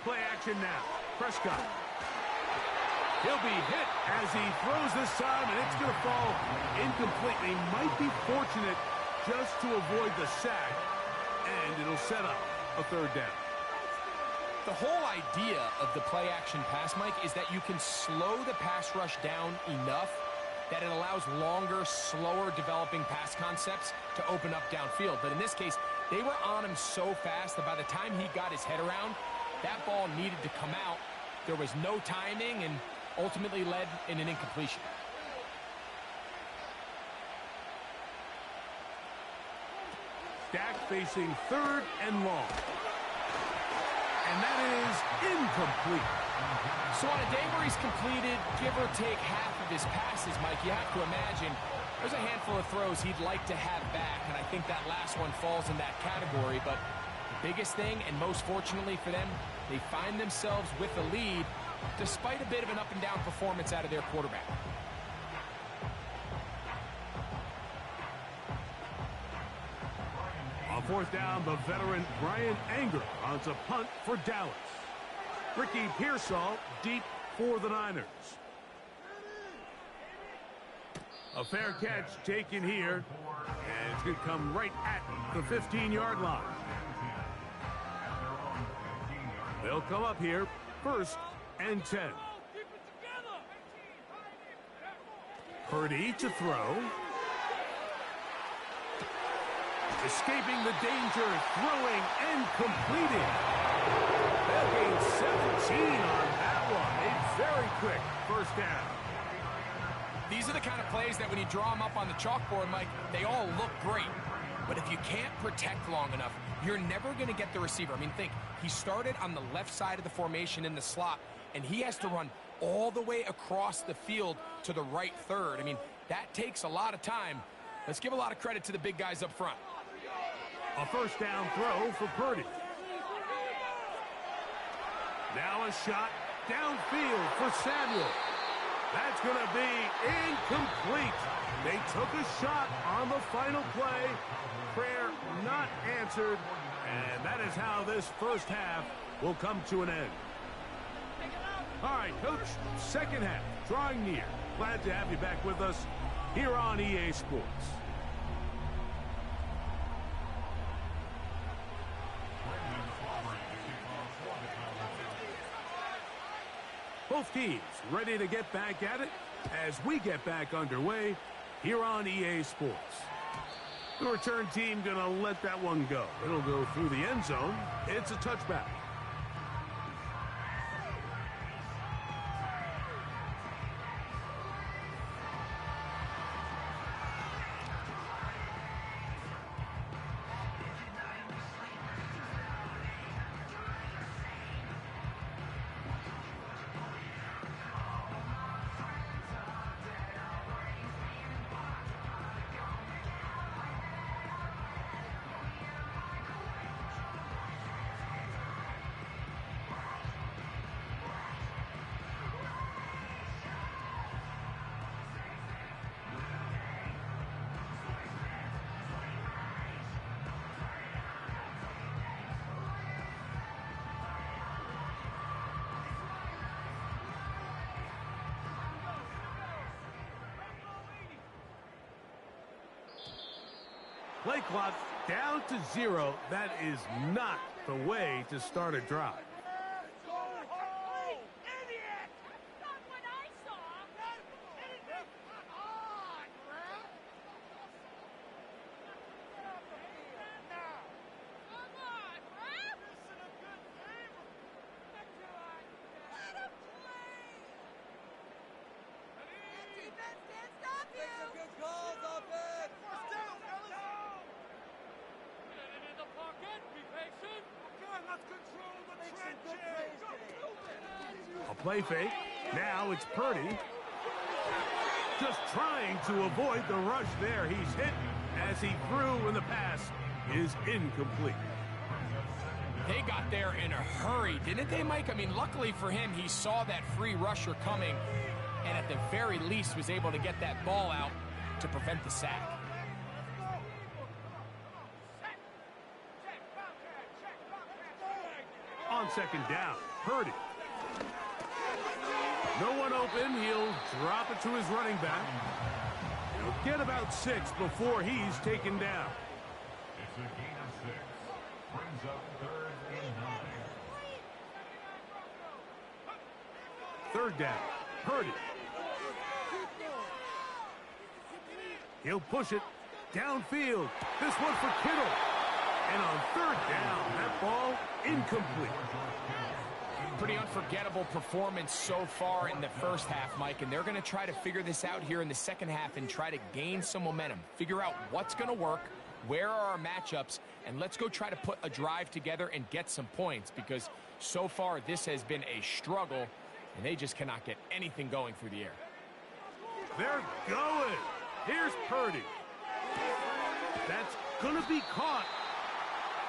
Play action now. Prescott. He'll be hit as he throws this time, and it's going to fall incomplete. He might be fortunate just to avoid the sack, and it'll set up a third down. The whole idea of the play-action pass, Mike, is that you can slow the pass rush down enough that it allows longer, slower developing pass concepts to open up downfield. But in this case, they were on him so fast that by the time he got his head around, that ball needed to come out. There was no timing and ultimately led in an incompletion. Dak facing third and long. And that is incomplete. So on a day where he's completed, give or take half of his passes, Mike, you have to imagine there's a handful of throws he'd like to have back, and I think that last one falls in that category. But the biggest thing, and most fortunately for them, they find themselves with a lead despite a bit of an up-and-down performance out of their quarterback. On fourth down, the veteran Brian Anger on to punt for Dallas. Ricky Pearsall deep for the Niners. A fair catch taken here, and it's going to come right at the 15-yard line. They'll come up here, first and 10. Purdy to throw. Escaping the danger, throwing and completing. They'll gain 17 on that one. A very quick first down. These are the kind of plays that when you draw them up on the chalkboard, Mike, they all look great. But if you can't protect long enough, you're never going to get the receiver. I mean, think, he started on the left side of the formation in the slot, and he has to run all the way across the field to the right third. I mean, that takes a lot of time. Let's give a lot of credit to the big guys up front. A first down throw for Purdy. Now a shot downfield for Samuel. That's going to be incomplete. They took a shot on the final play. Prayer not answered. And that is how this first half will come to an end. All right, Coach, second half drawing near. Glad to have you back with us here on EA Sports. Both teams ready to get back at it as we get back underway here on EA Sports. The return team going to let that one go. It'll go through the end zone. It's a touchback. Play clock down to 0. That is not the way to start a drive. A play fake. Now it's Purdy. Just trying to avoid the rush there. He's hit as he threw, and the pass is incomplete. They got there in a hurry, didn't they, Mike? I mean, luckily for him, he saw that free rusher coming, and at the very least was able to get that ball out to prevent the sack. On second down, Purdy. No one open. He'll drop it to his running back. He'll get about 6 before he's taken down. It's a gain of 6. Brings up 3rd and 9. Third down, Purdy. He'll push it downfield. This one for Kittle. And on third down, that ball incomplete. Pretty unforgettable performance so far in the first half, Mike, and they're going to try to figure this out here in the second half and try to gain some momentum, figure out what's going to work, where are our matchups, and let's go try to put a drive together and get some points, because so far this has been a struggle, and they just cannot get anything going through the air. They're going. Here's Purdy. That's going to be caught.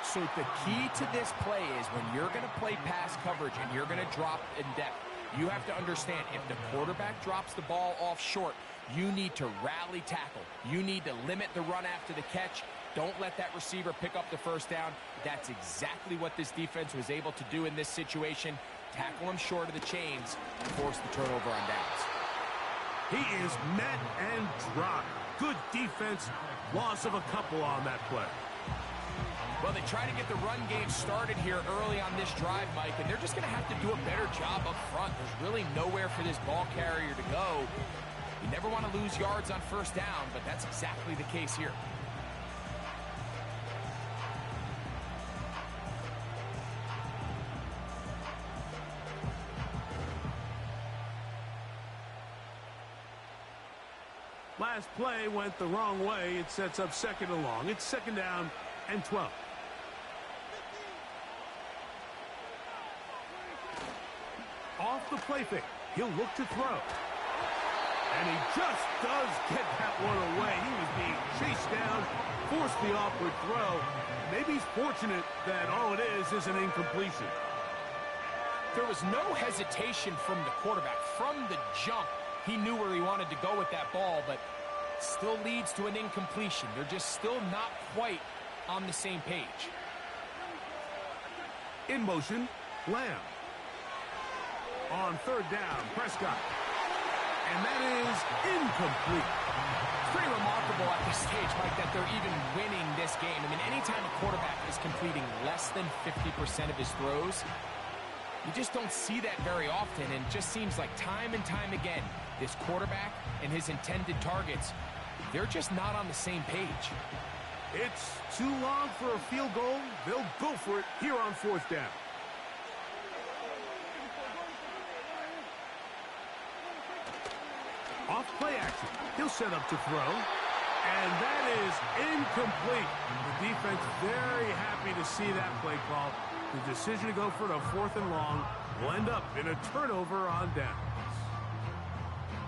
So the key to this play is when you're going to play pass coverage and you're going to drop in depth, you have to understand if the quarterback drops the ball off short, you need to rally tackle. You need to limit the run after the catch. Don't let that receiver pick up the first down. That's exactly what this defense was able to do in this situation. Tackle him short of the chains and force the turnover on downs. He is met and dropped. Good defense. Loss of a couple on that play. Well, they try to get the run game started here early on this drive, Mike, and they're just going to have to do a better job up front. There's really nowhere for this ball carrier to go. You never want to lose yards on first down, but that's exactly the case here. Last play went the wrong way. It sets up second and long. It's second down and 12. Off the play fake. He'll look to throw. And he just does get that one away. He was being chased down, forced the awkward throw. Maybe he's fortunate that all it is an incompletion. There was no hesitation from the quarterback. From the jump, he knew where he wanted to go with that ball, but still leads to an incompletion. They're just still not quite on the same page. In motion, Lamb. On third down, Prescott. And that is incomplete. It's pretty remarkable at this stage, Mike, that they're even winning this game. I mean, anytime a quarterback is completing less than 50% of his throws, you just don't see that very often, and it just seems like time and time again, this quarterback and his intended targets, they're just not on the same page. It's too long for a field goal. They'll go for it here on fourth down. Off play action. He'll set up to throw. And that is incomplete. The defense very happy to see that play call. The decision to go for the fourth and long will end up in a turnover on downs.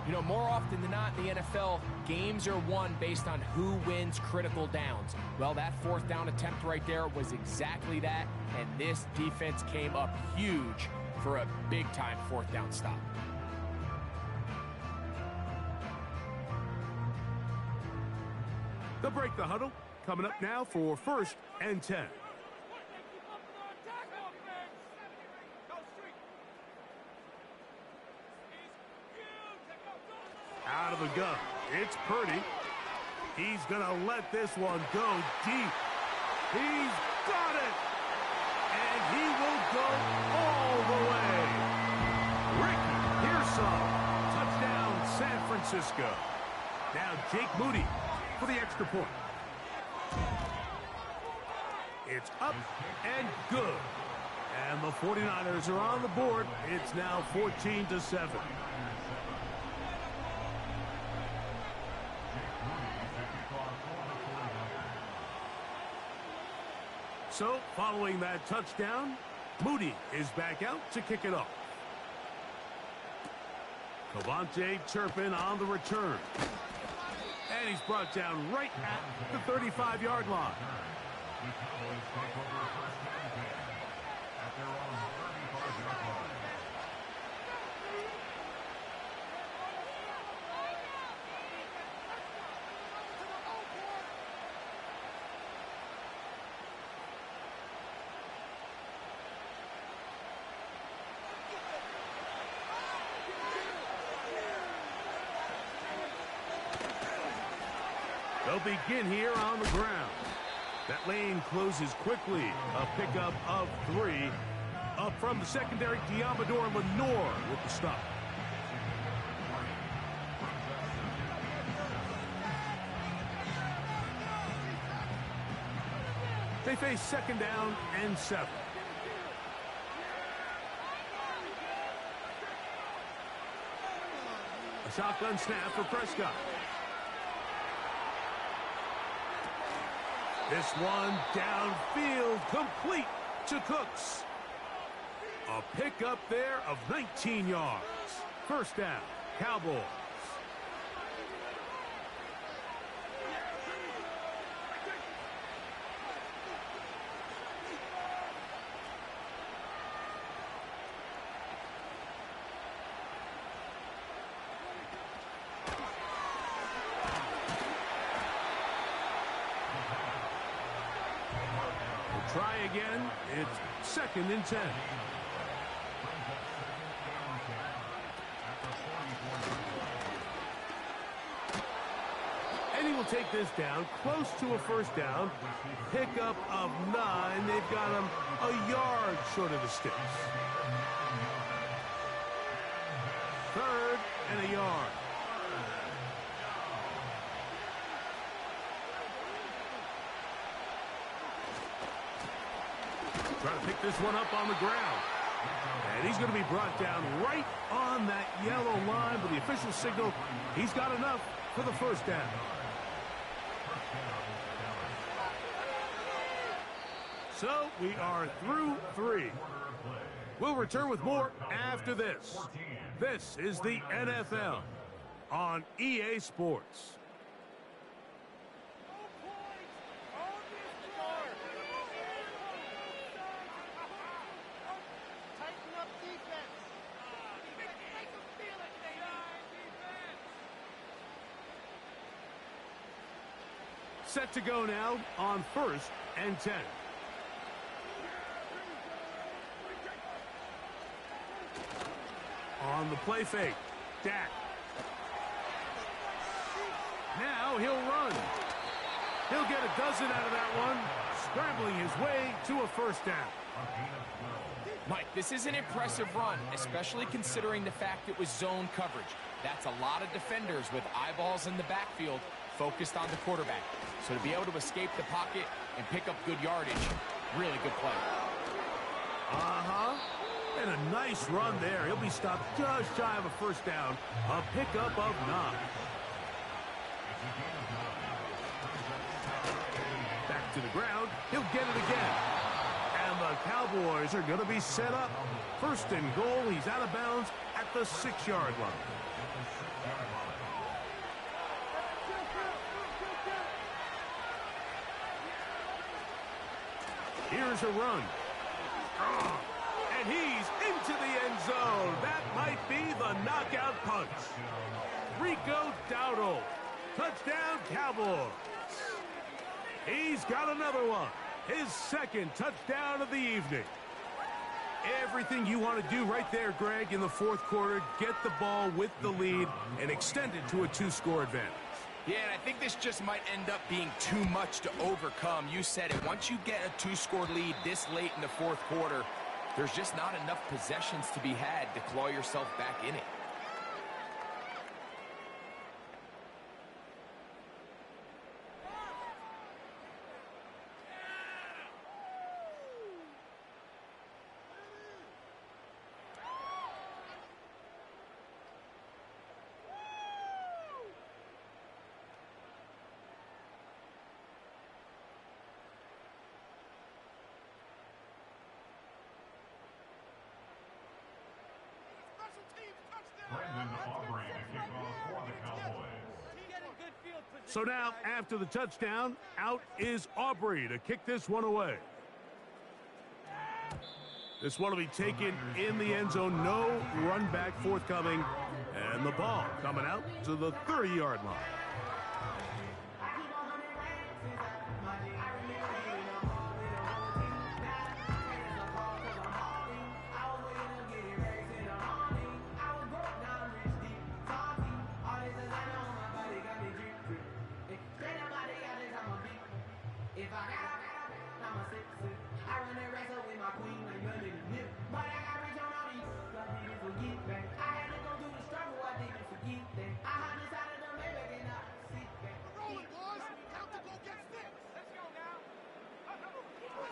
You know, more often than not in the NFL, games are won based on who wins critical downs. Well, that fourth down attempt right there was exactly that, and this defense came up huge for a big-time fourth down stop. They'll break the huddle. Coming up now for first and 10. Out of the gun. It's Purdy. He's going to let this one go deep. He's got it. And he will go all the way. Ricky Pearson. Touchdown, San Francisco. Now Jake Moody for the extra point. It's up and good. And the 49ers are on the board. It's now 14-7. So, following that touchdown, Moody is back out to kick it off. Cavante Turpin on the return. And he's brought down right at the 35-yard line. The Cowboys take over first and 10 at their own 35-yard line. They'll begin here on the ground. That lane closes quickly. A pickup of 3. Up from the secondary, Diamador Lenore with the stop. They face second down and 7. A shotgun snap for Prescott. This one downfield, complete to Cooks. A pickup there of 19 yards. First down, Cowboys. Try again. It's second and 10. And he will take this down close to a first down. Pickup of 9. They've got him a yard short of the sticks. Third and a yard. Trying to pick this one up on the ground. And he's going to be brought down right on that yellow line, but the official signal, he's got enough for the first down. So we are through 3. We'll return with more after this. This is the NFL on EA Sports. Set to go now on first and 10. On the play fake, Dak. Now he'll run. He'll get a dozen out of that one, scrambling his way to a first down. Mike, this is an impressive run, especially considering the fact it was zone coverage. That's a lot of defenders with eyeballs in the backfield focused on the quarterback. So to be able to escape the pocket and pick up good yardage, really good play. And a nice run there. He'll be stopped just shy of a first down. A pickup of 9. Back to the ground. He'll get it again. And the Cowboys are going to be set up. First and goal. He's out of bounds at the 6-yard line. Here's a run. And he's into the end zone. That might be the knockout punch. Rico Dowdle. Touchdown, Cowboys. He's got another one. His second touchdown of the evening. Everything you want to do right there, Greg, in the fourth quarter. Get the ball with the lead and extend it to a 2-score advantage. Yeah, and I think this just might end up being too much to overcome. You said it. Once you get a 2-score lead this late in the fourth quarter, there's just not enough possessions to be had to claw yourself back in it. So now, after the touchdown, out is Aubrey to kick this one away. This one will be taken in the end zone. No run back forthcoming. And the ball coming out to the 30-yard line.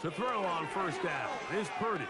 To throw on first down is Purdy.